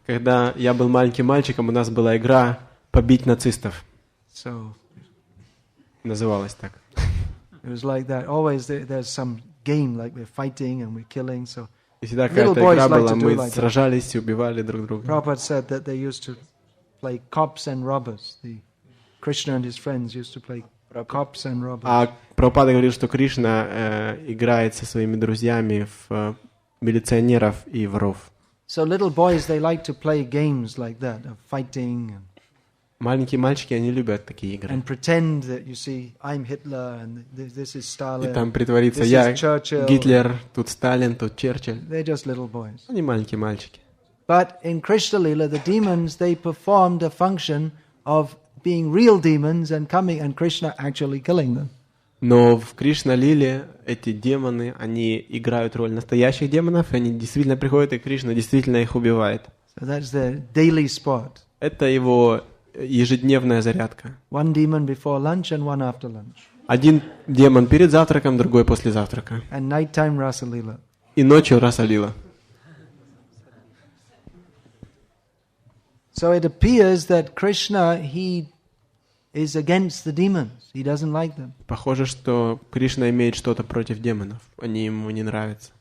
Speaker 6: когда я был маленьким мальчиком, у нас была игра «Побить нацистов».
Speaker 2: So,
Speaker 6: называлась так.
Speaker 2: It was like that. Always there's some game, like we're fighting and we're killing. So
Speaker 6: И всегда какая-то игра была, мы сражались и убивали друг друга.
Speaker 2: Prabhupada said that they used to play cops and robbers. The Krishna and his friends used to play cops and robbers.
Speaker 6: А Прабхупада говорил, что Кришна играет со своими друзьями в милиционеров и воров.
Speaker 2: So little boys, they like to play games like that, of fighting.
Speaker 6: Маленькие мальчики, они любят такие игры.
Speaker 2: And pretend that, you see, I'm Hitler and this is Stalin.
Speaker 6: И там притвориться, я Гитлер, тут Сталин, тут Черчилль.
Speaker 2: They're just little boys.
Speaker 6: Они маленькие мальчики.
Speaker 2: But in Krishna Lila, the demons, they performed a function of being real demons and coming, and Krishna actually killing them.
Speaker 6: Но в Кришна-лиле эти демоны, они играют роль настоящих демонов, и они действительно приходят, и Кришна действительно их убивает.
Speaker 2: So that's their daily sport.
Speaker 6: Это его ежедневная зарядка.
Speaker 2: One demon before lunch and one after lunch.
Speaker 6: Один демон перед завтраком, другой после завтрака.
Speaker 2: And nighttime Rasa Lila.
Speaker 6: И ночью Раса Лила.
Speaker 2: So it appears that Krishna, he is against the demons. He doesn't like them.
Speaker 6: Похоже, что Кришна имеет что-то против демонов. Они ему не нравятся.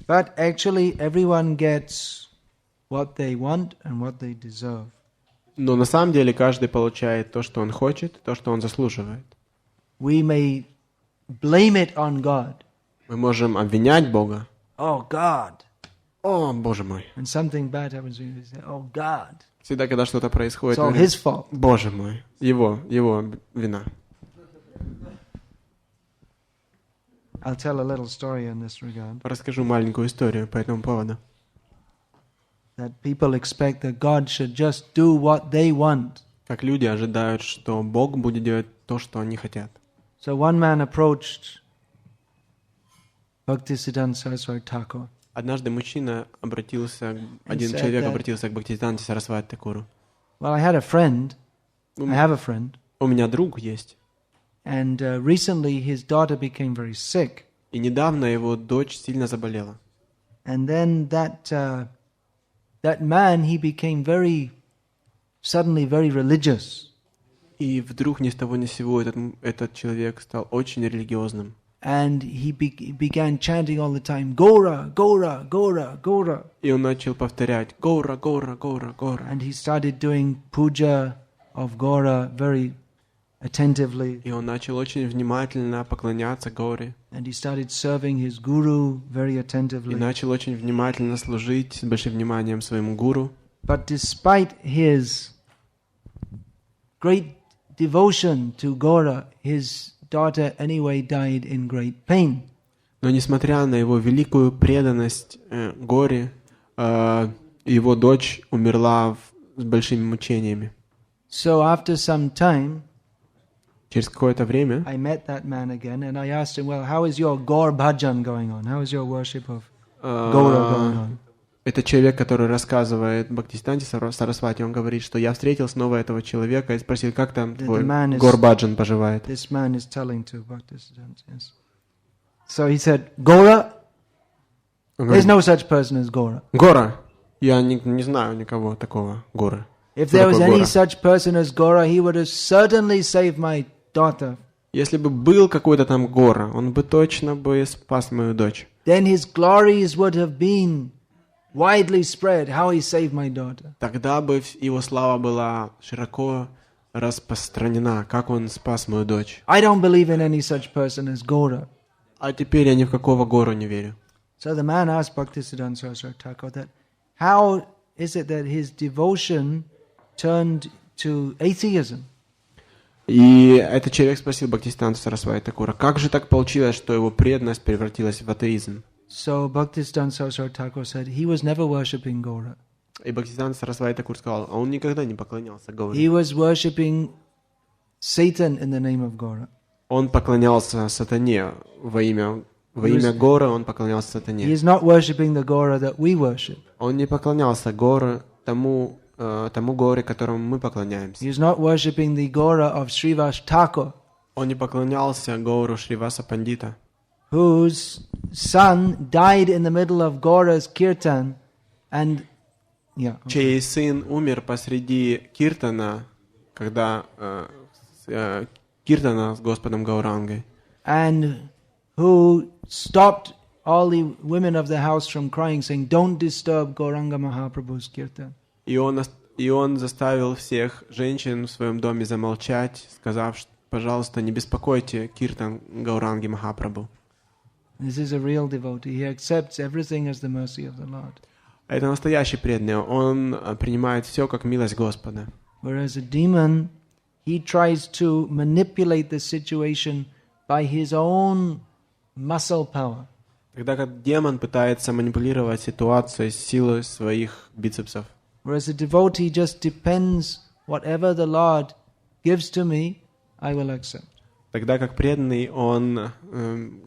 Speaker 2: But actually everyone gets what they want and what they deserve.
Speaker 6: Но на самом деле каждый получает то, что он хочет, то, что он заслуживает.
Speaker 2: We may blame it on God.
Speaker 6: Мы можем обвинять Бога.
Speaker 2: Oh, God.
Speaker 6: О, Боже мой.
Speaker 2: And something bad happens, we say, oh, God.
Speaker 6: Всегда, когда что-то происходит,
Speaker 2: It's all his fault.
Speaker 6: Боже мой, его вина.
Speaker 2: I'll tell a little story in this regard.
Speaker 6: Расскажу маленькую историю по этому поводу.
Speaker 2: That people expect that God should just do what they want.
Speaker 6: Как люди ожидают, что Бог будет делать то, что они хотят.
Speaker 2: So one man approached Bhaktisiddhanta Saraswati Thakur.
Speaker 6: Однажды один человек обратился к Бхактисиданте Сарасвати Такуру.
Speaker 2: Well, I have a friend.
Speaker 6: У меня друг есть.
Speaker 2: And recently his daughter became very sick.
Speaker 6: И недавно его дочь сильно заболела.
Speaker 2: And then that man, he became suddenly very religious.
Speaker 6: И вдруг ни с того ни с сего этот человек стал очень религиозным.
Speaker 2: And he began chanting all the time, Gora, Gora, Gora, Gora.
Speaker 6: И он начал повторять Гора, Гора, Гора, Гора.
Speaker 2: And he started doing puja of Gora very attentively.
Speaker 6: И он начал очень внимательно поклоняться Гауре.
Speaker 2: And he started serving his guru very
Speaker 6: И
Speaker 2: attentively.
Speaker 6: начал очень внимательно служить с большим вниманием своему гуру.
Speaker 2: But despite his great devotion to Gaura, his daughter anyway died in great pain.
Speaker 6: Но несмотря на его великую преданность Горе, его дочь умерла с большими мучениями.
Speaker 2: So after some time,
Speaker 6: Через какое-то время
Speaker 2: I met that man again and I asked him, well, how is your Gaur bhajan going on? How is your worship of Gaura going on?
Speaker 6: это человек, который рассказывает Бхактисиданте Сарасвати, он говорит, что я встретил снова этого человека и спросил, как там твой Гор-баджан поживает.
Speaker 2: This man is telling to Bhaktisiddhanta, yes. So he said, Gaura, there's no such person as Gaura.
Speaker 6: Гора. Я не знаю никого такого Горы.
Speaker 2: If there was any such person as Gaura, he would have certainly saved my daughter.
Speaker 6: Если бы был какой-то там Гора, он бы точно бы спас мою дочь.
Speaker 2: Then his glories would have been widely spread, how he saved my daughter.
Speaker 6: Тогда бы его слава была широко распространена, как он спас мою дочь.
Speaker 2: I don't believe in any such person as Gaura.
Speaker 6: А теперь я ни в какого Гору не верю.
Speaker 2: So the man asked Bhaktisiddhanta Saraswati Thakur that how is it that his devotion turned to atheism?
Speaker 6: И этот человек спросил Бхактисиданта Сарасвати Такура, как же так получилось, что его преданность превратилась в атеизм?
Speaker 2: So Bhaktisiddhanta Saraswati Thakur said he was never worshipping Gaura.
Speaker 6: И Бхактисиданта Сарасвати Такур сказал, он никогда не поклонялся Гауре.
Speaker 2: He was worshipping Satan in the name of Gaura.
Speaker 6: Он поклонялся сатане во имя Гора, он поклонялся
Speaker 2: He
Speaker 6: сатане.
Speaker 2: is not worshipping the Gaura that we worship.
Speaker 6: Он не поклонялся Горе, тому Горе, которому мы поклоняемся.
Speaker 2: He is not worshipping the Gaura of Srivas Thakur,
Speaker 6: Он не поклонялся Гауру Шриваса Пандита,
Speaker 2: whose son died in the middle of Gaura's kirtan, and
Speaker 6: чей сын умер посреди киртана, когда киртана с Господом Гаурангой,
Speaker 2: and who stopped all the women of the house from crying, saying, "Don't disturb Gauranga Mahaprabhu's kirtan."
Speaker 6: и он заставил всех женщин в своем доме замолчать, сказав, пожалуйста, не беспокойте киртан Гауранги Махапрабху.
Speaker 2: This is a real devotee. He accepts everything as the mercy of the Lord.
Speaker 6: Это настоящий преданный. Он принимает все как милость Господа.
Speaker 2: Whereas a demon, he tries to manipulate the situation by his own muscle power.
Speaker 6: Тогда как демон пытается манипулировать ситуацией с силой своих бицепсов.
Speaker 2: Whereas a devotee just depends, whatever the Lord gives to me, I will accept.
Speaker 6: Тогда как преданный, он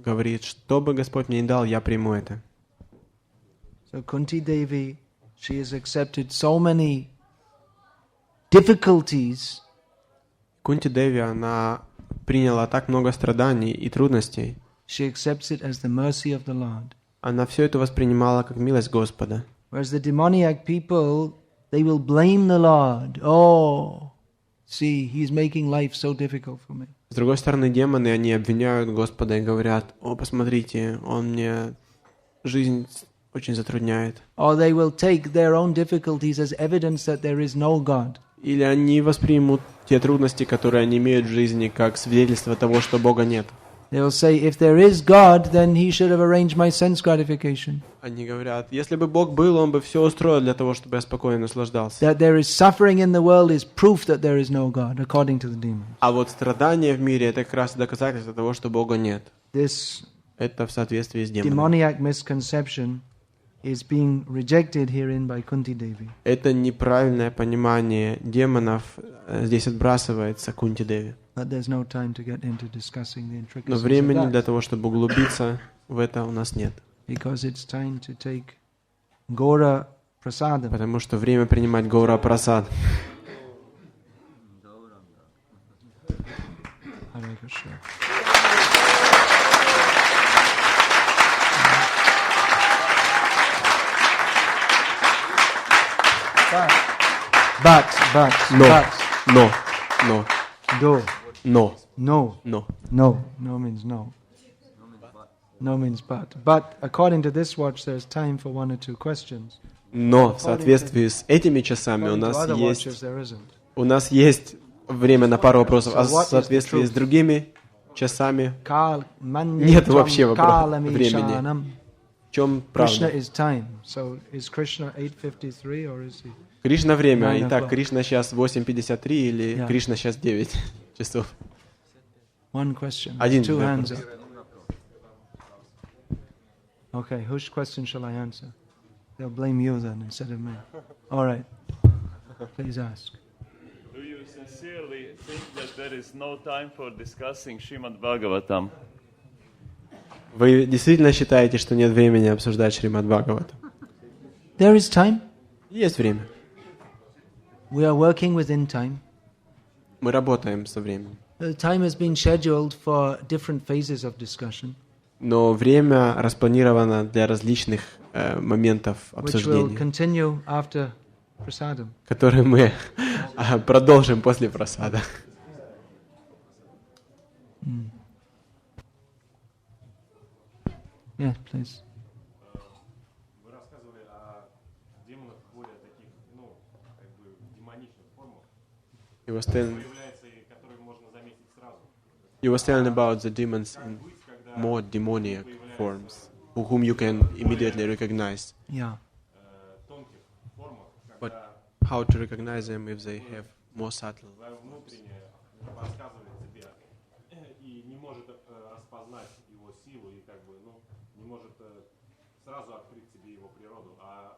Speaker 6: говорит, что бы Господь мне ни дал, я приму это.
Speaker 2: So Kunti Devi, she has accepted so many difficulties.
Speaker 6: Кунти Деви, она приняла так много страданий и трудностей.
Speaker 2: She accepts it as the mercy of the Lord.
Speaker 6: Она все это воспринимала как милость Господа.
Speaker 2: Whereas the demoniac people, they will blame the Lord. Oh, see, he's making life so difficult for me.
Speaker 6: С другой стороны, демоны, они обвиняют Господа и говорят, о, посмотрите, он мне жизнь очень затрудняет.
Speaker 2: Or they will take their own difficulties as evidence that there is no God.
Speaker 6: Или они воспримут те трудности, которые они имеют в жизни, как свидетельство того, что Бога нет.
Speaker 2: They will say, if there is God, then he should have arranged my sense gratification.
Speaker 6: Они говорят, если бы Бог был, он бы все устроил для того, чтобы я спокойно наслаждался.
Speaker 2: That there is suffering in the world is proof that there is no God, according to the demons.
Speaker 6: А вот страдания в мире — это как раз доказательство того, что Бога нет. Это в соответствии с демоном.
Speaker 2: Demoniac misconception is being rejected herein by Kunti Devi.
Speaker 6: Это неправильное понимание демонов здесь отбрасывается Кунти Деви.
Speaker 2: But there's no time to get into discussing the intricacies
Speaker 6: Но
Speaker 2: of
Speaker 6: времени
Speaker 2: that,
Speaker 6: для того, чтобы углубиться в это, у нас нет.
Speaker 2: because it's time to take Gaura Prasadam.
Speaker 6: Потому что время принимать Гаура Прасад.
Speaker 2: Hare Krishna. No means no. No means but. But according to this watch, there's time for one or two questions.
Speaker 6: Но в соответствии с этими часами у нас есть время на пару вопросов, а
Speaker 2: So what
Speaker 6: в соответствии
Speaker 2: is the
Speaker 6: с другими часами
Speaker 2: Нет
Speaker 6: нет вообще времени. В чем
Speaker 2: Krishna
Speaker 6: правда?
Speaker 2: is time. So is Krishna 8:53 or is he?
Speaker 6: Кришна время.
Speaker 2: 9
Speaker 6: Итак,
Speaker 2: o'clock.
Speaker 6: Кришна сейчас 8:53 или
Speaker 2: Yeah.
Speaker 6: Кришна сейчас 9 часов?
Speaker 2: One question.
Speaker 6: Один
Speaker 2: Two
Speaker 6: вопрос.
Speaker 2: hands up. Okay, whose question shall I answer? They'll blame you then instead of me. All right. Please ask.
Speaker 1: Do you sincerely think that there is no time for discussing Srimad Bhagavatam?
Speaker 6: Вы действительно считаете, что нет времени обсуждать Шримад Бхагаватам?
Speaker 2: There is time.
Speaker 6: Есть время.
Speaker 2: We are working within time.
Speaker 6: Мы работаем со временем.
Speaker 2: The time has been scheduled for different phases of discussion,
Speaker 6: Но время распланировано для различных моментов
Speaker 2: which will
Speaker 6: обсуждения,
Speaker 2: continue after prasadam.
Speaker 6: которые мы продолжим после просада.
Speaker 2: Yes, please.
Speaker 7: Вы рассказывали о демонах более таких, как бы демоничных формах, появляется и которые можно заметить сразу.
Speaker 6: You were telling about the demons in more demoniac forms, whom you can immediately recognize.
Speaker 2: Yeah.
Speaker 7: Тонких формах,
Speaker 6: But
Speaker 7: когда
Speaker 6: how to recognize them if they have more subtle?
Speaker 7: твое внутреннее подсказывает тебе и не может распознать его силу и как бы, не может сразу открыть тебе его природу, а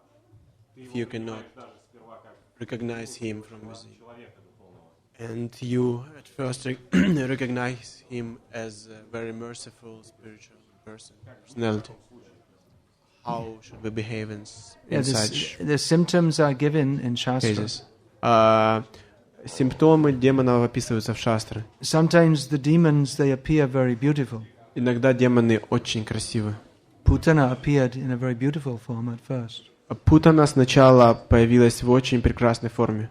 Speaker 7: ты его
Speaker 6: You cannot
Speaker 7: понимаешь даже сперва как
Speaker 6: recognize him from within.
Speaker 7: человека духовного.
Speaker 6: And you at first recognize him as a very merciful spiritual personality. How should we behave in such
Speaker 2: The symptoms are given in Shastra.
Speaker 6: cases? Симптомы демонов описываются в шастре.
Speaker 2: Sometimes the demons, they appear very beautiful.
Speaker 6: Иногда демоны очень красивы.
Speaker 2: Putana appeared in a very beautiful form at first.
Speaker 6: Путана сначала появилась в очень прекрасной форме.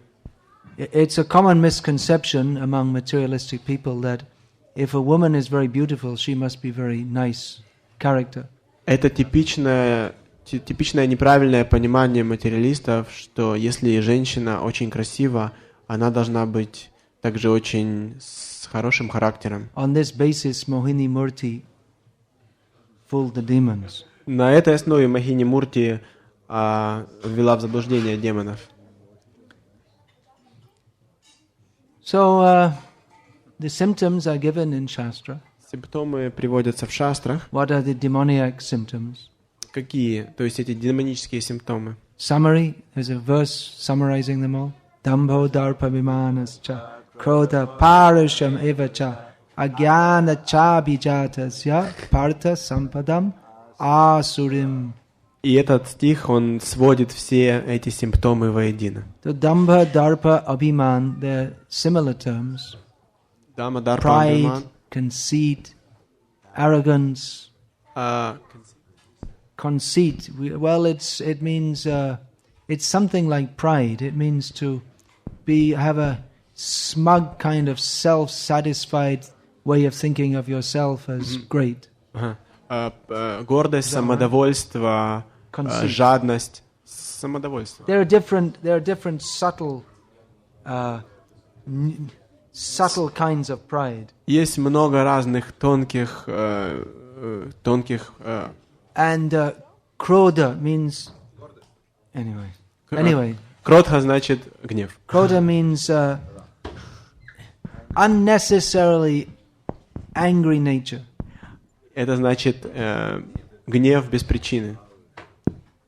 Speaker 2: It's a common misconception among materialistic people that if a woman is very beautiful, she must be very nice character.
Speaker 6: Это типичное неправильное понимание материалистов, что если женщина очень красива, она должна быть также очень с хорошим характером.
Speaker 2: On this basis, Mohini Murti fooled the demons.
Speaker 6: На этой основе Мохини Мурти ввела в заблуждение демонов.
Speaker 2: So the symptoms are given in Shastra.
Speaker 6: Симптомы приводятся в шастрах.
Speaker 2: What are the demoniac symptoms?
Speaker 6: Какие? То есть эти демонические симптомы.
Speaker 2: Summary, there's a verse summarizing them all. Dambho darpa vimanascha, krodha parusham evacha, agyana cha bijatasya, partha sampadam asurim.
Speaker 6: И этот стих, он сводит все эти симптомы воедино.
Speaker 2: The dambha, darpa, abhiman, they're similar terms.
Speaker 6: Дама, дарпа,
Speaker 2: Pride,
Speaker 6: абхиман.
Speaker 2: conceit, arrogance. Conceit, well, it means it's something like pride. It means to have a smug kind of self-satisfied way of thinking of yourself as great.
Speaker 6: Гордость, самодовольство, жадность, самодовольство.
Speaker 2: There are different subtle kinds of pride.
Speaker 6: Есть много разных тонких.
Speaker 2: And krodha means anyway.
Speaker 6: Кротха значит гнев.
Speaker 2: Krodha means unnecessarily angry nature.
Speaker 6: Это значит гнев без причины.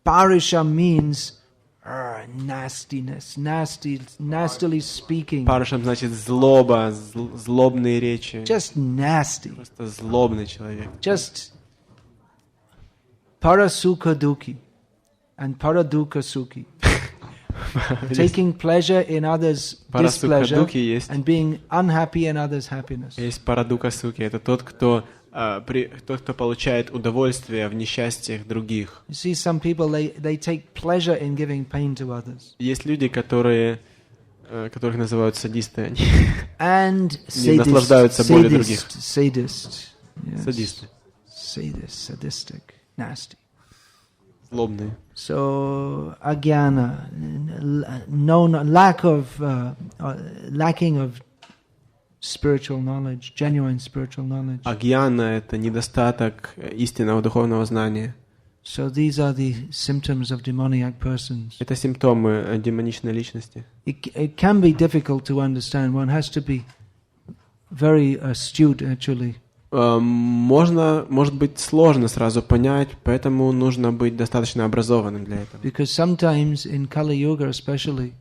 Speaker 2: Parusha means nastiness, nastily speaking.
Speaker 6: Парушам значит злоба, злобные речи.
Speaker 2: Just nasty.
Speaker 6: Просто злобный человек.
Speaker 2: Just parasukha dukhi and paradukha sukhi. Taking pleasure in others' displeasure and being unhappy in others' happiness.
Speaker 6: Есть парадука суки. Это тот, кто получает удовольствие в несчастьях других.
Speaker 2: You see, some people they take pleasure in giving pain to others.
Speaker 6: Есть люди, которых называют садисты,
Speaker 2: And
Speaker 6: они наслаждаются болью других.
Speaker 2: Sadist. Yes.
Speaker 6: Садисты.
Speaker 2: Sadistic, nasty.
Speaker 6: Злобные.
Speaker 2: So agyana, lacking of spiritual knowledge, genuine spiritual knowledge.
Speaker 6: Агьяна — это недостаток истинного духовного знания.
Speaker 2: So these are the symptoms of demoniac persons.
Speaker 6: Это симптомы демоничной личности.
Speaker 2: It can be difficult to understand. One has to be very astute, actually.
Speaker 6: Может быть сложно сразу понять, поэтому нужно быть достаточно образованным для этого.
Speaker 2: Because sometimes in Kali Yuga especially,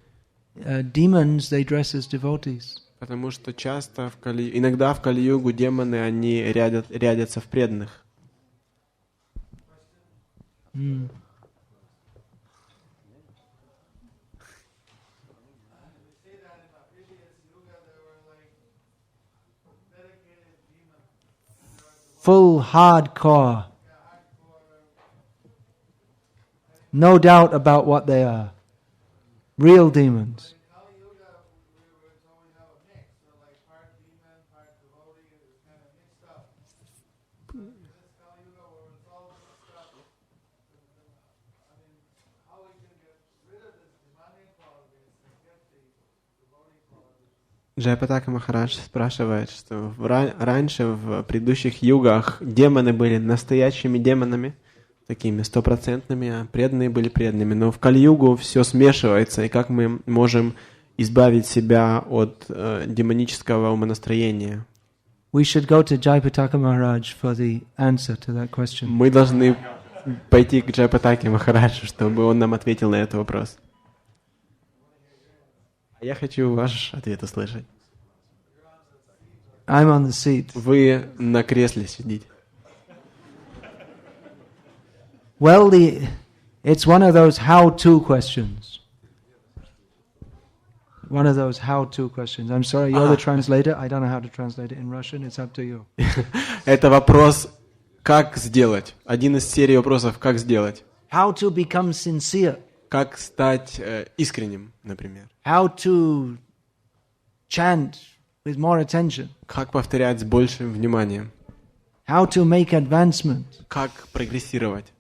Speaker 2: demons, they dress as devotees.
Speaker 6: Потому что часто, иногда в Кали-югу демоны, они рядятся в преданных.
Speaker 2: Full hardcore. No doubt about what they are. Real demons.
Speaker 6: Джайапатака Махарадж спрашивает, что раньше, в предыдущих югах, демоны были настоящими демонами, такими стопроцентными, а преданные были преданными. Но в Кали-югу все смешивается, и как мы можем избавить себя от демонического умонастроения?
Speaker 2: We should go to Jayapataka Maharaj for the answer to that question.
Speaker 6: Мы должны пойти к Джайапатаке Махараджу, чтобы он нам ответил на этот вопрос. Я хочу ваш ответ услышать.
Speaker 2: I'm on the seat.
Speaker 6: Вы на кресле сидите.
Speaker 2: Well, it's one of those how-to questions. One of those how-to questions. I'm sorry, you're the translator. I don't know how to translate it in Russian. It's up to you.
Speaker 6: Это вопрос, как сделать. Один из серии вопросов, как сделать.
Speaker 2: How to become sincere.
Speaker 6: Как стать искренним, например.
Speaker 2: How to chant with more attention.
Speaker 6: Как повторять с большим вниманием.
Speaker 2: How to make advancement.
Speaker 6: Как прогрессировать.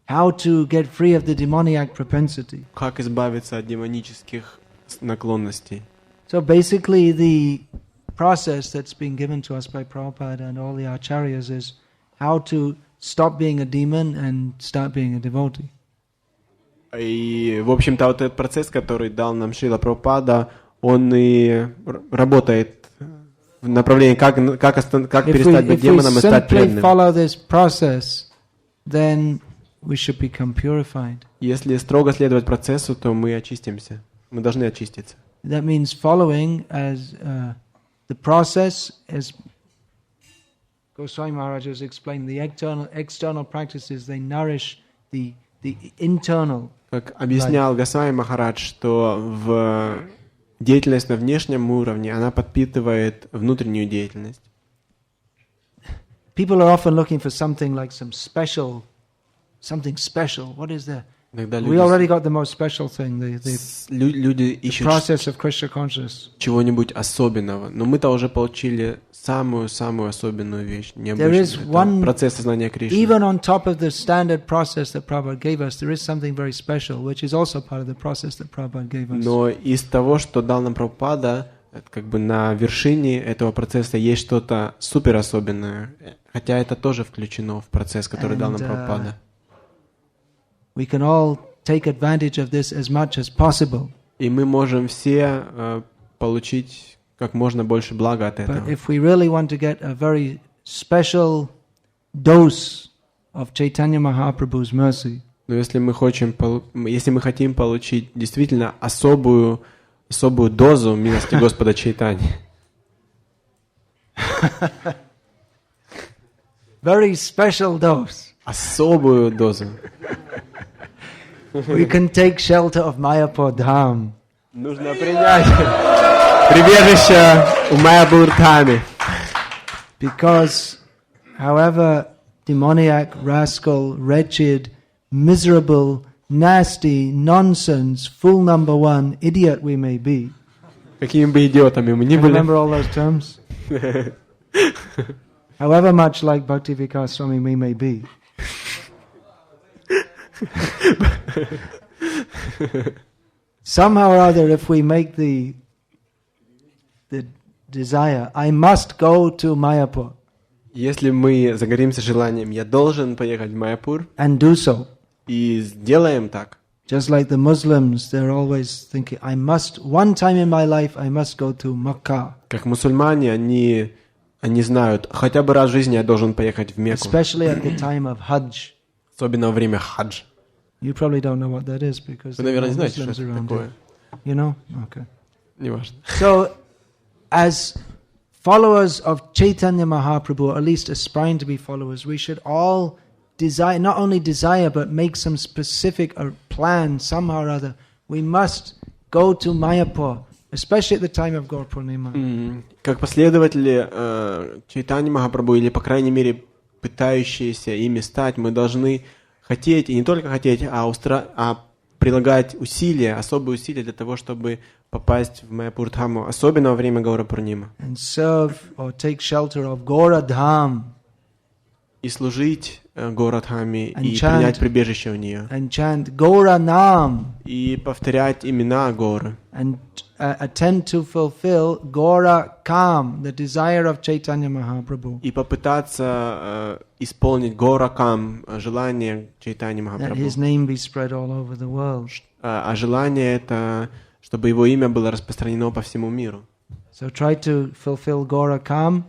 Speaker 2: How to get free of the demoniac propensity.
Speaker 6: Как избавиться от демонических наклонностей.
Speaker 2: So basically the process that's been given to us by Prabhupada and all the acharyas is how to stop being a demon and start being a devotee.
Speaker 6: И, в общем-то, вот этот процесс, который дал нам Шрила Прабхупада, он и работает в направлении, как перестать быть демоном и стать преданным.
Speaker 2: If we simply follow this process, then we should become purified.
Speaker 6: Если строго следовать процессу, то мы очистимся. Мы должны очиститься.
Speaker 2: That means following as the process, as Goswami Maharaj has explained, the external practices, they nourish the internal.
Speaker 6: Как объяснял Госвами Махарадж, что деятельность на внешнем уровне, она подпитывает внутреннюю деятельность.
Speaker 2: People are often looking for something like something special. What is there? We already got the most special thing,
Speaker 6: люди ищут
Speaker 2: process of Krishna consciousness.
Speaker 6: Чего-нибудь особенного, но мы-то уже получили самую особенную вещь, необычную. Процесс сознания Кришны.
Speaker 2: Even on top of the standard process that Prabhupada gave us, there is something very special, which is also part of the process that Prabhupada gave us.
Speaker 6: Но из того, что дал нам Прабхупада, как бы на вершине этого процесса есть что-то супер особенное, хотя это тоже включено в процесс, который дал нам Прабхупада.
Speaker 2: We can all take advantage of this as much as possible.
Speaker 6: И мы можем все получить как можно больше блага от этого.
Speaker 2: But if we really want to get a very special dose of Chaitanya Mahaprabhu's mercy,
Speaker 6: но если мы хотим получить действительно особую дозу милости Господа Чайтаньи,
Speaker 2: very special dose,
Speaker 6: особую дозу,
Speaker 2: we can take shelter of Mayapur Dham.
Speaker 6: Нужно принять прибежище у Майяпур-Дхаме.
Speaker 2: Because however demoniac, rascal, wretched, miserable, nasty, nonsense, fool number one, idiot we may be.
Speaker 6: Какими бы идиотами мы ни были.
Speaker 2: Remember all those terms? However much like Bhakti Vikasha Swami we may be. Somehow or other, if we make the desire, I must go to Mayapur
Speaker 6: Если мы загоримся желанием, я должен поехать в Майяпур,
Speaker 2: and do so.
Speaker 6: и сделаем так.
Speaker 2: Just like the Muslims, they're always thinking, I must, one time in my life, I must go to Makkah.
Speaker 6: Как мусульмане, они знают, хотя бы раз в жизни я должен поехать в Мекку.
Speaker 2: Especially at the time of Hajj.
Speaker 6: Особенно во время хадж.
Speaker 2: You probably don't know what that is because
Speaker 6: Вы,
Speaker 2: there are
Speaker 6: наверное,
Speaker 2: no
Speaker 6: не знаете, что
Speaker 2: Muslims
Speaker 6: это
Speaker 2: around
Speaker 6: такое.
Speaker 2: here. You know? Okay.
Speaker 6: Неважно.
Speaker 2: So, as followers of Chaitanya Mahaprabhu, or at least aspiring to be followers, we should all desire, not only desire, but make some specific or plan somehow or other. We must go to Mayapur, especially at the time of Gaur Purnima.
Speaker 6: Как последователи Чайтаньи Махапрабху, или, по крайней мере, пытающиеся ими стать, мы должны хотеть, и не только хотеть, а прилагать усилия, особые усилия для того, чтобы попасть в Майяпур Дхаму, особенно во время Гаура Пурнима.
Speaker 2: And serve or take shelter of Gaura Dham.
Speaker 6: И служить Гаура Дхаме, и
Speaker 2: chant,
Speaker 6: принять прибежище у нее.
Speaker 2: and chant Gaura Nam,
Speaker 6: И повторять имена Горы.
Speaker 2: and attempt to fulfill Gaura Kam, the desire of Chaitanya Mahaprabhu.
Speaker 6: И попытаться исполнить Гора Кам, желание Чайтаньи
Speaker 2: That
Speaker 6: Махапрабху.
Speaker 2: his name be spread all over the world.
Speaker 6: А желание это, чтобы его имя было распространено по всему миру.
Speaker 2: So try to fulfill Gaura Kam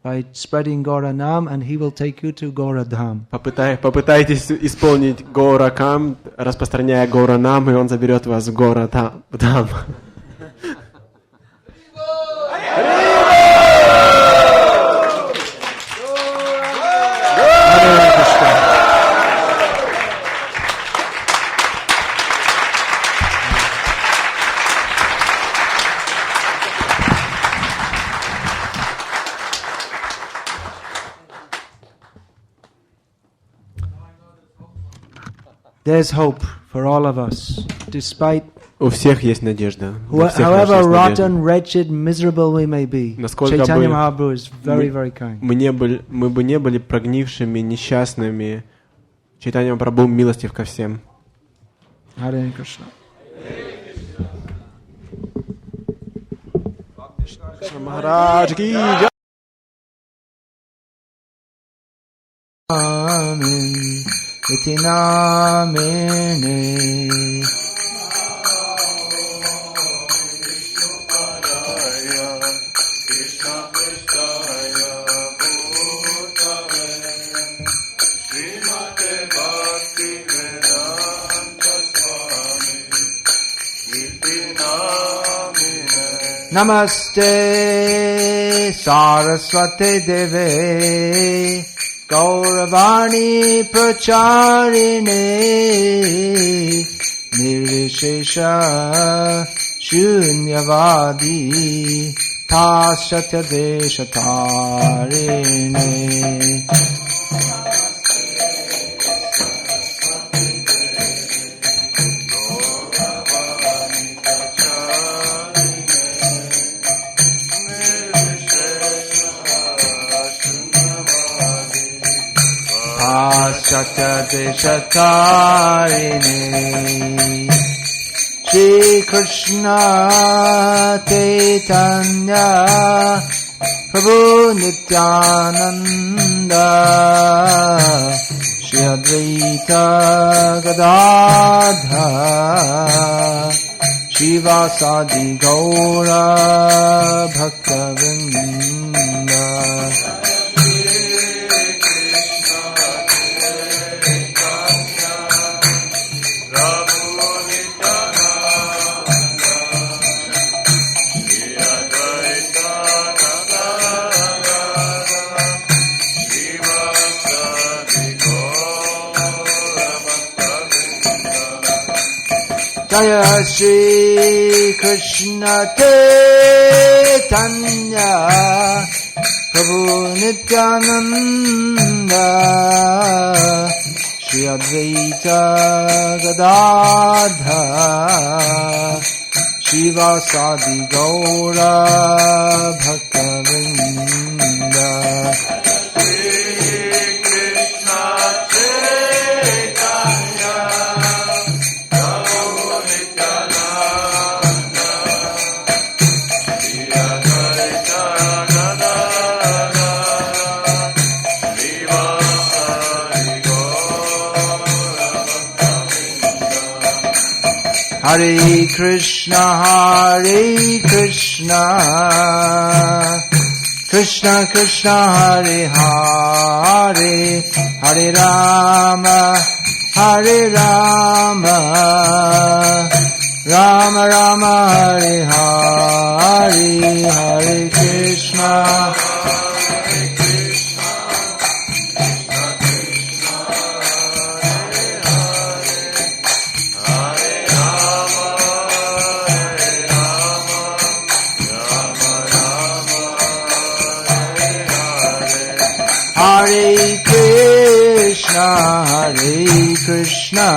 Speaker 2: by spreading Gaura Nam, and he will take you to Gaura Dham.
Speaker 6: Попытайтесь исполнить Гора Кам, распространяя Гора Нам, и он заберет вас в Гора Дхам.
Speaker 2: There's hope for all of us, despite
Speaker 6: У всех есть надежда. У всех
Speaker 2: however
Speaker 6: есть надежда.
Speaker 2: rotten, wretched, miserable we may be.
Speaker 6: Насколько
Speaker 2: Chaitanya
Speaker 6: бы
Speaker 2: Mahaprabhu is very, very kind.
Speaker 6: мы бы не были прогнившими, несчастными. Чайтанья Махапрабху милостив ко всем.
Speaker 2: Харе Кришна.
Speaker 6: Махарадж ки джай.
Speaker 2: Amen. Iti namene. Namaste Saraswate Deve Gauravani Pracharine Nirvishesha Shunyavadi Tashatya Deshatarine. Deshatarine Shri Krishna Chaitanya Prabhu Nityananda Shri Advaita Gadadhar Shivasadi Gaura Bhaktavinda. Jaya Shri Krishna Chaitanya Prabhu Nityananda Shri Advaita Gadadhar Shivasadi Gaura Bhaktavinda. Hare Krishna, Krishna Krishna, Hare Hare, Hare Rama, Rama Rama, Hare Hare, Hare Krishna. Hare Krishna,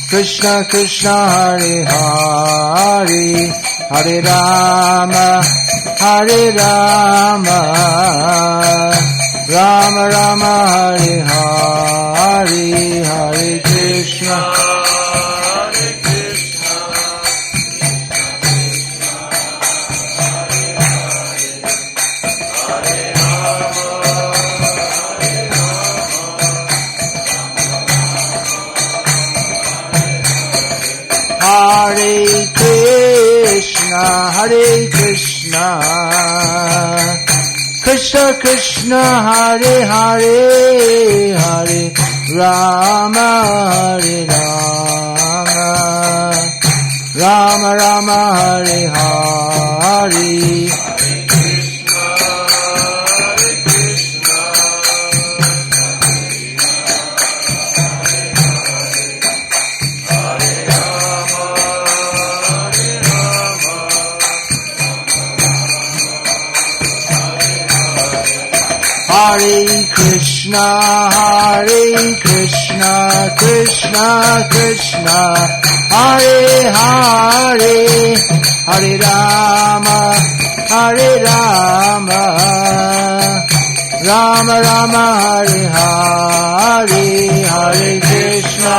Speaker 2: Krishna Krishna, Hare Hare, Hare Rama, Rama Rama, Hare Hare, Hare Krishna. Hare Krishna, Krishna Krishna, Hare Hare, Hare Rama, Rama Rama, Hare Hare. Hare Krishna, Krishna Krishna, Hare Hare, Hare Rama, Rama Rama, Hare Hare, Hare Krishna.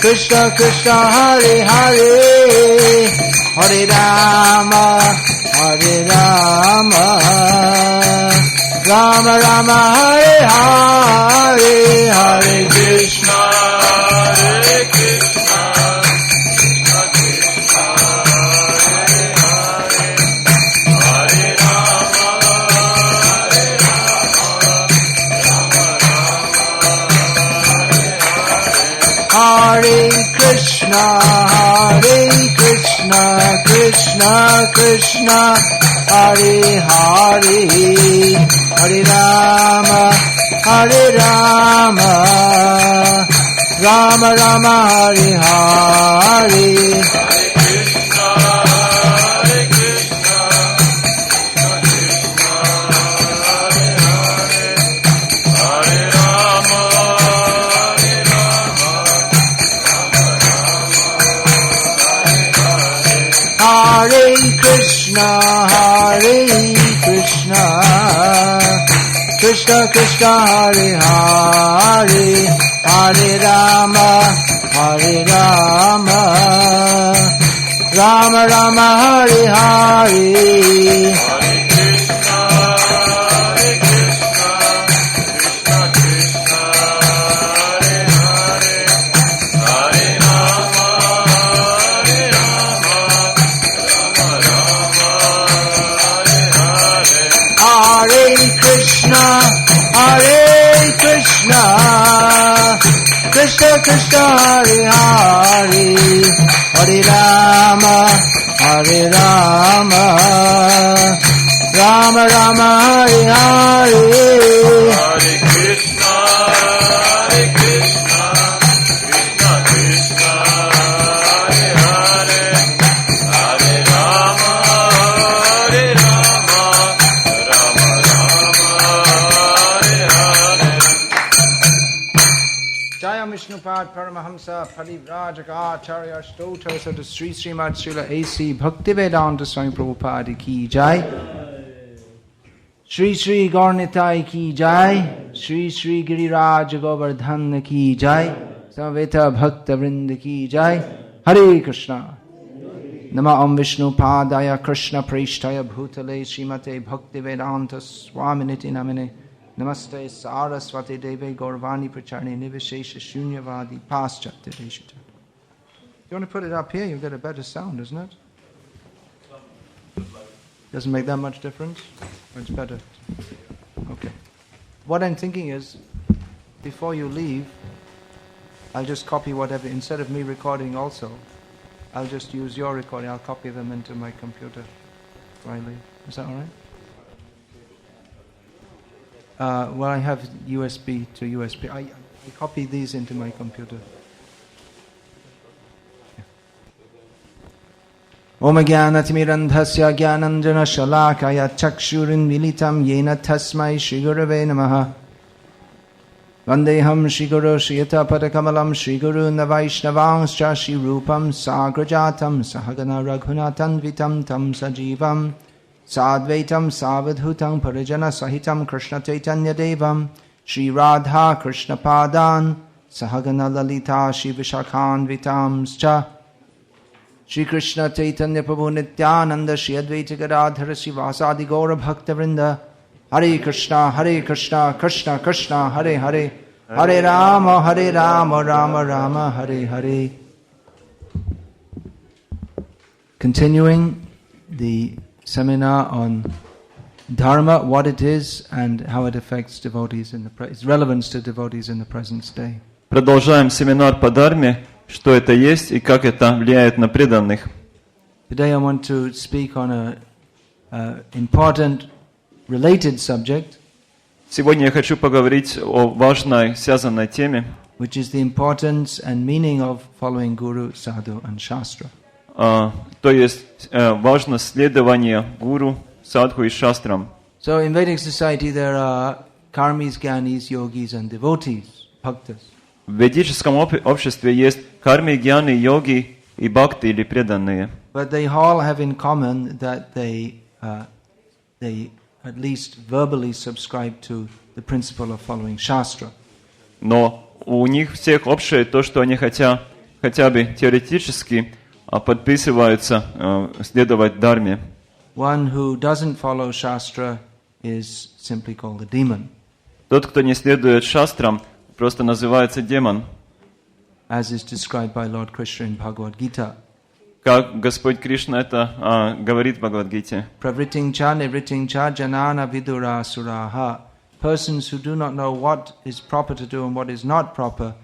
Speaker 2: Krishna Krishna, Hare Hare, Hare Rama, Rama Rama, Hare Hare, Hare Krishna. Hare Krishna, Krishna Krishna, Hare Hare, Hare Rama, Hare Krishna, Krishna Krishna, Hare Hare, Hare Rama, Rama Rama, Hare Hare. Hare Krishna, Krishna Krishna, Hare Hare, Hare Rama, Rama Rama, Hare Hare. Krishna Krishna, Hare Hare, Hare Rama, Rama Rama, Hare Hare. Hare Krishna, Krishna Krishna, Hare Hare, Hare Rama, Rama Rama, Hare Hare. Jaya Vishnupad Paramahamsa Parivrajaka Acharya Stota Sada Sri Srimad Srila A.C. Bhakti Vedanta Swami Prabhupada Ki Jai. Shri Shri Gaurnitai ki jai, Shri Shri Giriraj Govardhan ki jai, Samveta Bhakta Vrinda ki jai, Hare Krishna. Nama Om Vishnu Padaya Krishna Preshtaya Bhutale Srimate Bhakti Vedanta Swaminiti Namine Namaste Saraswati Deve Gaurvani Pracharni Nivishesha Shunyavadi Paschatya Deshita. If you want to put it up here, you'll get a better sound, isn't it? Doesn't make that much difference? Or it's better? Okay. What I'm thinking is, before you leave, I'll just copy whatever, instead of me recording also, I'll just use your recording. I'll copy them into my computer before I leave. Is that all right? Well, I have USB to USB. I copy these into my computer. Om Jnanatimirandhasya Jnananjana Shalakaya Chakshurin Militam Yena Tasmai Shri Gurave Namaha Vandeham Shri Guru Shriyata Padakamalam Shri Guru Navaishnavangscha Shri Rupam Sagrajatam Sahagana Raghunatan Vitam Tam Sajivam Sadvaitam Savadhutam Parijana Sahitam Krishna Chaitanya Devam Shri Radha Krishna Padan Sahagana Lalita Shri Vishakhan Vitamscha Shri Krishna Chaitanya Prabhu Nityananda Shri Advaita Gadadhara Shri Vasadi Gaura Bhakta Vrinda Hare Krishna Krishna Krishna Hare Hare Hare Rama Rama Rama Hare Hare. Continuing the seminar on Dharma, what it is and how it affects devotees in its relevance to devotees in the present day.
Speaker 1: Продолжаем семинар по Дхарме, что это есть и как это влияет на преданных.
Speaker 2: Today I want to speak on a important related subject.
Speaker 1: Сегодня я хочу поговорить о важной, связанной теме,
Speaker 2: which is the importance and meaning of following Guru, Sadhu and Shastra.
Speaker 1: То есть важность следования гуру, садху и шастрам.
Speaker 2: So in Vedic society there are karmis, gyanis, yogis and devotees, bhaktas.
Speaker 1: В ведическом обществе есть карми, гьяны, йоги и бхакти или преданные.
Speaker 2: But they all have in common that they at least verbally subscribe to the principle of following Shastra.
Speaker 1: Но у них всех общее то, что они хотя бы теоретически подписываются следовать Дхарме.
Speaker 2: One who doesn't follow Shastra is simply called a demon.
Speaker 1: Тот, кто не следует шастрам, просто называется демон.
Speaker 2: As is described by Lord Krishna in Bhagavad Gita.
Speaker 1: Как Господь Кришна это говорит в Бхагавад-гите.
Speaker 2: Pravriting cha nivriting cha janana vidura suraha. Persons who do not know what is proper to do and what is not proper,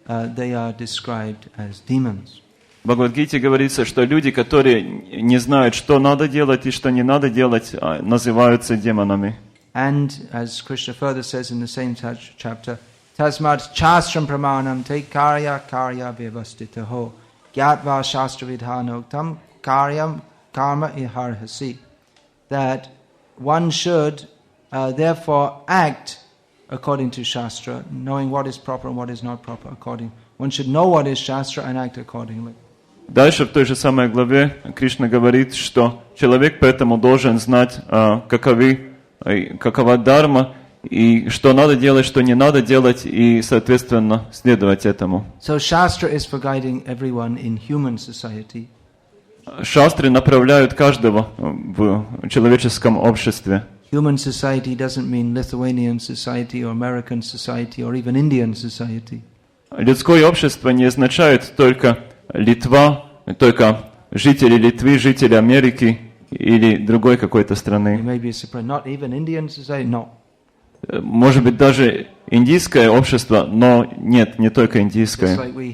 Speaker 2: they are described as demons.
Speaker 1: В Бхагавад-гите говорится, что люди, которые не знают, что надо делать и что не надо делать, называются демонами.
Speaker 2: And as Krishna further says in the same chapter, Tasmat chastram pramanam te karya vyavastitaho gyatva shastra vidhanoktam karyam karma iharhasi. That one should therefore act according to Shastra, knowing what is proper and what is not proper according. One should know what is Shastra and act accordingly.
Speaker 1: Дальше в той же самой главе Кришна говорит, что человек поэтому должен знать, какова Дхарма, и что надо делать, что не надо делать, и, соответственно, следовать этому.
Speaker 2: So Shastra is for guiding everyone in human society.
Speaker 1: Шастры направляют каждого в человеческом обществе.
Speaker 2: Human society doesn't mean Lithuanian society or American society or even Indian society.
Speaker 1: Людское общество не означает только Литва, только жители Литвы, жители Америки или другой какой-то страны.
Speaker 2: You may be surprised. Not even Indian society, no.
Speaker 1: Может быть, даже индийское общество, но нет, не только индийское.
Speaker 2: Just like we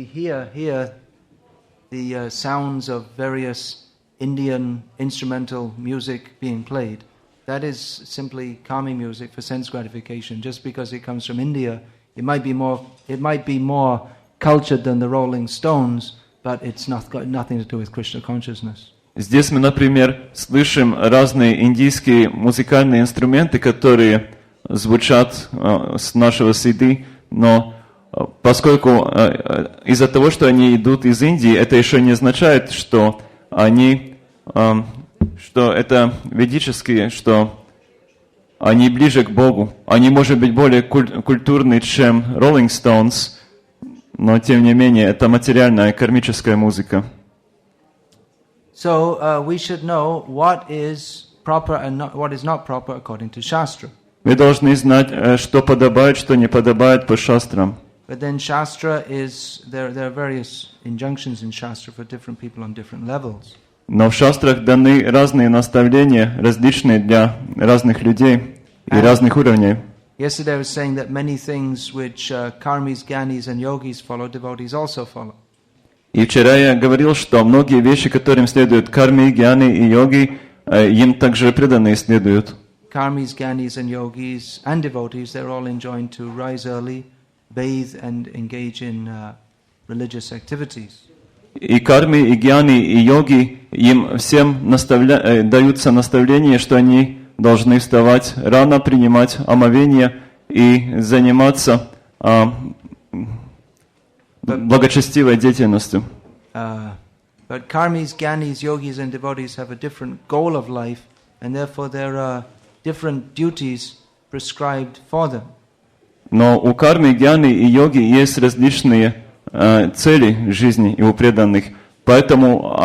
Speaker 2: hear here the sounds of various Indian instrumental music being played. That is simply calming music for sense gratification. Just because it comes from India, it might be more cultured than the Rolling Stones, but it's not got nothing to do with Krishna consciousness.
Speaker 1: Здесь мы, например, слышим разные индийские музыкальные инструменты, которые звучат с нашего CD, но поскольку из-за того, что они идут из Индии, это еще не означает, что они что это ведические, что они ближе к Богу. Они, может быть, более культурные, чем Rolling Stones, но, тем не менее, это материальная кармическая музыка.
Speaker 2: So we should know what is proper and what is not proper according to Shastra.
Speaker 1: Мы должны знать, что подобает, что не подобает по шастрам.
Speaker 2: But then Shastra is, there are various injunctions in Shastra for different people on different levels.
Speaker 1: Но в шастрах даны разные наставления, различные для разных людей и разных уровней.
Speaker 2: Yesterday I was saying that many things which karmis, gyanis and yogis follow, devotees also follow.
Speaker 1: И вчера я говорил, что многие вещи, которым следуют карми, гьяни и йоги, им также преданные следуют.
Speaker 2: Karmis, gyanis and yogis and devotees, they're all enjoined to rise early, bathe and engage in religious activities.
Speaker 1: И карми, и гьяни, и йоги, им всем даются наставления, что они должны вставать рано, принимать омовение и заниматься благочестивой деятельностью.
Speaker 2: But karmis, gyanis, yogis and devotees have a different goal of life, and therefore there are different duties prescribed for them.
Speaker 1: Но у карми, гьяни и йоги есть различные цели жизни и у преданных, поэтому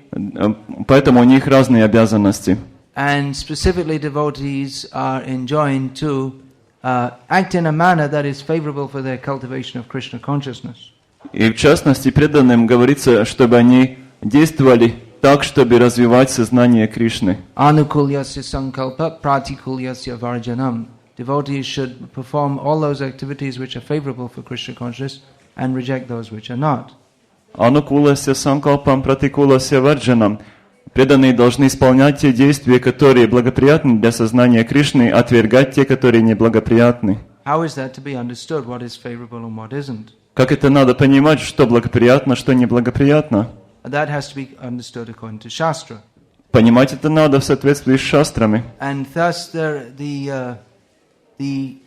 Speaker 1: у них разные обязанности.
Speaker 2: And specifically devotees are enjoined to act in a manner that is favorable for their cultivation of Krishna consciousness.
Speaker 1: И в частности преданным говорится, чтобы они действовали так, чтобы развивать сознание Кришны.
Speaker 2: Anukulyasya sankalpa pratikulyasya varjanam. Devotees should perform all those activities which are favorable for Krishna consciousness and reject those which are not.
Speaker 1: Анукулася санкалпам пратикулася варджанам. Преданные должны исполнять те действия, которые благоприятны для сознания Кришны, отвергать те, которые неблагоприятны.
Speaker 2: How is that to be understood? What is favorable and what isn't?
Speaker 1: Как это надо понимать, что благоприятно, что неблагоприятно?
Speaker 2: That has to be understood according to Shastra.
Speaker 1: Понимать это надо в соответствии с шастрами.
Speaker 2: And thus the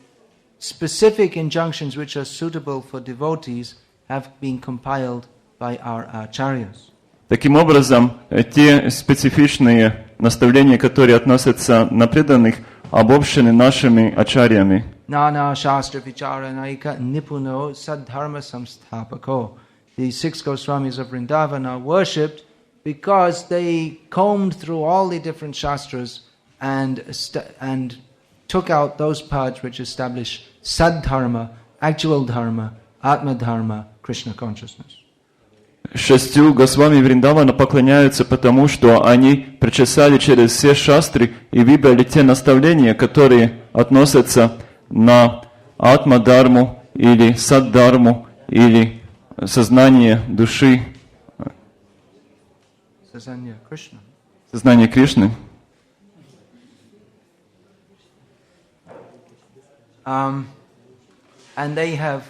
Speaker 2: specific injunctions which are suitable for devotees have been compiled by our acharyas.
Speaker 1: Таким образом, те специфичные наставления, которые относятся на преданных, обобщены нашими ачарьями.
Speaker 2: Nana Shastra Vicharanayika Nipuno Saddharma Samsthapako. The 6 Goswamis of Vrindavan are worshipped because they combed through all the different shastras and took out those parts which establish Saddharma, actual Dharma, Atma Dharma, Krishna consciousness.
Speaker 1: 6 Госвами Вриндавана поклоняются потому, что они прочесали через все шастры и выбрали те наставления, которые относятся на Атма-дарму или Саддарму или сознание души, сознание Кришны.
Speaker 2: And they have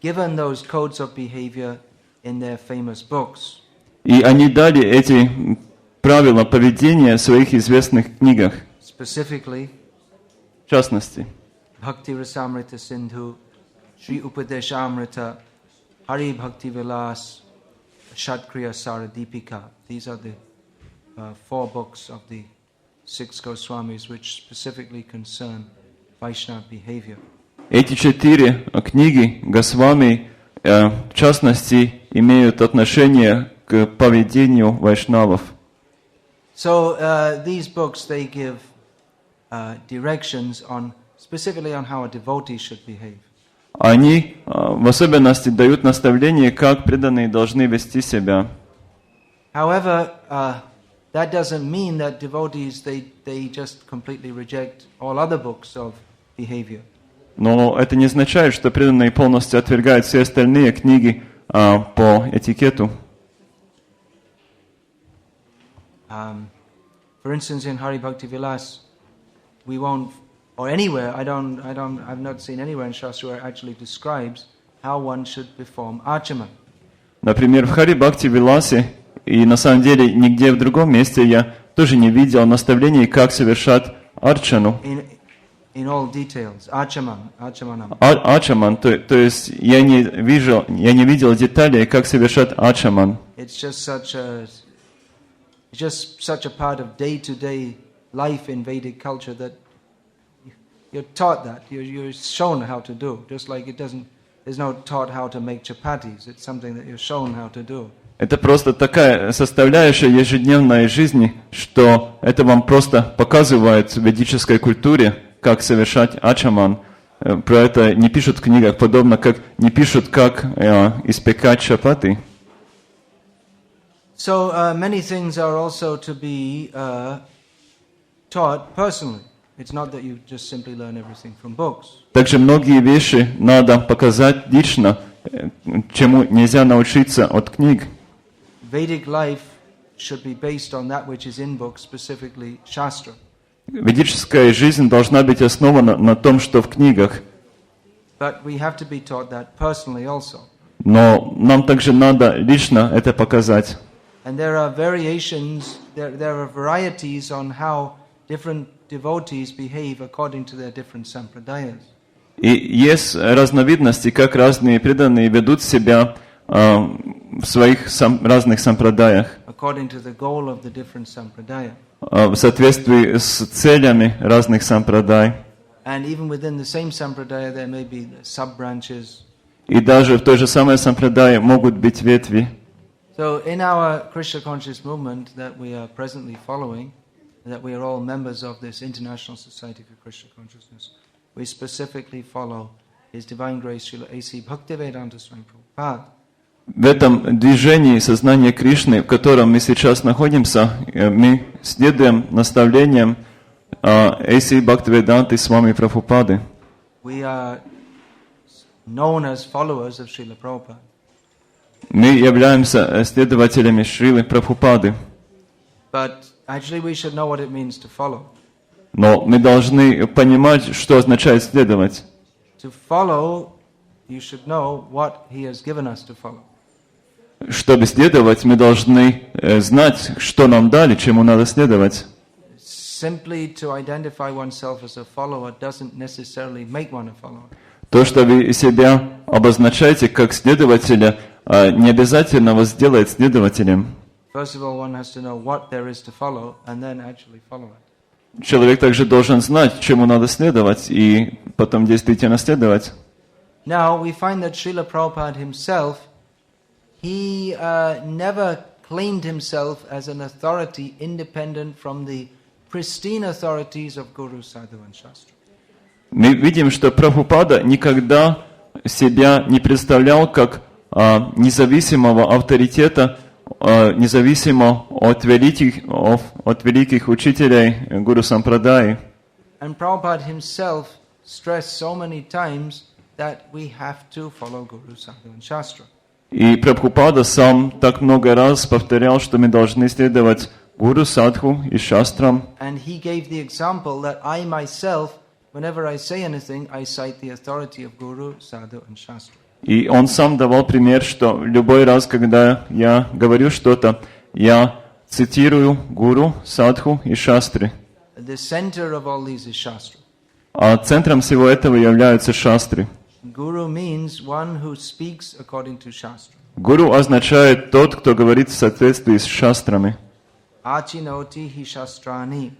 Speaker 2: given those codes of behavior in their famous books.
Speaker 1: И они дали эти правила поведения в своих известных книгах.
Speaker 2: Specifically,
Speaker 1: в частности,
Speaker 2: Bhakti Rasamrita Sindhu, Shri Upadeshamrita, Hari Bhakti Vilas, Shatkriya Saradipika. These are the 4 books of the 6 Goswamis which specifically concern Vaishnava behavior.
Speaker 1: Эти 4 книги Госвами, в частности, имеют отношение к поведению вайшнавов.
Speaker 2: So these books, they give directions on specifically on how a devotee should behave.
Speaker 1: Они в особенности дают наставления, как преданные должны вести себя.
Speaker 2: However, that doesn't mean that devotees they just completely reject all other books of behavior.
Speaker 1: Но это не означает, что преданные полностью отвергают все остальные книги по этикету.
Speaker 2: For instance, in Hari Bhakti Vilas, we won't, or anywhere, I've not seen anywhere in Shastra where it actually describes how one should perform archaman.
Speaker 1: Например, в Харе Бхакти Виласе, и на самом деле нигде в другом месте я тоже не видел наставлений, как совершать арчану.
Speaker 2: In all details, archamanam.
Speaker 1: Ачаман, то есть я не видел деталей, как совершать ачаман.
Speaker 2: It's just such a It's just such a part of day-to-day life in Vedic culture that you're taught that. You're shown how to do. Just like there's no taught how to make chapatis. It's something that you're shown how to do.
Speaker 1: Это просто такая составляющая ежедневной жизни, что это вам просто показывает в ведической культуре, как совершать ачаман. Про это не пишут в книгах, подобно как не пишут, как испекать чапати.
Speaker 2: So many things are also to be taught personally. It's not that you just simply learn everything from books.
Speaker 1: Также многие вещи надо показать лично, чему нельзя научиться от книг.
Speaker 2: Vedic life should be based on that which is in books, specifically Shastra.
Speaker 1: Ведическая жизнь должна быть основана на том, что в книгах.
Speaker 2: But we have to be taught that personally also.
Speaker 1: Но нам также надо лично это показать.
Speaker 2: And there are variations, there are varieties on how different devotees behave according to their different sampradayas.
Speaker 1: И есть разновидности, как разные преданные ведут себя в своих разных сампрадаях,
Speaker 2: According to the goal of the different sampradaya.
Speaker 1: В соответствии с целями разных сампрадай.
Speaker 2: And even within the same sampradaya there may be sub-branches.
Speaker 1: И даже в той же самой сампрадае могут быть ветви.
Speaker 2: So in our Krishna conscious movement that we are presently following, that we are all members of this International Society for Krishna Consciousness, we specifically follow His Divine Grace Srila A.C. Bhaktivedanta Swami Prabhupada.
Speaker 1: В этом движении сознания Кришны, в котором мы сейчас находимся, мы следуем наставлениям A.C. Бхактивиданты Свами Прабхупады.
Speaker 2: We are known as followers of Srila Prabhupada.
Speaker 1: Мы являемся следователями Шрилы Прабхупады.
Speaker 2: But actually we should know what it means to follow.
Speaker 1: Но мы должны понимать, что означает следовать.
Speaker 2: To follow, you should know what He has given us to follow.
Speaker 1: Чтобы следовать, мы должны знать, что нам дали, чему надо следовать.
Speaker 2: Simply to identify oneself as a follower doesn't necessarily make one a follower.
Speaker 1: То, что вы себя обозначаете как следователя, не обязательно вас сделает следователем.
Speaker 2: First of all, one has to know what there is to follow and then actually follow it.
Speaker 1: Человек также должен знать, чему надо следовать, и потом действительно следовать.
Speaker 2: Now, we find that Srila Prabhupada himself, he never claimed himself as an authority independent from the pristine authorities of Guru, Sadhu and Shastra.
Speaker 1: Мы видим, что Прабхупада никогда себя не представлял как независимого авторитета, независимо от великих учителей Гуру Сампрадаи.
Speaker 2: And Prabhupada himself stressed so many times that we have to follow Guru, Sadhu and Shastra.
Speaker 1: И Прабхупада сам так много раз повторял, что мы должны следовать Гуру, Садху и Шастрам.
Speaker 2: And he gave the example that I myself, whenever I say anything, I cite the authority of Guru, Sadhu and Shastra.
Speaker 1: И он сам давал пример, что любой раз, когда я говорю что-то, я цитирую Гуру, Садху и Шастры.
Speaker 2: The center of all these is Shastra.
Speaker 1: А центром всего этого являются Шастры.
Speaker 2: Guru means one who speaks according to Shastra.
Speaker 1: Гуру означает тот, кто говорит в соответствии с Шастрами.
Speaker 2: Achinoti hi shastrani.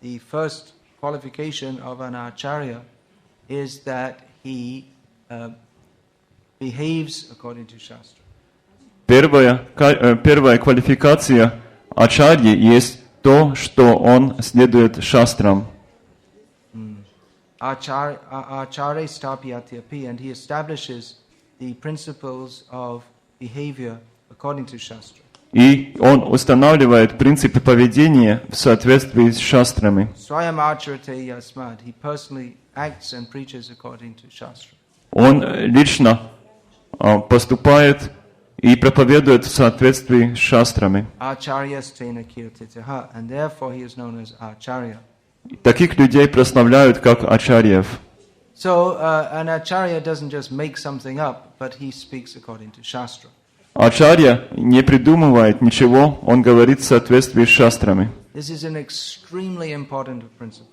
Speaker 2: The first qualification of an acharya is that he behaves according to Shastra.
Speaker 1: Первая квалификация ачарьи есть то, что он следует Шастрам.
Speaker 2: Acharya stapyatyapi, and he establishes the principles of behavior according to Shastra.
Speaker 1: И он устанавливает принципы поведения в соответствии с Шастрами.
Speaker 2: Swayam acharate yasmad. He personally acts and preaches according to Shastra.
Speaker 1: Он лично поступает и проповедует в соответствии с Шастрами.
Speaker 2: Acharyastena kirtitaha, and therefore he is known as acharya.
Speaker 1: Таких людей прославляют как ачарьев.
Speaker 2: So an acharya doesn't just make something up, but he speaks according to Shastra.
Speaker 1: Ачарья не придумывает ничего, он говорит в соответствии с Шастрами.
Speaker 2: This is an extremely important principle.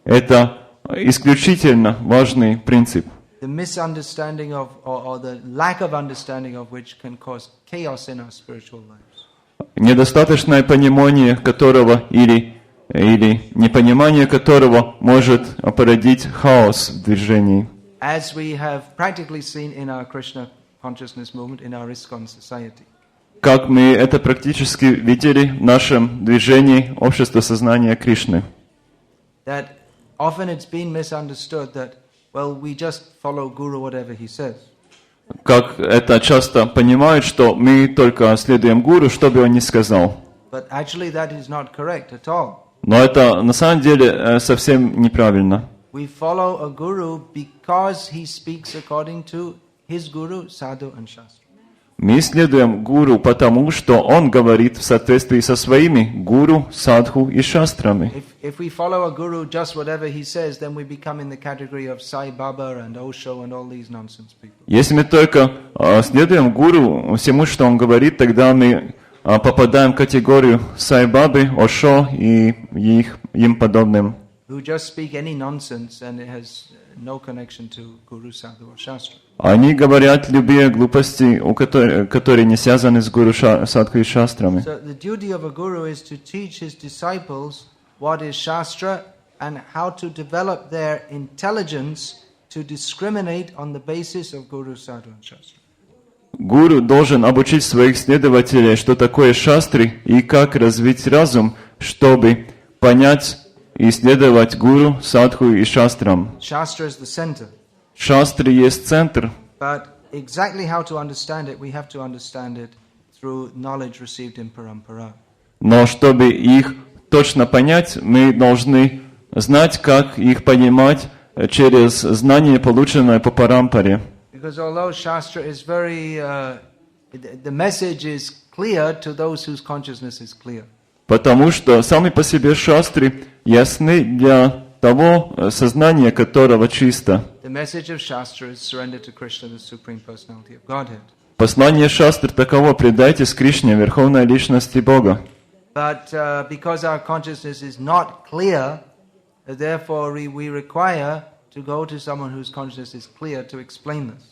Speaker 1: Это исключительно важный принцип.
Speaker 2: The misunderstanding of, or the lack of understanding of which can cause chaos in our spiritual lives.
Speaker 1: недостаточное понимание которого или непонимание которого может породить хаос в движении.
Speaker 2: As we have practically seen in our Krishna consciousness movement, in our ISKCON society.
Speaker 1: Как мы это практически видели в нашем движении Общества сознания Кришны.
Speaker 2: That often it's been misunderstood that, well, we just follow Guru whatever he says.
Speaker 1: Как это часто понимают, что мы только следуем гуру, что бы он ни сказал.
Speaker 2: But actually that is not correct at all.
Speaker 1: Но это на самом деле совсем неправильно.
Speaker 2: We follow a guru because he speaks according to his guru, sadhu and shastra.
Speaker 1: Мы следуем гуру потому, что он говорит в соответствии со своими гуру, садху и шастрами.
Speaker 2: If we follow a guru just whatever he says, then we become in the category of Sai Baba and Osho and all these nonsense people.
Speaker 1: Если мы только следуем гуру всему, что он говорит, тогда мы попадаем в категорию Сай-Бабы, Ошо и им подобным.
Speaker 2: Who just speak any nonsense and it has no connection to guru, sadhu or shastra.
Speaker 1: Они говорят любые глупости, которые не связаны с гуру, садху и шастрами.
Speaker 2: So the duty of a guru is to teach his disciples what is shastra and how to develop their intelligence to discriminate on the basis of guru, sadhu and shastra.
Speaker 1: Гуру должен обучить своих следователей, что такое шастры и как развить разум, чтобы понять и следовать гуру, садху и шастрам.
Speaker 2: Shastra is the center.
Speaker 1: Шастры есть центр.
Speaker 2: But exactly how to understand it, we have to understand it through knowledge received in parampara.
Speaker 1: Но чтобы их точно понять, мы должны знать, как их понимать через знание, полученное по парампаре.
Speaker 2: Because although Shastra is very, the message is clear to those whose consciousness is clear.
Speaker 1: Потому что сами по себе шастры ясны для того сознания, которого чисто.
Speaker 2: The message of Shastra is surrender to Krishna, the Supreme Personality of Godhead.
Speaker 1: Послание шастр таково: предайтесь Кришне, Верховной Личности Бога.
Speaker 2: But because our consciousness is not clear, therefore we require to go to someone whose consciousness is clear to explain this.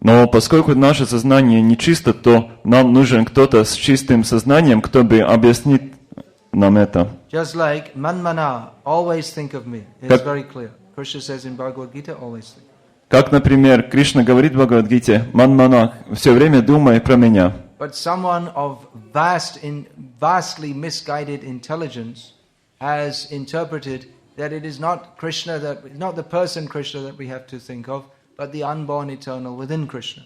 Speaker 1: Но поскольку наше сознание нечисто, то нам нужен кто-то с чистым сознанием, кто бы объяснит нам это.
Speaker 2: Just like manmana, always think of me. It's very clear. Krishna says in Bhagavad Gita, always think.
Speaker 1: Как, например, Кришна говорит в Бхагавад-гите: «Манмана, все время думай про меня».
Speaker 2: But someone of vastly misguided intelligence has interpreted that it is not Krishna, not the person Krishna that we have to think of, but the unborn eternal within Krishna.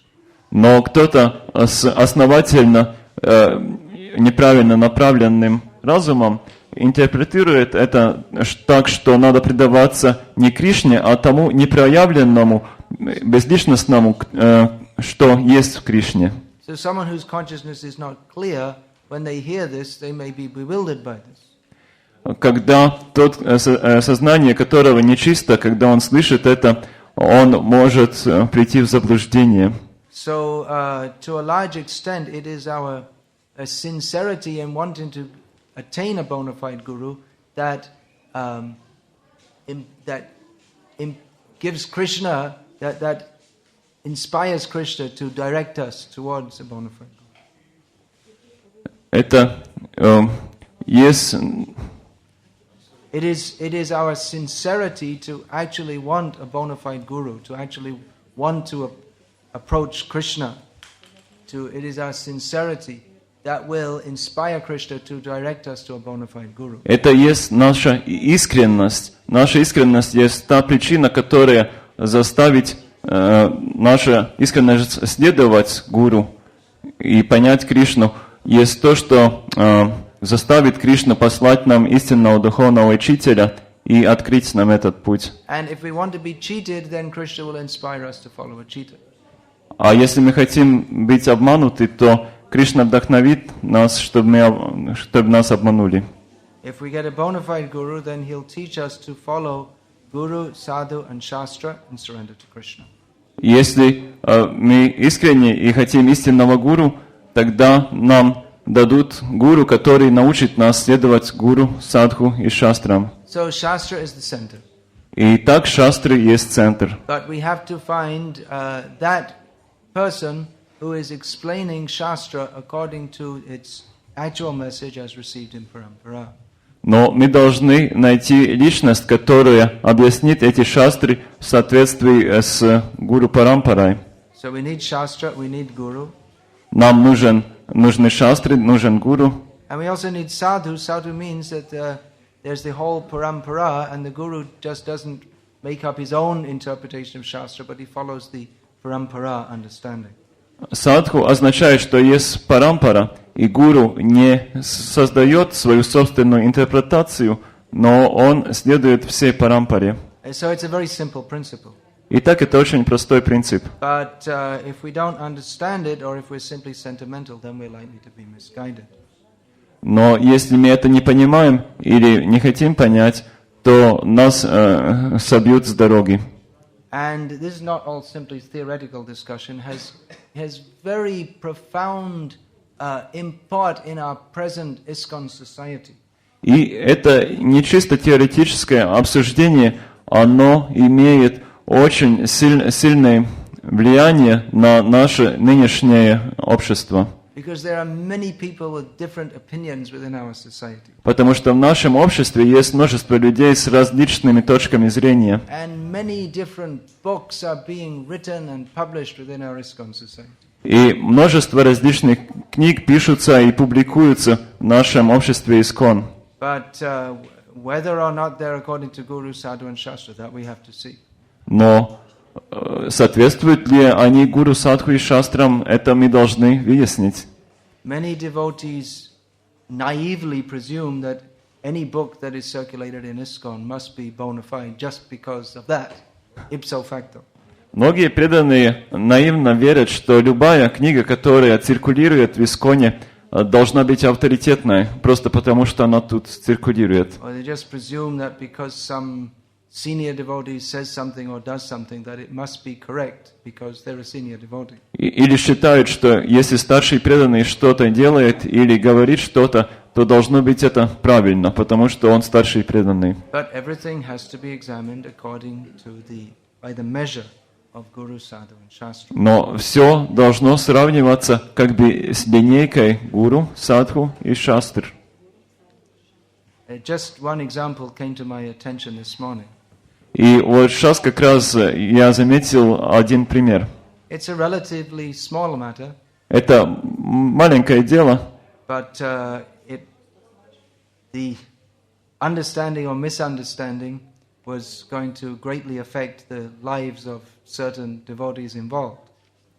Speaker 1: Но кто-то с основательно неправильно направленным разумом интерпретирует это так, что надо предаваться не Кришне, а тому непроявленному, безличностному, что есть в Кришне.
Speaker 2: So someone whose consciousness is not clear, when they hear this, they may be bewildered by this.
Speaker 1: Когда тот, сознание которого нечисто, когда он слышит это, он может прийти в заблуждение.
Speaker 2: So, to a large extent, it is our sincerity in wanting to attain a bona fide guru that gives Krishna, that inspires Krishna to direct us towards a bona fide guru.
Speaker 1: Это есть.
Speaker 2: It is our sincerity to actually want a bona fide guru, to actually want to approach Krishna. It is our sincerity that will inspire Krishna to direct us to a bona fide guru.
Speaker 1: Это есть наша искренность. Наша искренность есть та причина, которая заставит наша искренность следовать гуру и понять Кришну. Есть то, что заставит Кришна послать нам истинного духовного учителя и открыть нам этот путь. А если мы хотим быть обмануты, то Кришна вдохновит нас, чтобы нас обманули. Если мы искренне и хотим истинного гуру, тогда нам дадут гуру, который научит нас следовать гуру, садху и шастрам.
Speaker 2: So Shastra is the center.
Speaker 1: И так шастры есть центр.
Speaker 2: But we have to find that person who is explaining Shastra according to its actual message as received in parampara.
Speaker 1: Но мы должны найти личность, которая объяснит эти шастры в соответствии с гуру парампарой.
Speaker 2: So we need shastra, we need guru.
Speaker 1: Нам нужны шастры, нужен гуру.
Speaker 2: And we also need sadhu. Sadhu means that there's the whole parampara, and the guru just doesn't make up his own interpretation of shastra, but he follows the parampara understanding.
Speaker 1: Садху означает, что есть парампара, и гуру не создает свою собственную интерпретацию, но он следует всей парампаре.
Speaker 2: So it's a very simple principle.
Speaker 1: Итак, это очень простой принцип.
Speaker 2: But if we don't understand it, or if we're simply sentimental, then we're likely to be misguided.
Speaker 1: Но если мы это не понимаем или не хотим понять, то нас собьют с дороги.
Speaker 2: And this is not all simply theoretical discussion, has very profound import in our present ISKCON society.
Speaker 1: И это не чисто теоретическое обсуждение, оно имеет очень сильное влияние на наше нынешнее общество.
Speaker 2: Because there are many people with different opinions within our society.
Speaker 1: Потому что в нашем обществе есть множество людей с различными точками зрения.
Speaker 2: And many different books are being written and published within our ISKCON society.
Speaker 1: И множество различных книг пишутся и публикуются в нашем обществе ИСККОН.
Speaker 2: But whether or not they're according to Guru, Sadhu and Shastra, that we have to see.
Speaker 1: Но соответствуют ли они гуру, садху и шастрам, это мы должны выяснить.
Speaker 2: Many devotees naively presume that any book that is circulated in ISKCON must be bona fide just because of that, ipso facto.
Speaker 1: Многие преданные наивно верят, что любая книга, которая циркулирует в ИСККОНе, должна быть авторитетной, просто потому что она тут циркулирует.
Speaker 2: Or they just presume that because some senior devotee says something or does something, that it must be correct because they're a senior devotee.
Speaker 1: Или считают, что если старший преданный что-то делает или говорит что-то, то должно быть это правильно, потому что он старший преданный.
Speaker 2: But everything has to be examined according to by the measure of Guru, Sadhu and Shastra.
Speaker 1: Но все должно сравниваться как бы с линейкой гуру, садху и шастр.
Speaker 2: Just one example came to my attention this morning.
Speaker 1: И вот сейчас как раз я заметил один пример.
Speaker 2: It's a relatively small matter,
Speaker 1: Это маленькое дело,
Speaker 2: but the understanding or misunderstanding was going to greatly affect the lives of certain devotees involved.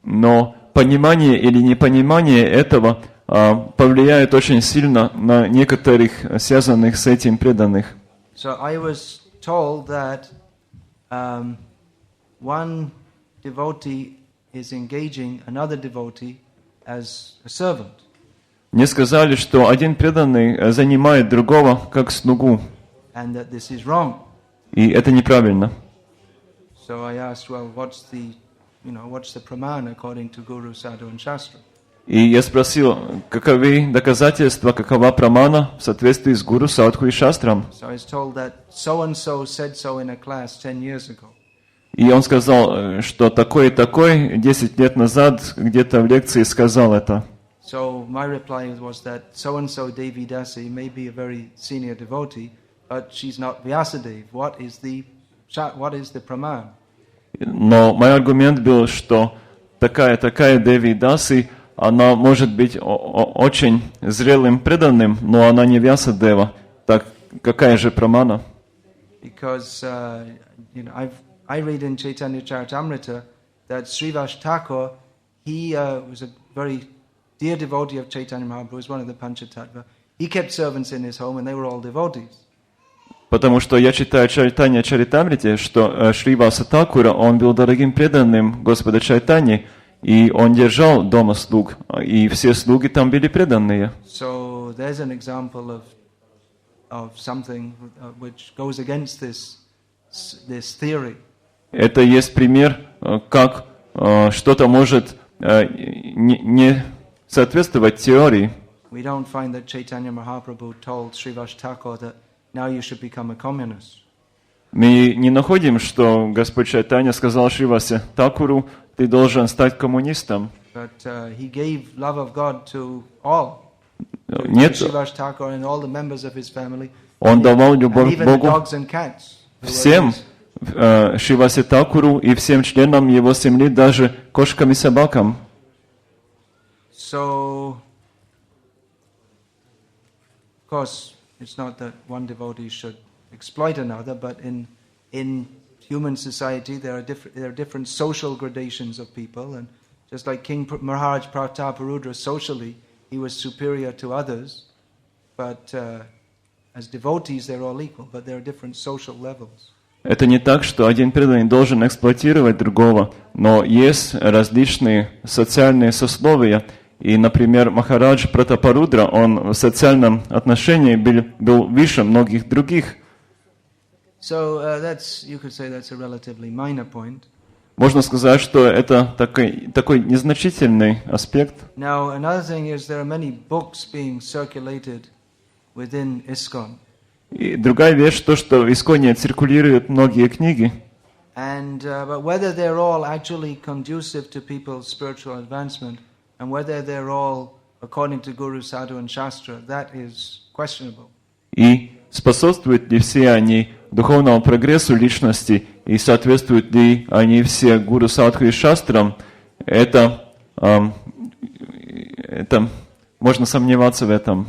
Speaker 1: но понимание или непонимание этого повлияет очень сильно на некоторых связанных с этим преданных.
Speaker 2: So I was told that one devotee is engaging another devotee as a servant.
Speaker 1: Мне сказали, что один преданный занимает другого как слугу,
Speaker 2: And that this is wrong.
Speaker 1: и это неправильно.
Speaker 2: So I asked, well, what's the praman according to Guru, Sadhu and Shastra?
Speaker 1: И я спросил, каковы доказательства, какова прамана в соответствии с гуру, садху и шастрам.
Speaker 2: So I was told that so-and-so said so in a class 10 years ago.
Speaker 1: И он сказал, что такой и такой 10 лет назад где-то в лекции сказал это.
Speaker 2: So my reply was that so-and-so Devi Dasi may be a very senior devotee, but she's not Vyasadeva. What is the praman?
Speaker 1: Но мой аргумент был, что такая Деви Даси, она может быть очень зрелым преданным, но она не Вьясадева. Так какая же прамана?
Speaker 2: Because I read in Chaitanya Charitamrita that Srivas Thakur, he was a very dear devotee of Chaitanya Mahaprabhu, was one of the Panchatattva. He kept servants in his home and they were all devotees.
Speaker 1: Потому что я читаю Чайтанья Чаритамрите, что Шриваса Такура, он был дорогим преданным Господа Чайтани, и он держал дома слуг, и все слуги там были преданные.
Speaker 2: So there's an example of something which goes against this theory.
Speaker 1: Это есть пример, как что-то может не соответствовать теории.
Speaker 2: We don't find that Chaitanya Mahaprabhu told Srivas Thakur that now you should become a communist.
Speaker 1: Мы не находим, что Господь Чайтанья сказал Шривасе Такуру, ты должен стать коммунистом.
Speaker 2: But he gave love of God to all.
Speaker 1: Нет,
Speaker 2: Shiva's Thakur and all the members of his family,
Speaker 1: он давал
Speaker 2: and
Speaker 1: любовь к
Speaker 2: even the
Speaker 1: Богу
Speaker 2: dogs and cats. who were
Speaker 1: всем,
Speaker 2: his.
Speaker 1: Шивасе Такуру и всем членам его семьи, даже кошкам и собакам.
Speaker 2: So, of course, it's not that one devotee should exploit another, but in human society there are different social gradations of people, and just like King Maharaj Prataparudra socially, he was superior to others, but as devotees they're all equal, but there are different social levels.
Speaker 1: Это не так, что один преданный должен эксплуатировать другого, но есть различные социальные сословия. И, например, Махарадж Пратапарудра, он в социальном отношении был выше многих других.
Speaker 2: So you could say that's a relatively minor point.
Speaker 1: Можно сказать, что это такой незначительный аспект.
Speaker 2: Now, another thing is there are many books being circulated within ISKCON.
Speaker 1: И другая вещь, то, что в Исконе циркулируют многие книги.
Speaker 2: But whether they're all actually conducive to people's spiritual advancement, and whether they're all according to Guru, Sadhu and Shastra, that is questionable.
Speaker 1: И способствуют ли все они духовному прогрессу личности, и соответствуют ли они все Гуру, Садху и Шастрам, это можно сомневаться в этом.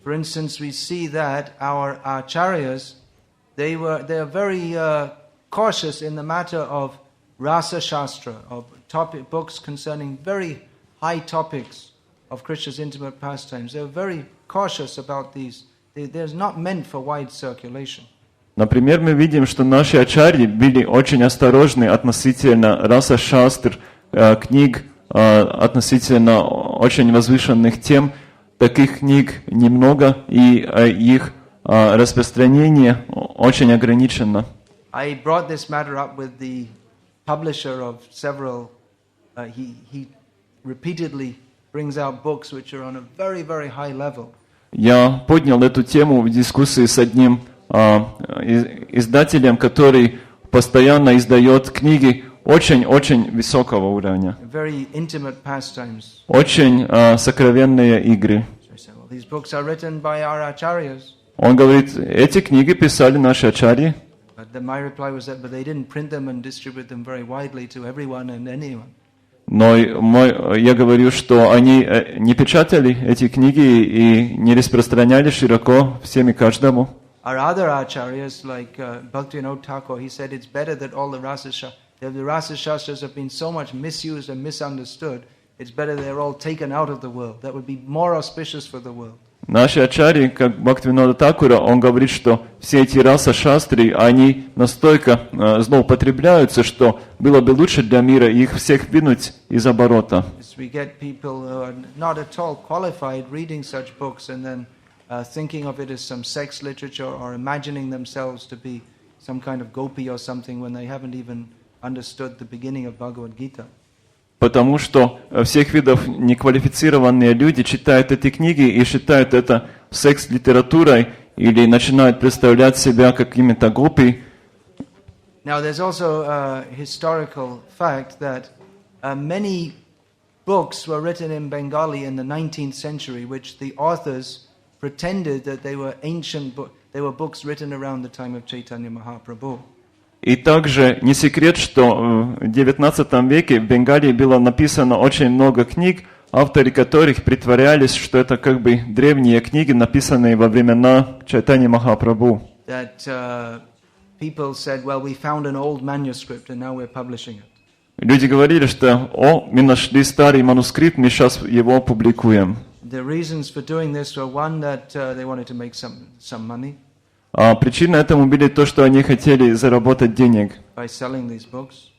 Speaker 2: For instance, we see that our acharyas, they are very cautious in the matter of rasa shastra, of books concerning very high topics of Krishna's intimate pastimes. They're very cautious about these. They're not meant for wide circulation.
Speaker 1: Например, мы видим, что наши ачарьи были очень осторожны относительно раса шастр, книг, относительно очень возвышенных тем. Таких книг немного, и их распространение очень ограничено.
Speaker 2: I brought this matter up with the publisher of several. He repeatedly brings out books which are on a very, very high level.
Speaker 1: Я поднял эту тему в дискуссии с одним издателем, который постоянно издает книги очень-очень высокого уровня.
Speaker 2: Very intimate pastimes.
Speaker 1: Очень сокровенные игры.
Speaker 2: So I said, well, these books are written by our acharyas.
Speaker 1: Он говорит, эти книги писали наши ачарьи.
Speaker 2: But then my reply was that, but they didn't print them and distribute them very widely to everyone and anyone.
Speaker 1: Но я говорю, что они не печатали эти книги и не распространяли широко всем и каждому.
Speaker 2: Our other acharyas, like Bhakti Thakur, he said it's better that all the rasa shastras have been so much misused and misunderstood. It's better they're all taken out of the world. That would be more auspicious for the world.
Speaker 1: Наши ачарьи, как Бхактивинода Такура, он говорит, что все эти раса шастры, они настолько злоупотребляются, что было бы лучше для мира их всех вынуть из оборота.
Speaker 2: We get people who are not at all qualified reading such books and then thinking of it as some sex literature or imagining themselves to be some kind of gopi or something when they haven't even understood the beginning of Bhagavad Gita.
Speaker 1: Потому что всех видов неквалифицированные люди читают эти книги и считают это секс-литературой или начинают представлять себя какими-то гопи.
Speaker 2: Now there's also a historical fact that many books were written in Bengali in the 19th century, which the authors pretended that they were ancient books. They were books written around the time of Chaitanya Mahaprabhu.
Speaker 1: И также не секрет, что в XIX веке в Бенгалии было написано очень много книг, авторы которых притворялись, что это как бы древние книги, написанные во времена Чайтаньи Махапрабху. Люди говорили, что мы нашли старый манускрипт, мы сейчас его публикуем. Причина этому были то, что они хотели заработать денег,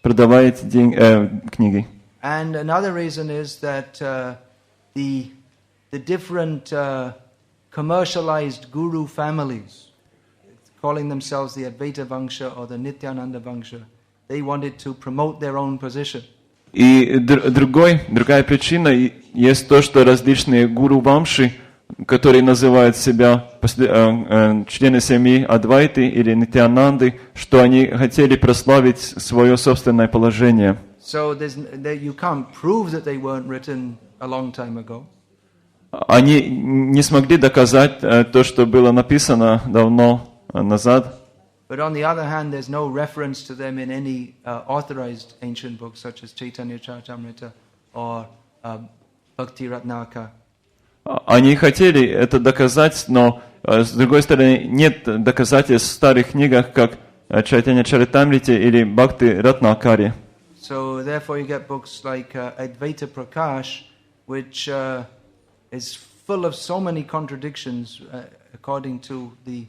Speaker 1: продавая эти книги.
Speaker 2: And another reason is that the different commercialized guru families, calling themselves the Advaita Vangsha or the Nityananda Vangsha, they wanted to promote their own position.
Speaker 1: И другая причина есть то, что различные гуру-вамши, которые называют себя члены семьи Адвайты или Нитянанды, что они хотели прославить свое собственное положение.
Speaker 2: So you can't prove that they weren't written a long time ago.
Speaker 1: они не смогли доказать то, что было написано давно назад.
Speaker 2: But on the other hand, there's no reference to them in any authorized ancient books such as Chaitanya Charitamrita or Bhakti Ratnaka.
Speaker 1: Они хотели это доказать, но с другой стороны нет доказательств в старых книгах, как Chaitanya Charitamrita или Bhakti Ratnakari.
Speaker 2: So therefore you get books like Advaita Prakash, which is full of so many contradictions according to the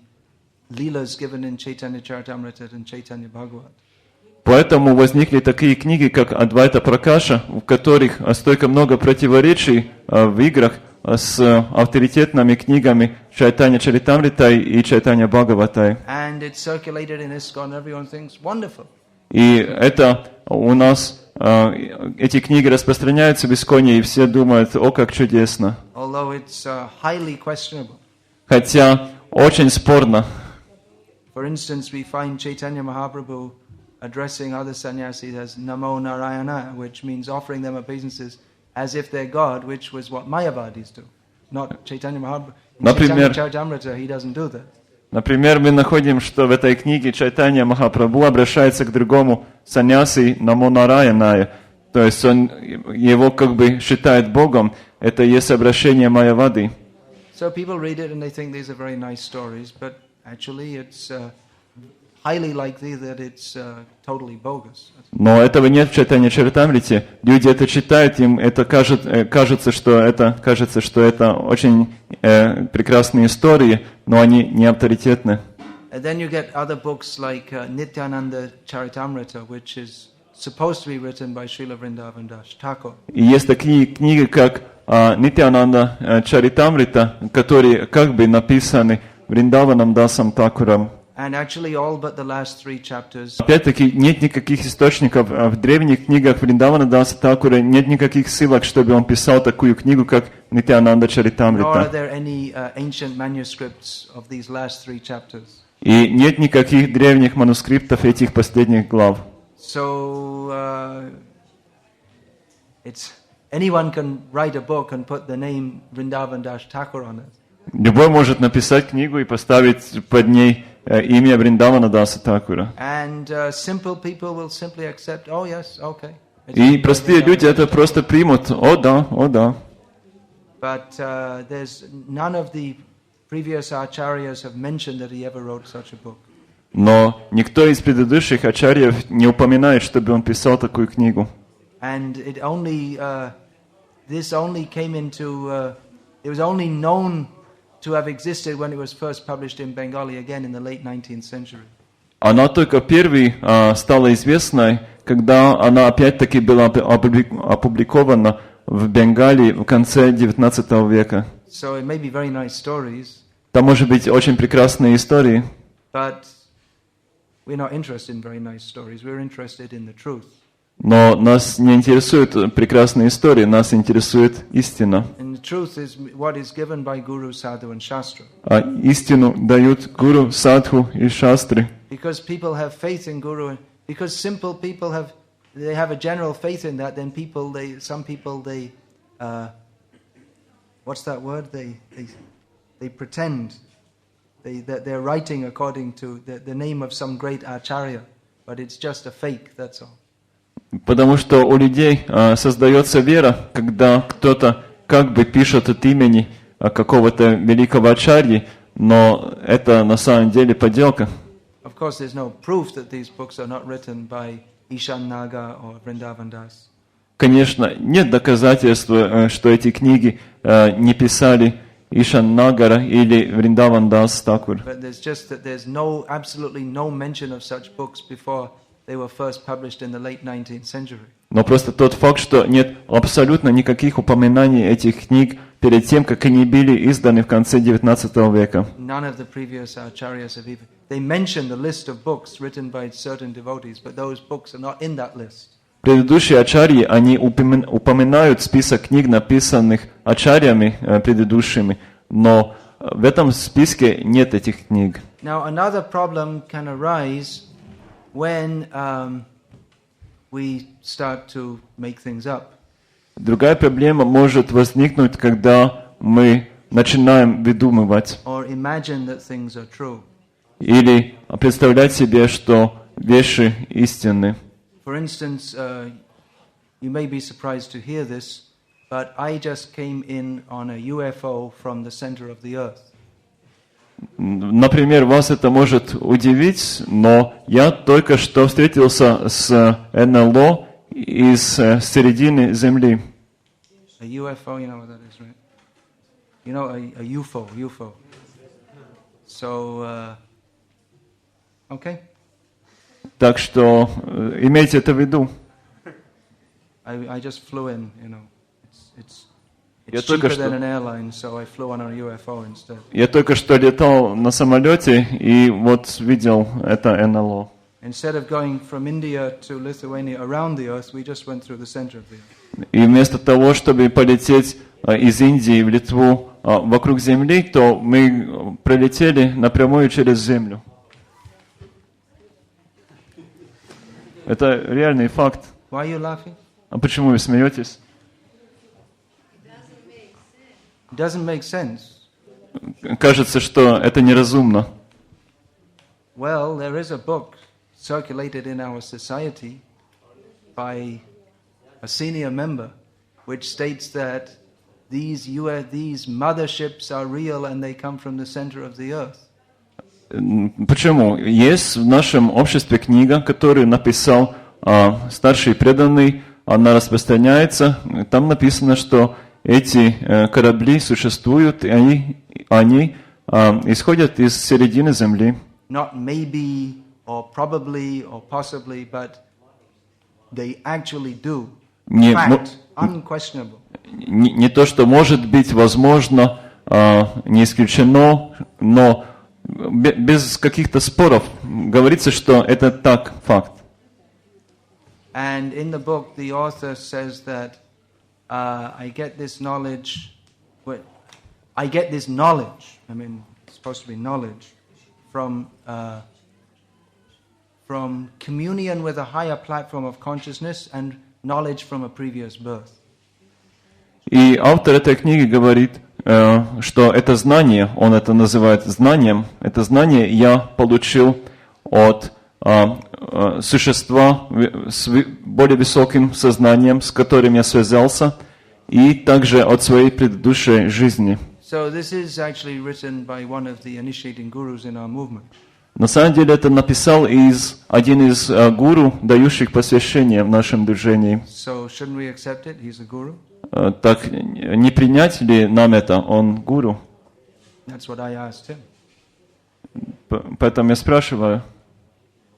Speaker 2: Leelas given in Chaitanya Charitamrita and Chaitanya Bhagavat.
Speaker 1: Поэтому возникли такие книги, как Адвайта Пракаша, в которых столько много противоречий в играх с авторитетными книгами Чайтанья Чаритамритай и Чайтанья Бхагаватай.
Speaker 2: And it's circulated in ISKCON, everyone thinks wonderful.
Speaker 1: И это у нас, эти книги распространяются в Исконе, и все думают, о, как чудесно.
Speaker 2: Although it's highly questionable.
Speaker 1: Хотя очень спорно.
Speaker 2: For instance, we find Chaitanya Mahaprabhu addressing other sannyasis as Namo Narayana, which means offering them obeisances as if they're God, which was what Mayavadis do. Not Chaitanya Mahaprabhu. In Chaitanya Charitamrita, he doesn't do that.
Speaker 1: Например, мы находим, что в этой книге Чайтанья Махапрабху обращается к другому саньяси Намо Нараяная. То есть он его как бы считает Богом. Это и есть обращение Майявады.
Speaker 2: So people read it and they think these are very nice stories, but actually it's highly likely that it's totally bogus.
Speaker 1: Но этого нет в Чайтанья Чаритамрите. Люди это читают, им это кажется, что это очень прекрасные истории, но они не авторитетны.
Speaker 2: And then you get other books like Nityananda Charitamrita, which is supposed to be written by Srila Vrindavan Das Thakur.
Speaker 1: И есть такие книги, как Нитьянанда Чаритамрита, которые как бы написаны Вриндаваном Дасом Такуром.
Speaker 2: And actually all but the last 3 chapters.
Speaker 1: Опять-таки нет никаких источников в древних книгах Вриндавана Даса Такура, нет никаких ссылок, чтобы он писал такую книгу, как Нитьянанда
Speaker 2: Nor are
Speaker 1: Чаритамрита.
Speaker 2: there any ancient manuscripts of these last 3 chapters.
Speaker 1: И нет никаких древних манускриптов этих последних глав.
Speaker 2: So it's anyone can write a book and put the name Vrindavan Das Thakur on it.
Speaker 1: Любой может написать книгу и поставить под ней имя Вриндавана Даса Такура.
Speaker 2: And simple people will simply accept, oh yes, okay.
Speaker 1: И простые люди это просто примут. О да, о да.
Speaker 2: But there's none of the previous acharyas have mentioned that he ever wrote such a book.
Speaker 1: Но никто из предыдущих ачарьев не упоминает, чтобы он писал такую книгу.
Speaker 2: And it only, this only came into, it was only known to have existed when it was first published in Bengali again in the late 19th century.
Speaker 1: Она только первой стала известной, когда она опять-таки была опубликована в Бенгалии в конце XIX века.
Speaker 2: So it may be very nice stories.
Speaker 1: Там может быть очень прекрасные истории.
Speaker 2: But we're not interested in very nice stories. We're interested in the truth.
Speaker 1: Но нас не интересуют прекрасные истории, нас интересует истина.
Speaker 2: And the truth is what is given by Guru, Sadhu and Shastra.
Speaker 1: А истину дают гуру, садху и шастры.
Speaker 2: Because people have faith in Guru, because simple people have a general faith in that, then some people what's that word? They pretend that they're writing according to the name of some great acharya, but it's just a fake, that's all.
Speaker 1: Потому что у людей создается вера, когда кто-то как бы пишет от имени какого-то великого ачарьи, но это на самом деле подделка.
Speaker 2: Of course, there's no proof that these books are not written by Ishan Naga or Vrindavan Das.
Speaker 1: Конечно, нет доказательств, что эти книги не писали Ишан Нагара или Вриндаван Дас Такур.
Speaker 2: But there's just that there's absolutely no mention of such books before they were first published in the late 19th century.
Speaker 1: Но просто тот факт, что нет абсолютно никаких упоминаний этих книг перед тем, как они были изданы в конце XIX века.
Speaker 2: None of the previous acharyas have even... They mention the list of books written by certain devotees, but those books are not in that list.
Speaker 1: Предыдущие ачарьи, они упоминают список книг, написанных ачарьями предыдущими, но в этом списке нет этих книг.
Speaker 2: Now another problem can arise when we start to make things up.
Speaker 1: Другая проблема может возникнуть, когда мы начинаем выдумывать
Speaker 2: or imagine that things are true.
Speaker 1: или представлять себе, что вещи истинны.
Speaker 2: For instance, you may be surprised to hear this, but I just came in on a UFO from the center of the earth.
Speaker 1: Например, вас это может удивить, но я только что встретился с НЛО из середины Земли.
Speaker 2: A UFO, you know what that is, right? You know, a UFO. So, okay.
Speaker 1: Так что имейте это в виду.
Speaker 2: I just flew in, you know.
Speaker 1: Я
Speaker 2: It's
Speaker 1: только
Speaker 2: cheaper
Speaker 1: что-
Speaker 2: than an airline, so I flew on a UFO instead.
Speaker 1: Я только что летал на самолете и вот видел это НЛО.
Speaker 2: Instead of going from India to Lithuania around the earth, we just went through the center of the earth.
Speaker 1: И вместо того, чтобы полететь из Индии в Литву вокруг Земли, то мы пролетели напрямую через Землю. Это реальный факт.
Speaker 2: Why are you laughing?
Speaker 1: А почему вы смеетесь?
Speaker 2: It doesn't make sense.
Speaker 1: Кажется, что это неразумно.
Speaker 2: Well, there is a book circulated in our society by a senior member, which states that these motherships are real and they come from the center of the earth.
Speaker 1: Почему? Есть в нашем обществе книга, которую написал старший преданный, она распространяется. Там написано, что эти корабли существуют, и они исходят из середины Земли.
Speaker 2: Not maybe or probably or possibly, but they actually do.
Speaker 1: Не,
Speaker 2: Fact, unquestionable.
Speaker 1: не то, что может быть, возможно, не исключено, но без каких-то споров говорится, что это так, факт.
Speaker 2: And in the book, the author says that I get this knowledge. I mean, it's supposed to be knowledge from communion with a higher platform of consciousness and knowledge from a previous birth.
Speaker 1: И автор этой книги говорит, что это знание, он это называет знанием, это знание я получил от существа с более высоким сознанием, с которым я связался, и также от своей предыдущей жизни.
Speaker 2: So this is actually written by one of the initiating gurus in our movement.
Speaker 1: На самом деле это написал один из гуру, дающих посвящение в нашем движении.
Speaker 2: So shouldn't we accept it? He's a guru.
Speaker 1: Так не принять ли нам это? Он гуру.
Speaker 2: That's what I asked him.
Speaker 1: Поэтому я спрашиваю.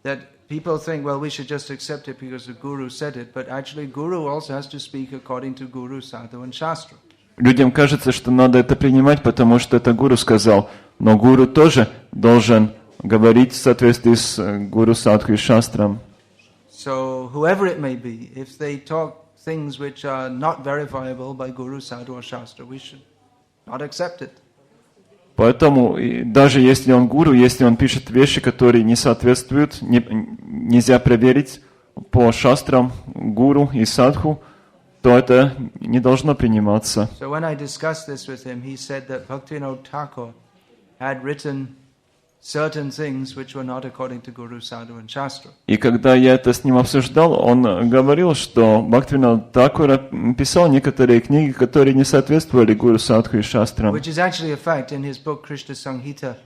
Speaker 2: That people think, well, we should just accept it because the guru said it, but actually guru also has to speak according to guru, sadhu and shastra.
Speaker 1: Людям кажется, что надо это принимать, потому что это гуру сказал. Но гуру тоже должен говорить в соответствии с гуру, садху и шастрам.
Speaker 2: So whoever it may be, if they talk things which are not verifiable by guru, sadhu or shastra, we should not accept it.
Speaker 1: Поэтому даже если он гуру, если он пишет вещи, которые не соответствуют, нельзя проверить по шастрам гуру и садху, то это не должно приниматься.
Speaker 2: So when I discussed this with him, he said that Bhaktivinoda Thakur had written certain things which were not according to Guru, Sadhu and Shastra.
Speaker 1: И когда я это с ним обсуждал, он говорил, что Бхактивинода Тхакур писал некоторые книги, которые не соответствовали Гуру, Садху и Шастрам.
Speaker 2: Which is actually a fact. In his book Krishna Samhita,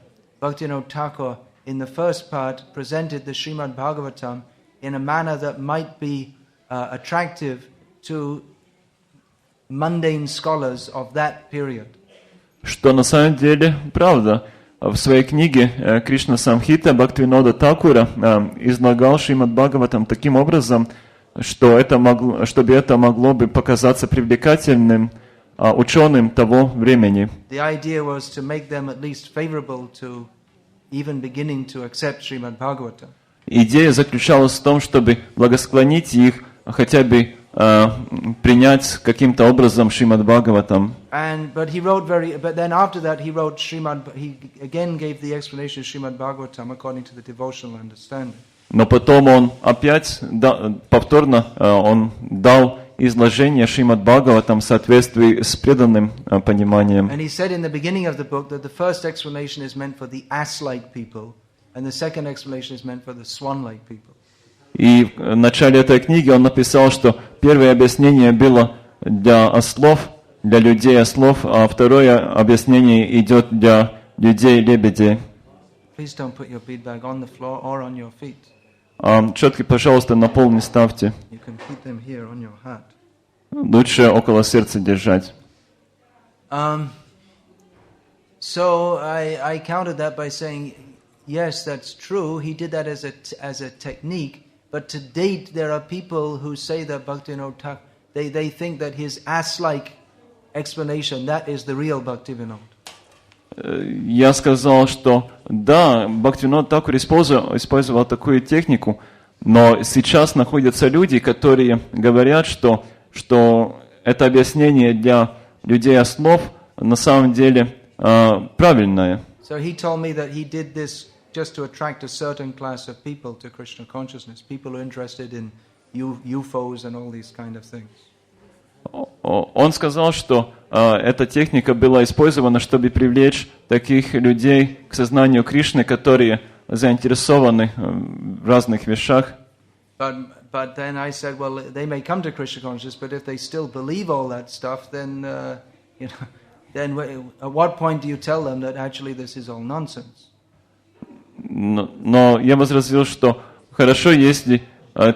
Speaker 2: Bhaktivinoda Thakur, in the first part, presented the Srimad Bhagavatam in a manner that might be attractive to mundane scholars of that period.
Speaker 1: Что на самом деле правда. В своей книге Кришна Самхита Бхактивинода Тхакура излагал Шримад Бхагаватам таким образом, чтобы это могло бы показаться привлекательным ученым того времени.
Speaker 2: The idea was to make them at least favorable to even beginning to accept Srimad Bhagavatam.
Speaker 1: Идея заключалась в том, чтобы благосклонить их хотя бы принять каким-то образом Шримад Бхагаватам.
Speaker 2: But then after that he wrote he again gave the explanation of Srimad Bhagavatam according to the devotional understanding.
Speaker 1: Но потом он опять повторно он дал изложение Шримад Бхагаватам в соответствии с преданным пониманием.
Speaker 2: And he said in the beginning of the book that the first explanation is meant for the ass-like people, and the second explanation is meant for the swan-like people.
Speaker 1: И в начале этой книги он написал, что первое объяснение было для ослов, для людей-ослов, а второе объяснение идет для людей-лебедей.
Speaker 2: Please don't put your bead bag on the floor or on your feet.
Speaker 1: Четки, пожалуйста, на пол не ставьте.
Speaker 2: You can keep them here on your hat.
Speaker 1: Лучше около сердца держать.
Speaker 2: So I countered that by saying, yes, that's true. He did that as a technique. But to date, there are people who say that Bhaktivinoda Thakur, they think that his ass-like explanation, that is the real Bhaktivinoda.
Speaker 1: Я сказал, что да, Бхактивинода Тхакур использовал такую технику, но сейчас находятся люди, которые говорят, что это объяснение для людей-ослов на самом деле правильное.
Speaker 2: So he told me that he did this just to attract a certain class of people to Krishna consciousness, people who are interested in UFOs and all these kind of things.
Speaker 1: Он сказал, что эта техника была использована, чтобы привлечь таких людей к сознанию Кришны, которые заинтересованы в разных вещах.
Speaker 2: But then I said, well, they may come to Krishna consciousness, but if they still believe all that stuff, then then at what point do you tell them that actually this is all nonsense?
Speaker 1: Но я возразил, что хорошо, если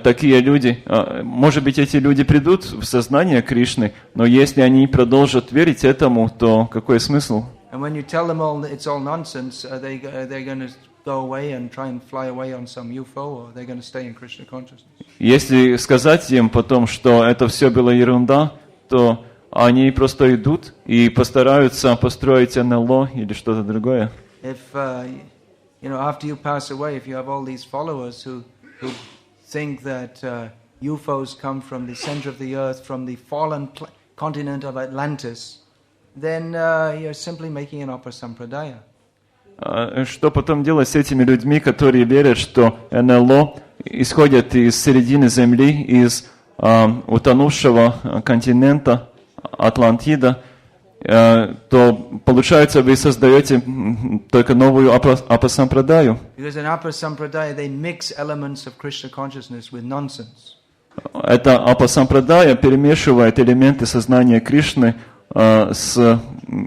Speaker 1: такие люди, может быть, эти люди придут в сознание Кришны, но если они продолжат верить этому, то какой смысл?
Speaker 2: And when you tell them all it's all nonsense, are they going to go away and try and fly away on some UFO, or are they going to stay in Krishna consciousness?
Speaker 1: Если сказать им потом, что это все была ерунда, то они просто идут и постараются построить НЛО или что-то другое.
Speaker 2: If after you pass away, if you have all these followers who think that UFOs come from the center of the earth, from the fallen continent of Atlantis, then you're simply making an upasampradaya.
Speaker 1: Что потом делать с этими людьми, которые верят, что НЛО исходят из середины Земли, из утонувшего континента Атлантида, то получается, вы создаете только новую апасампрадаю. Эта апасампрадая перемешивает элементы сознания Кришны с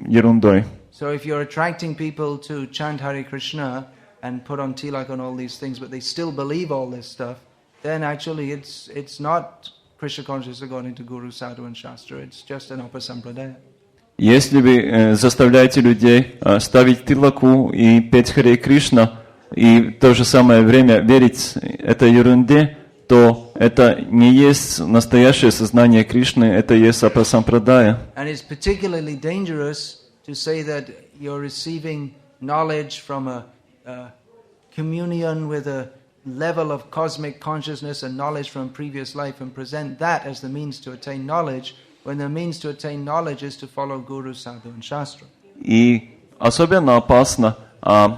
Speaker 1: ерундой.
Speaker 2: So if you're attracting people to chant Hare Krishna and put on tilak and all these things, but they still believe all this stuff, then actually it's not Krishna consciousness according to Guru, Sadhu and Shastra. It's just an upasampradaya.
Speaker 1: Если вы заставляете людей ставить тилаку и петь Харе Кришна, и в то же самое время верить этой ерунде, то это не есть настоящее сознание Кришны, это есть апасампрадая.
Speaker 2: And it's particularly dangerous to say that you're receiving knowledge from a communion with a level of cosmic consciousness and knowledge from previous life and present that as the means to attain knowledge, when the means to attain knowledge is to follow Guru, Sadhu and Shastra.
Speaker 1: И особенно опасно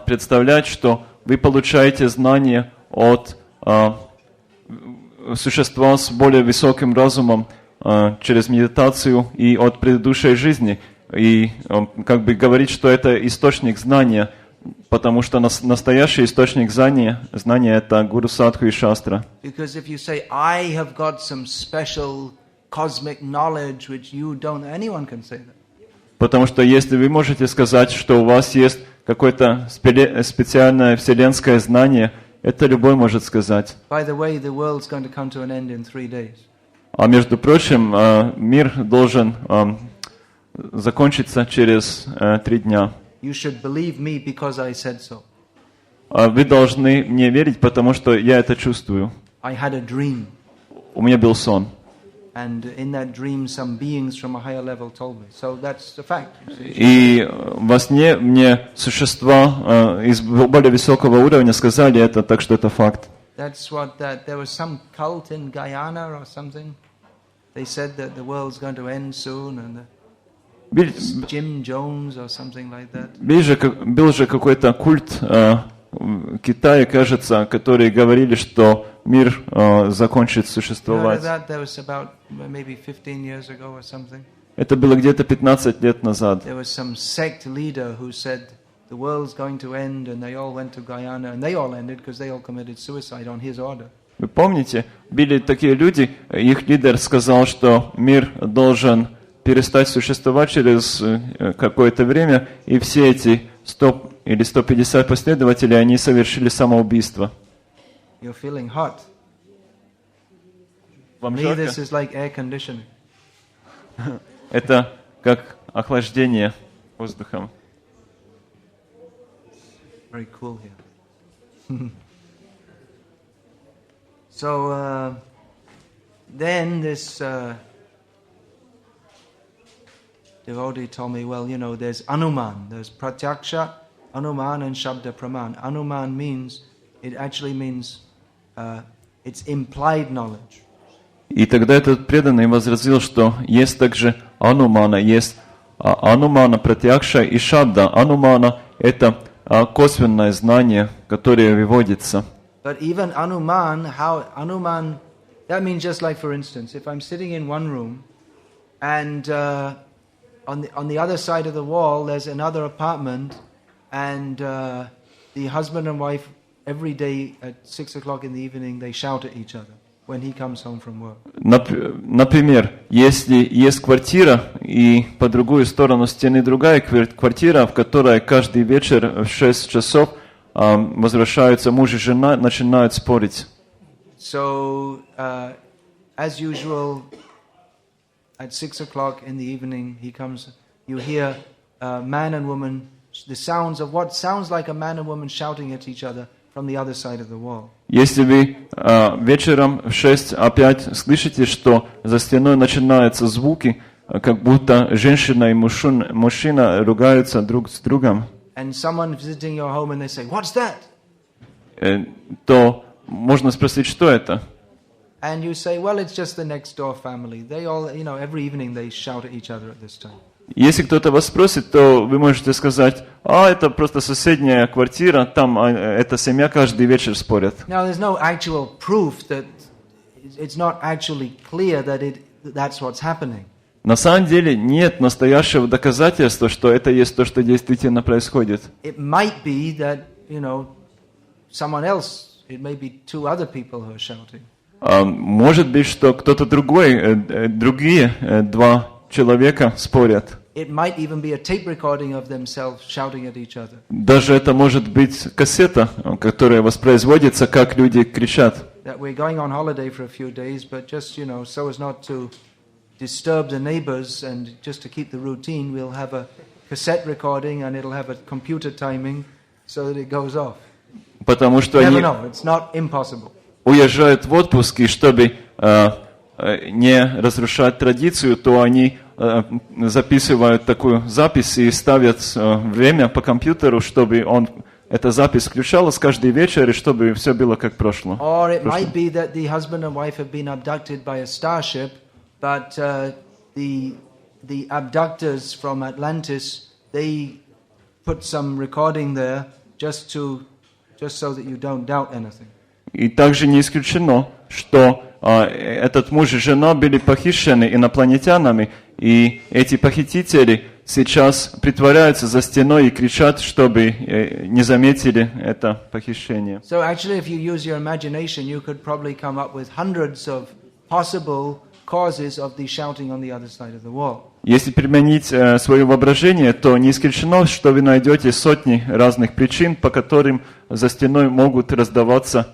Speaker 1: представлять, что вы получаете знания от существа с более высоким разумом через медитацию и от предыдущей жизни. И как бы говорить, что это источник знания, потому что настоящий источник знания это Гуру, Садху и Шастра.
Speaker 2: Because if you say, I have got some special cosmic knowledge which you don't, anyone can say that.
Speaker 1: Потому что если вы можете сказать, что у вас есть какое-то специальное вселенское знание, это любой может сказать.
Speaker 2: By the way, the world's going to come to an end in 3 days.
Speaker 1: А между прочим, мир должен закончится через 3 дня.
Speaker 2: You should believe me because I said so.
Speaker 1: Вы должны мне верить, потому что я это чувствую.
Speaker 2: I had a dream.
Speaker 1: У меня был сон.
Speaker 2: And in that dream some beings from a higher level told me. So that's the fact.
Speaker 1: И во сне мне существа из более высокого уровня сказали это, так что это факт.
Speaker 2: That's what there was some cult in Guyana or something. They said that the world's going to end soon and Jim Jones or something like that.
Speaker 1: Был же какой-то культ в Китае, кажется, которые говорили, что мир закончит
Speaker 2: You heard of
Speaker 1: существовать.
Speaker 2: that? That was about maybe 15 years ago or something.
Speaker 1: Это было где-то 15 лет назад.
Speaker 2: There was some sect leader who said the world's going to end, and they all went to Guyana, and they all ended because they all committed suicide on his order.
Speaker 1: Вы помните, были такие люди, их лидер сказал, что мир должен перестать существовать через какое-то время, и все эти 100 или 150 последователей, они совершили самоубийство.
Speaker 2: You're feeling hot.
Speaker 1: Вам
Speaker 2: Me,
Speaker 1: жарко?
Speaker 2: this is like air conditioning.
Speaker 1: Это как охлаждение воздухом.
Speaker 2: Very cool here. So then this devotee told me, well, you know, there's Anuman, there's Pratyaksha, Anuman, and Shabda Praman. Anuman means, it actually means, it's implied knowledge.
Speaker 1: И тогда этот преданный возразил, что есть также анумана, есть анумана, пратьякша и шабда. Анумана – это косвенное знание, которое выводится.
Speaker 2: But even Anuman, Anuman, that means just like, for instance, if I'm sitting in one room and on the other side of the wall there's another apartment, and the husband and wife every day at 6 o'clock in the evening they shout at each other when he comes home from work.
Speaker 1: Например, если есть квартира и по другую сторону стены другая квартира, в которой каждый вечер в 6 часов возвращаются муж и жена, начинают спорить.
Speaker 2: So, as usual, at 6 o'clock in the evening, he comes, you hear man and woman, the sounds of what sounds like a man and woman shouting at each other from the other side of the wall.
Speaker 1: Если вы вечером в 6 опять слышите, что за стеной начинаются звуки, как будто женщина и мужчина ругаются друг с другом,
Speaker 2: And someone visiting your home and they say, "What's that?"
Speaker 1: то можно спросить, что это?
Speaker 2: And you say, "Well, it's just the next door family. They all, you know, every evening they shout at each other at this time."
Speaker 1: Если кто-то вас спросит, то вы можете сказать, это просто соседняя квартира, там эта семья каждый вечер спорят.
Speaker 2: Now, there's no actual proof that it's not actually clear that that's what's happening.
Speaker 1: На самом деле нет настоящего доказательства, что это есть то, что действительно происходит.
Speaker 2: It might be that, you know, someone else, it may be two other people who are shouting.
Speaker 1: Может быть, что кто-то другой, другие два человека спорят.
Speaker 2: It might even be a tape recording of themselves shouting at each other.
Speaker 1: Даже это может быть кассета, которая воспроизводится, как люди кричат.
Speaker 2: That we're going on holiday for a few days, but just, you know, so as not to disturb the neighbors and just to keep the routine, we'll have a cassette recording and it'll have a computer timing so that it goes off.
Speaker 1: Потому что
Speaker 2: Never
Speaker 1: они
Speaker 2: know, it's not impossible.
Speaker 1: уезжают в отпуск, и чтобы не разрушать традицию, то они записывают такую запись и ставят время по компьютеру, чтобы эта запись включалась каждый вечер, и чтобы все было как прошло.
Speaker 2: Or it might be that the husband and wife have been abducted by a starship, but the abductors from Atlantis, they put some recording there just so that you don't doubt anything.
Speaker 1: И также не исключено, что этот муж и жена были похищены инопланетянами, и эти похитители сейчас притворяются за стеной и кричат, чтобы не заметили это похищение.
Speaker 2: So actually, if you use your imagination, you could probably come up with hundreds of possible causes of the shouting on the other side of the wall.
Speaker 1: Если применить свое воображение, то не исключено, что вы найдете сотни разных причин, по которым за стеной могут раздаваться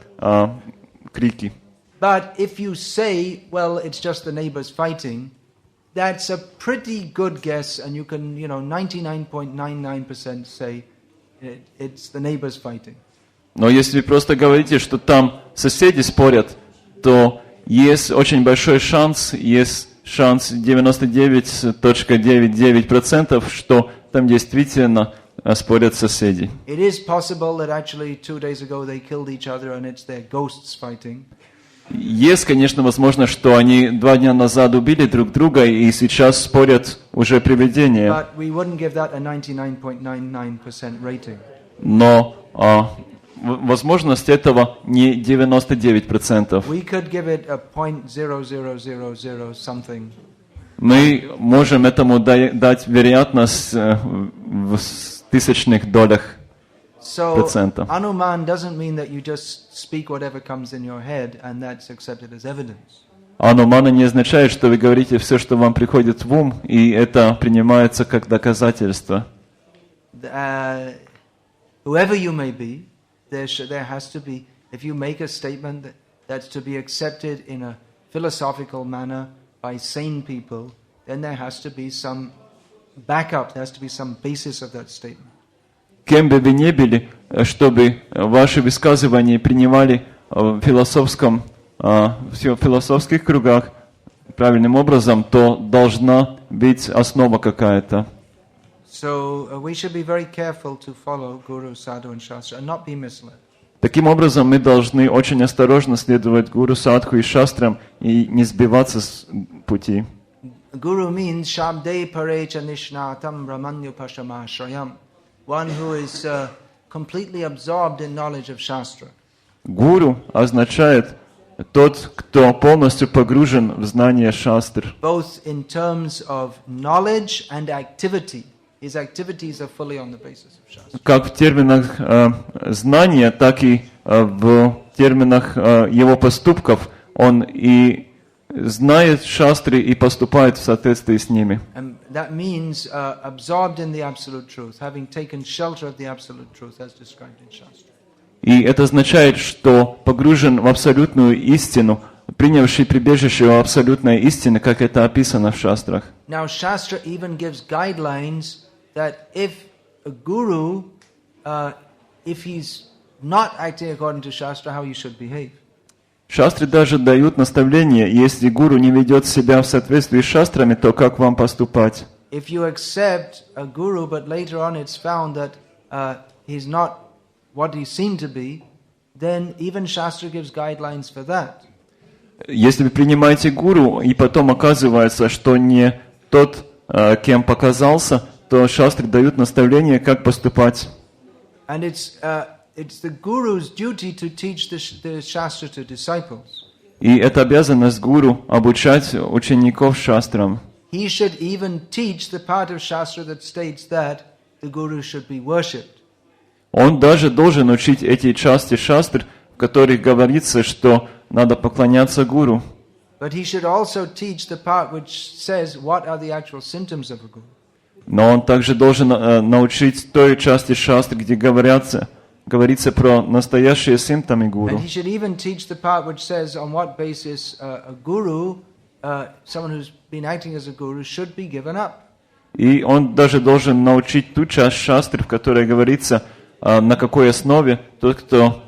Speaker 1: крики.
Speaker 2: But if you say, well, it's just the neighbors fighting, that's a pretty good guess, and you can, 99.99% say it's the neighbors fighting.
Speaker 1: Но если вы просто говорите, что там соседи спорят, то есть очень большой шанс, есть шанс 99.99%, что там действительно спорят соседи.
Speaker 2: It is possible that actually 2 days ago they killed each other and it's their ghosts fighting.
Speaker 1: Есть, конечно, возможно, что они 2 дня назад убили друг друга и сейчас спорят уже привидения.
Speaker 2: But we wouldn't give that a 99.99% rating.
Speaker 1: Но возможность этого не 99%.
Speaker 2: We could give it a 0.0000 something.
Speaker 1: Мы можем этому дать вероятность в тысячных долях
Speaker 2: So,
Speaker 1: процента.
Speaker 2: Anuman doesn't mean that you just speak whatever comes in your head and that's accepted as evidence.
Speaker 1: Анумана не означает, что вы говорите все, что вам приходит в ум, и это принимается как доказательство.
Speaker 2: Whoever you may be, there has to be, if you make a statement that's to be accepted in a philosophical manner by sane people, then there has to be some backup, there has to be some basis of that statement.
Speaker 1: Кем бы вы ни были, чтобы ваши высказывания принимали в философских кругах правильным образом, то должна быть основа какая-то.
Speaker 2: So we should be very careful to follow Guru, Sadhu and Shastra and not be misled.
Speaker 1: Таким образом, мы должны очень осторожно следовать Гуру, Садху и Шастрам и не сбиваться с пути.
Speaker 2: Guru means Shabde Parecha Nishnatam Brahmanyu Pashamashrayam, one who is completely absorbed in knowledge of Shastra.
Speaker 1: Гуру означает тот, кто полностью погружен в знание шастр.
Speaker 2: Both in terms of knowledge and activity. His activities are fully on the basis of Shastra.
Speaker 1: Как в терминах знания, так и в терминах его поступков. Он и знает шастры и поступает в соответствии с ними.
Speaker 2: And that means absorbed in the absolute truth, having taken shelter of the absolute truth as described in Shastra.
Speaker 1: И это означает, что погружен в абсолютную истину, принявший прибежище в абсолютной истины, как это описано в шастрах.
Speaker 2: Now Shastra even gives guidelines that if a guru, if he's not acting according to Shastra, how you should behave.
Speaker 1: Шастры даже дают наставление, если гуру не ведет себя в соответствии с шастрами, то как вам поступать?
Speaker 2: If you accept a guru, but later on it's found that he's not what he seemed to be, then even Shastra gives guidelines for that.
Speaker 1: Если вы принимаете гуру, и потом оказывается, что не тот, кем показался, то шастры дают наставление, как поступать.
Speaker 2: And it's the guru's duty to teach the Shastra to disciples.
Speaker 1: И это обязанность гуру обучать учеников шастрам.
Speaker 2: He should even teach the part of Shastra that states that the guru should be worshipped.
Speaker 1: Он даже должен учить эти части шастр, в которых говорится, что надо поклоняться гуру.
Speaker 2: But he should also teach the part which says what are the actual symptoms of a guru.
Speaker 1: Но он также должен научить той части шастр, где говорится про настоящие симптомы гуру.
Speaker 2: And he should even teach the part which says on what basis a guru, someone who's been acting as a guru, should be given up.
Speaker 1: И он даже должен научить ту часть шастр, в которой говорится, на какой основе тот, кто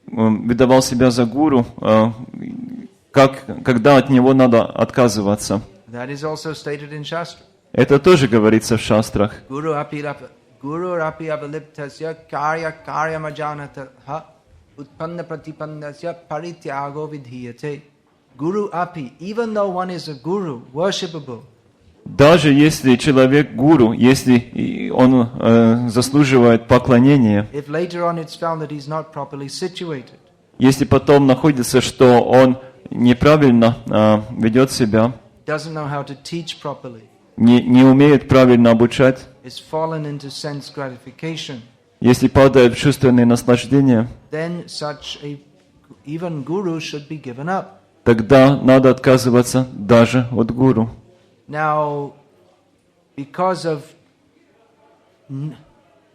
Speaker 1: выдавал себя за гуру, когда от него надо отказываться.
Speaker 2: That is also stated in Shastra.
Speaker 1: Это тоже говорится в шастрах.
Speaker 2: Guru rapi avaliptasya karya majanataha utpanna pratipannasya parityago vidhiyate. Guru api, even though one is a guru, worshipable.
Speaker 1: Даже если человек гуру, если он заслуживает поклонения,
Speaker 2: If later on it's found that he's not properly situated.
Speaker 1: если потом находится, что он неправильно ведет себя,
Speaker 2: Doesn't know how to teach properly.
Speaker 1: не умеет правильно обучать,
Speaker 2: Is fallen into sense gratification.
Speaker 1: если падает в чувственные наслаждения,
Speaker 2: Then such a even guru should be given up.
Speaker 1: тогда надо отказываться даже от гуру.
Speaker 2: Now, because of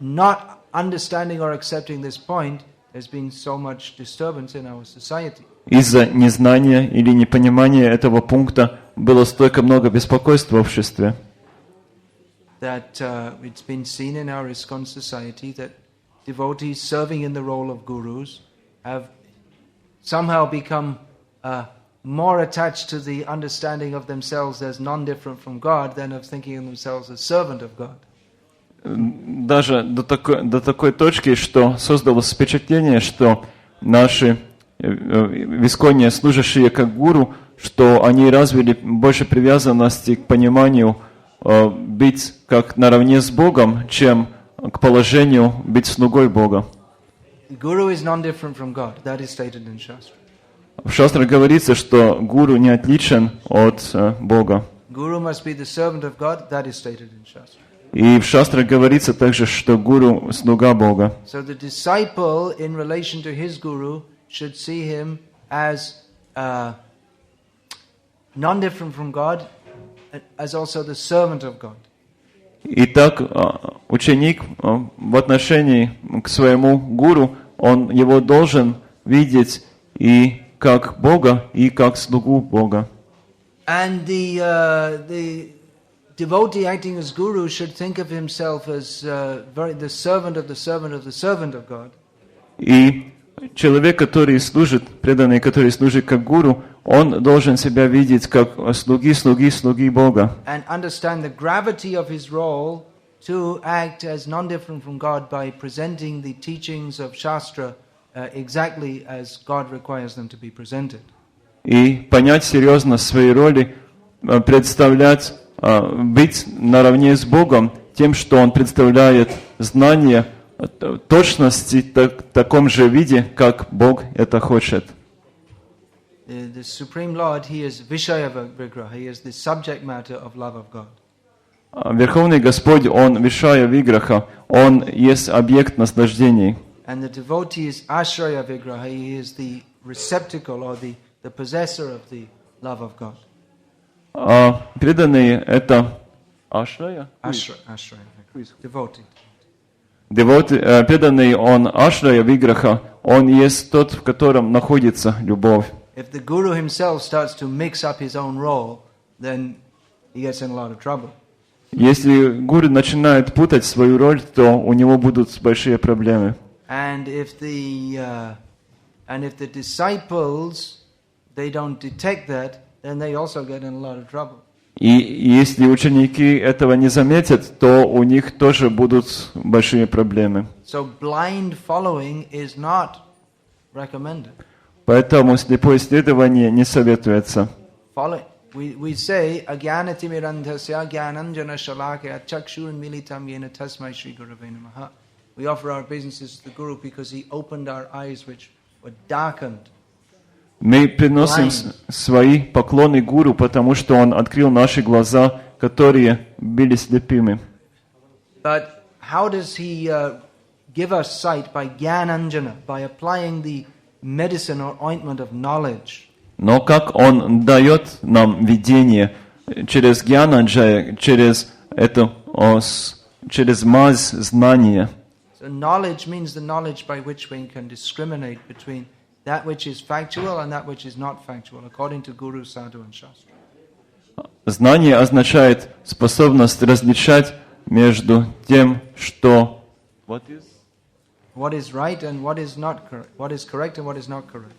Speaker 2: not understanding or accepting this point, there's been so much disturbance in our society.
Speaker 1: Из-за незнания или непонимания этого пункта было столько много беспокойства в обществе.
Speaker 2: That it's been seen in our ISKCON society that devotees serving in the role of gurus have somehow become more attached to the understanding of themselves as non-different from God than of thinking of themselves as servant of God.
Speaker 1: Даже до такой точки, что создалось впечатление, что наши в ИСККОНе служащие как гуру, что они развили больше привязанности к пониманию быть как наравне с Богом, чем к положению быть слугой Бога.
Speaker 2: Guru is non-different from God. That is stated in Shastra.
Speaker 1: В шастрах говорится, что гуру не отличен от Бога.
Speaker 2: Guru must be the servant of God. That is stated in Shastra.
Speaker 1: И в шастрах говорится также, что гуру – слуга Бога.
Speaker 2: So the disciple, in relation to his guru, should see him as non-different from God, as also the servant of God.
Speaker 1: Итак, ученик в отношении к своему гуру, он его должен видеть и как Бога, и как слугу Бога.
Speaker 2: And the devotee acting as guru should think of himself as the servant of the servant of the servant of God.
Speaker 1: И человек, который служит, преданный, который служит как гуру, он должен себя видеть как слуги Бога.
Speaker 2: And understand the gravity of his role to act as non-different from God by presenting the teachings of Shastra exactly as God requires them to be presented.
Speaker 1: И понять серьезно свои роли, представлять, быть наравне с Богом тем, что Он представляет знания точности в таком же виде, как Бог это хочет.
Speaker 2: The Supreme Lord, He is Vishaya Vigraha, He is the subject matter of love of God.
Speaker 1: Верховный Господь, Он Вишая Виграха, Он есть объект наслаждений.
Speaker 2: And the devotee is Ashraya Vigraha, he is the receptacle or the possessor of the love of God.
Speaker 1: Преданные это Ашрая?
Speaker 2: Ashraya, devotee.
Speaker 1: Преданный он Ашрая Виграха, он есть тот, в котором находится любовь.
Speaker 2: If the guru himself starts to mix up his own role, then he gets in a lot of trouble.
Speaker 1: Если гуру начинает путать свою роль, то у него будут большие проблемы.
Speaker 2: And if the disciples they don't detect that, then they also get in a lot of trouble.
Speaker 1: И если ученики этого не заметят, то у них тоже будут большие проблемы.
Speaker 2: So blind following is not recommended.
Speaker 1: Поэтому слепое следование не советуется.
Speaker 2: We say agyanatimirandhasya gyananjana shalakaya chakshurun militam yena tasmai shri gurave namaha. We offer our obeisances to the Guru because he opened our eyes which were darkened.
Speaker 1: Мы приносим свои поклоны гуру, потому что он открыл наши глаза, которые были слепыми.
Speaker 2: But how does he give us sight? By gyananjana, by applying the medicine or ointment of knowledge.
Speaker 1: Но как он дает нам видение через гьянаджая, через мазь знания.
Speaker 2: So knowledge means the knowledge by which we can discriminate between that which is factual and that which is not factual, according to Guru, Sadhu and Shastra.
Speaker 1: Знание означает способность различать между тем, что
Speaker 2: what is right and what is not correct, what is correct and what is not correct.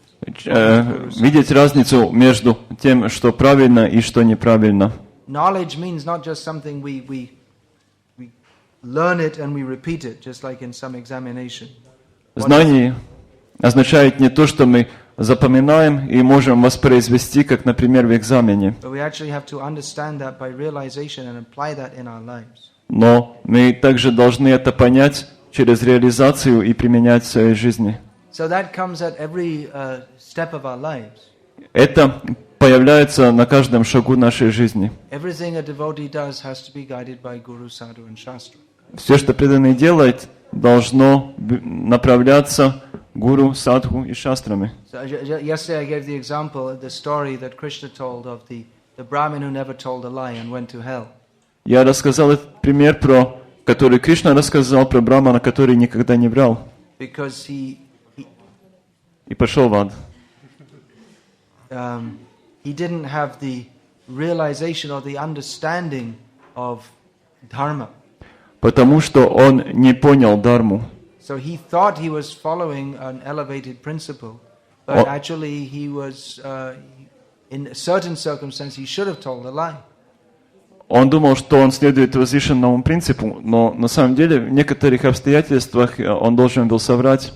Speaker 1: Видеть разницу между тем, что правильно и что неправильно.
Speaker 2: Knowledge means not just something we learn it and we repeat it, just like in some examination.
Speaker 1: Знание означает не то, что мы запоминаем и можем воспроизвести, как, например, в экзамене. Но мы также должны это понять через реализацию и применять в своей жизни. Это появляется на каждом шагу нашей жизни. Все, что преданный делает, должно направляться гуру, садху и шастрами.
Speaker 2: Yesterday I gave the example of the story that Krishna told of the Brahmin who never told a lie and went to hell.
Speaker 1: Я рассказал этот пример, который Кришна рассказал про брамана, который никогда не врал.
Speaker 2: Because he
Speaker 1: и пошел в ад.
Speaker 2: He didn't have the realization or the understanding of Dharma.
Speaker 1: Потому что он не понял Дхарму.
Speaker 2: So he thought he was following an elevated principle, but actually he was, in a certain circumstance, he should have told a lie.
Speaker 1: Он думал, что он следует возвышенному принципу, но на самом деле в некоторых обстоятельствах он должен был соврать.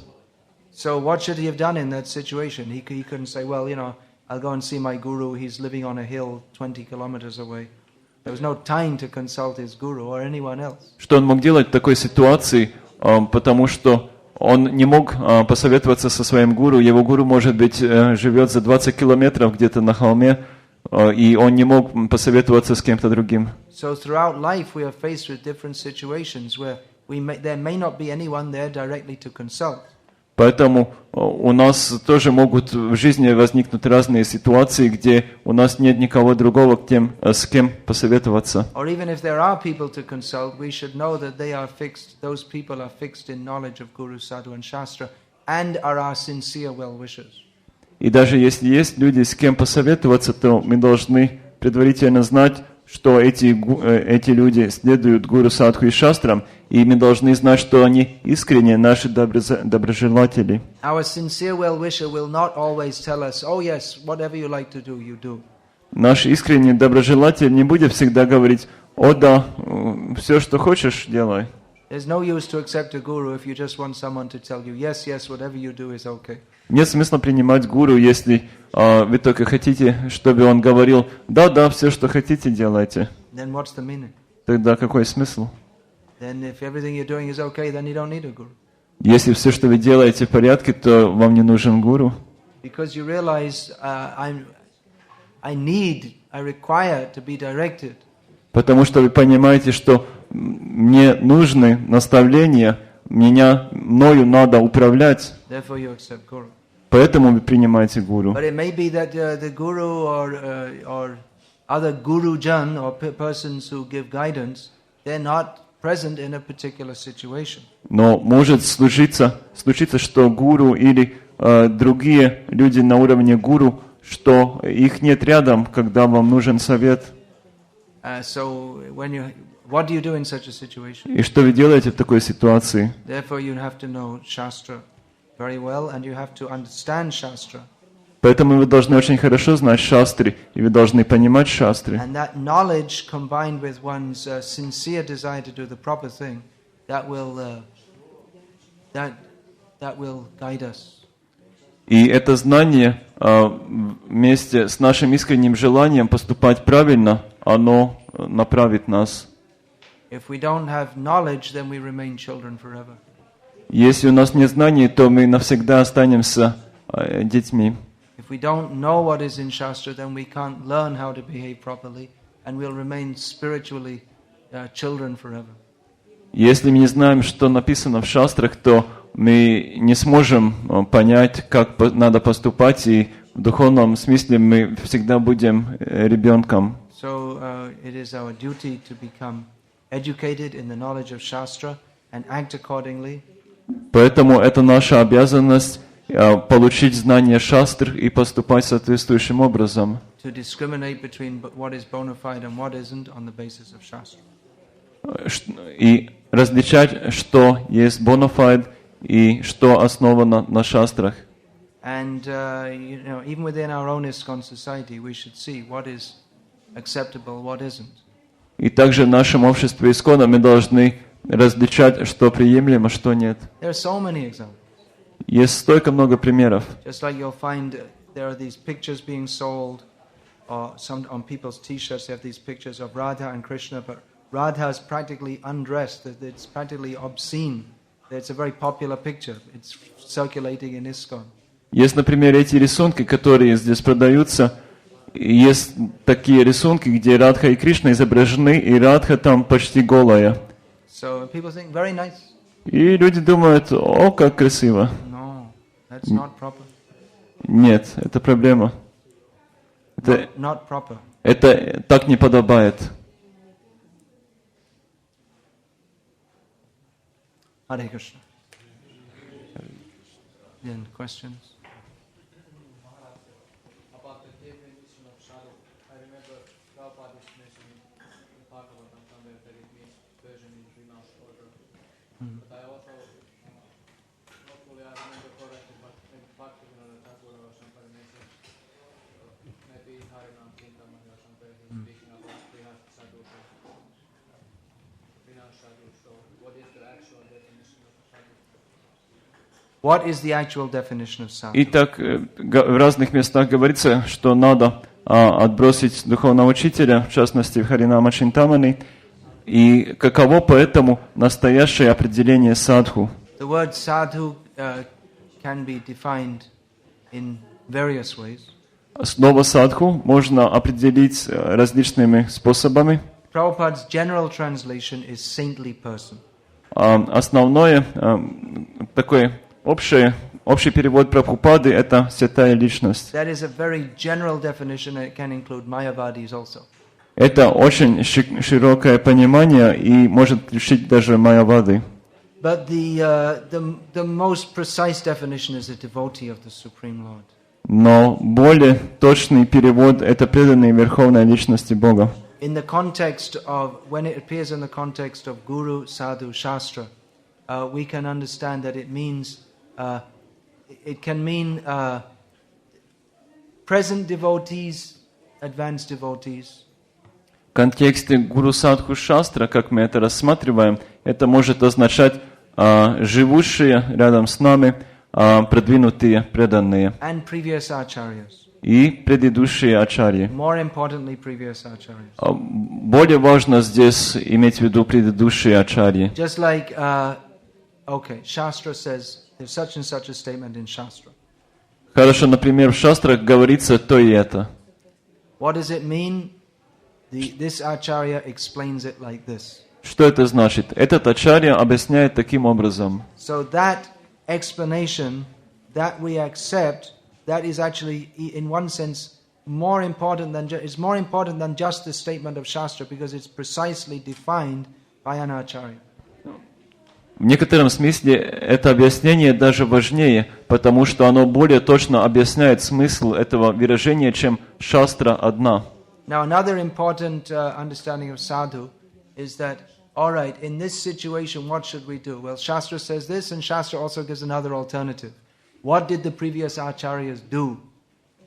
Speaker 2: So what should he have done in that situation? He couldn't say, well, I'll go and see my guru. He's living on a hill 20 kilometers away. There was no time to consult his guru or anyone else.
Speaker 1: Что он мог делать в такой ситуации, потому что он не мог посоветоваться со своим гуру. Его гуру, может быть, живет за 20 километров где-то на холме, и он не мог посоветоваться с кем-то другим.
Speaker 2: So throughout life we are faced with different situations where there may not be anyone there directly to consult.
Speaker 1: Поэтому у нас тоже могут в жизни возникнуть разные ситуации, где у нас нет никого другого, с кем посоветоваться.
Speaker 2: Or even if there are people to consult, we should know that they are fixed, those people are fixed in knowledge of Guru, Sadhu and Shastra and are our sincere well-wishers.
Speaker 1: И даже если есть люди, с кем посоветоваться, то мы должны предварительно знать, что эти люди следуют Гуру, Садху и Шастрам, и мы должны знать, что они искренне наши доброжелатели.
Speaker 2: Our sincere well-wisher will not always tell us, oh yes, whatever you like to do, you do.
Speaker 1: Наш искренний доброжелатель не будет всегда говорить, о да, все, что хочешь, делай.
Speaker 2: There's no use to accept a guru if you just want someone to tell you, yes, yes, whatever you do is okay.
Speaker 1: Нет смысла принимать гуру, если вы только хотите, чтобы он говорил, да, да, все, что хотите, делайте.
Speaker 2: Then what's the meaning?
Speaker 1: Тогда какой смысл?
Speaker 2: Then if everything you're doing is okay, then you don't need a guru.
Speaker 1: Если все, что вы делаете, в порядке, то вам не нужен гуру.
Speaker 2: Because you realize I require to be directed.
Speaker 1: Потому что вы понимаете, что мне нужны наставления, мною надо управлять.
Speaker 2: Therefore you accept guru.
Speaker 1: Поэтому вы принимаете гуру.
Speaker 2: But it may be that the guru or other gurujan or persons who give guidance, they're not present in a particular situation.
Speaker 1: Но может случиться, что гуру или другие люди на уровне гуру, что их нет рядом, когда вам нужен совет.
Speaker 2: So what do you do in such a situation?
Speaker 1: И что вы делаете в такой ситуации?
Speaker 2: Therefore you have to know Shastra very well and you have to understand Shastra.
Speaker 1: Поэтому вы должны очень хорошо знать шастры, и вы должны понимать шастры.
Speaker 2: And that knowledge combined with one's sincere desire to do the proper thing, that will guide us.
Speaker 1: И это знание вместе с нашим искренним желанием поступать правильно, оно направит нас.
Speaker 2: If we don't have knowledge, then we remain children forever.
Speaker 1: Если у нас нет знаний, то мы навсегда останемся детьми.
Speaker 2: If we don't know what is in Shastra, then we can't learn how to behave properly, and we'll remain spiritually children forever.
Speaker 1: Если мы не знаем, что написано в шастрах, то мы не сможем понять, как надо поступать, и в духовном смысле мы всегда будем ребенком.
Speaker 2: So it is our duty to become educated in the knowledge of Shastra and act accordingly.
Speaker 1: Поэтому это наша обязанность получить знание шастр и поступать соответствующим образом.
Speaker 2: To discriminate between what is bona fide and what isn't on the basis of Shastra.
Speaker 1: И различать, что есть бонафайд и что основано на шастрах.
Speaker 2: And even within our own ISKCON society, we should see what is acceptable, what isn't.
Speaker 1: И также в нашем обществе ИСККОНа мы должны различать, что приемлемо, что нет.
Speaker 2: There are so many examples.
Speaker 1: Есть столько много примеров.
Speaker 2: Just like you'll find there are these pictures being sold, or some on people's T-shirts they have these pictures of Radha and Krishna, but Radha is practically undressed. It's practically obscene. It's a very popular picture. It's circulating in ISKCON.
Speaker 1: Есть, например, эти рисунки, которые здесь продаются. Есть такие рисунки, где Радха и Кришна изображены, и Радха там почти голая.
Speaker 2: So people think very nice.
Speaker 1: И люди думают, о, как красиво.
Speaker 2: No, that's not proper.
Speaker 1: Нет, это проблема.
Speaker 2: Not proper.
Speaker 1: Это так не подобает.
Speaker 2: Hare Krishna. Then questions?
Speaker 3: About the definition of sadhu, I remember Prabhupada mentioning in Bhagavatam somewhere that it means version in renounced order. But I also, hopefully I remember correctly, but in Bhakti Vikasha Swami or somebody mentioned, maybe in Harinam Chintamani or somewhere, he's speaking about renounced sadhu. So what is the actual definition of sadhu?
Speaker 2: What is the actual definition of sadhu?
Speaker 1: И так в разных местах говорится, что надо отбросить духовного учителя, в частности в Харинама Чинтамани, и каково поэтому настоящее определение садху.
Speaker 2: The word sadhu can be defined in various ways.
Speaker 1: Слово садху можно определить различными способами.
Speaker 2: Prabhupada's general translation is saintly person.
Speaker 1: Основное, такой общий перевод Прабхупады — это святая личность.
Speaker 2: That is a very general definition, and it can include Mayavadis also.
Speaker 1: Это очень широкое понимание и может включить даже майявады.
Speaker 2: But the most precise definition is a devotee of the Supreme Lord.
Speaker 1: Но более точный перевод — это преданные верховной личности Бога.
Speaker 2: In the context of, when it appears in the context of Guru, Sadhu, Shastra, we can understand that it means, it can mean present devotees, advanced devotees.
Speaker 1: В контексте Гуру Садху Шастра, как мы это рассматриваем, это может означать живущие рядом с нами, продвинутые преданные.
Speaker 2: And previous acharyas.
Speaker 1: И предыдущие ачарьи.
Speaker 2: More importantly, previous acharyas.
Speaker 1: Более важно здесь иметь в виду предыдущие ачарьи.
Speaker 2: Just like, Shastra says, there's such and such a statement in Shastra.
Speaker 1: Хорошо, например, в шастрах говорится то и это.
Speaker 2: What does it mean? This acharya explains it like this.
Speaker 1: Что это значит? Этот ачарья объясняет таким образом.
Speaker 2: So that explanation that we accept, that is actually, in one sense, more important than just the statement of Shastra, because it's precisely defined by an acharya.
Speaker 1: В некотором смысле это объяснение даже важнее, потому что оно более точно объясняет смысл этого выражения, чем шастра одна.
Speaker 2: Now, another important understanding of sadhu is that, all right, in this situation, what should we do? Well, Shastra says this, and Shastra also gives another alternative. What did the previous acharyas do?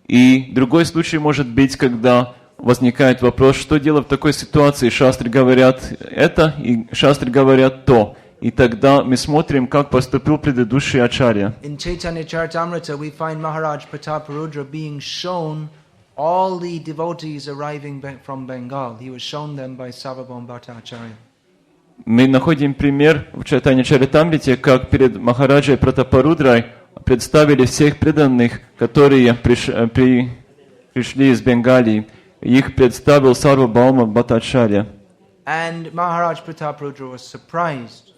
Speaker 1: И другой случай может быть, когда возникает вопрос, что делать в такой ситуации. Шастры говорят это, и шастры говорят то. И тогда мы смотрим, как поступил предыдущий ачарья.
Speaker 2: In Chaitanya Charitamrita, we find Maharaj Prataparudra being shown all the devotees arriving from Bengal. He was shown them by Sarvabhauma Bhattacharya.
Speaker 1: Мы находим пример в Чайтанья Чаритамрите, как перед Махараджей Пратапарудрой представили всех преданных, которые пришли из Бенгалии. Их представил Сарвабхаума Бхаттачарья.
Speaker 2: And Maharaj Prataparudra was surprised.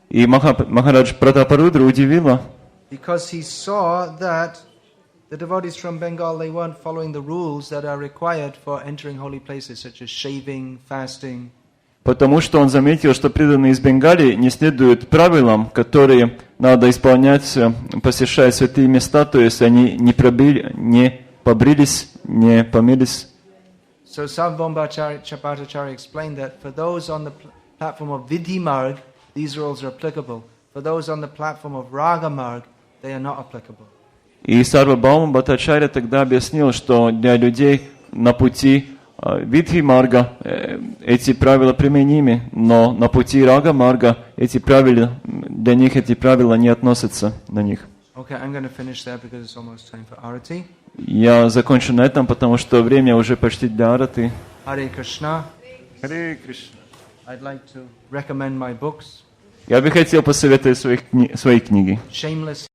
Speaker 1: И Махарадж Пратапарудра удивила,
Speaker 2: because he saw that the devotees from Bengal, they weren't following the rules that are required for entering holy places, such as shaving, fasting.
Speaker 1: Потому что он заметил, что преданные из Бенгалии не следуют правилам, которые надо исполнять, посещая святые места, то есть они не побрились, не помылись.
Speaker 2: So Sarvabhauma Bhattacharya explained that for those on the platform of Vidhi Marg, these rules are applicable. For those on the platform of Raga Marg, they are not applicable.
Speaker 1: И Сарвабхаума Бхаттачарья тогда объяснил, что для людей на пути Видхи Марга эти правила применимы, но на пути Рага Марга для них эти правила не относятся на них.
Speaker 2: Okay, I'm going to finish there because it's almost time for Arati.
Speaker 1: Я закончу на этом, потому что время уже почти для Арати.
Speaker 2: Харе Кришна.
Speaker 1: Харе Кришна.
Speaker 2: I'd like to recommend my books.
Speaker 1: Я бы хотел посоветовать свои книги.
Speaker 2: Shameless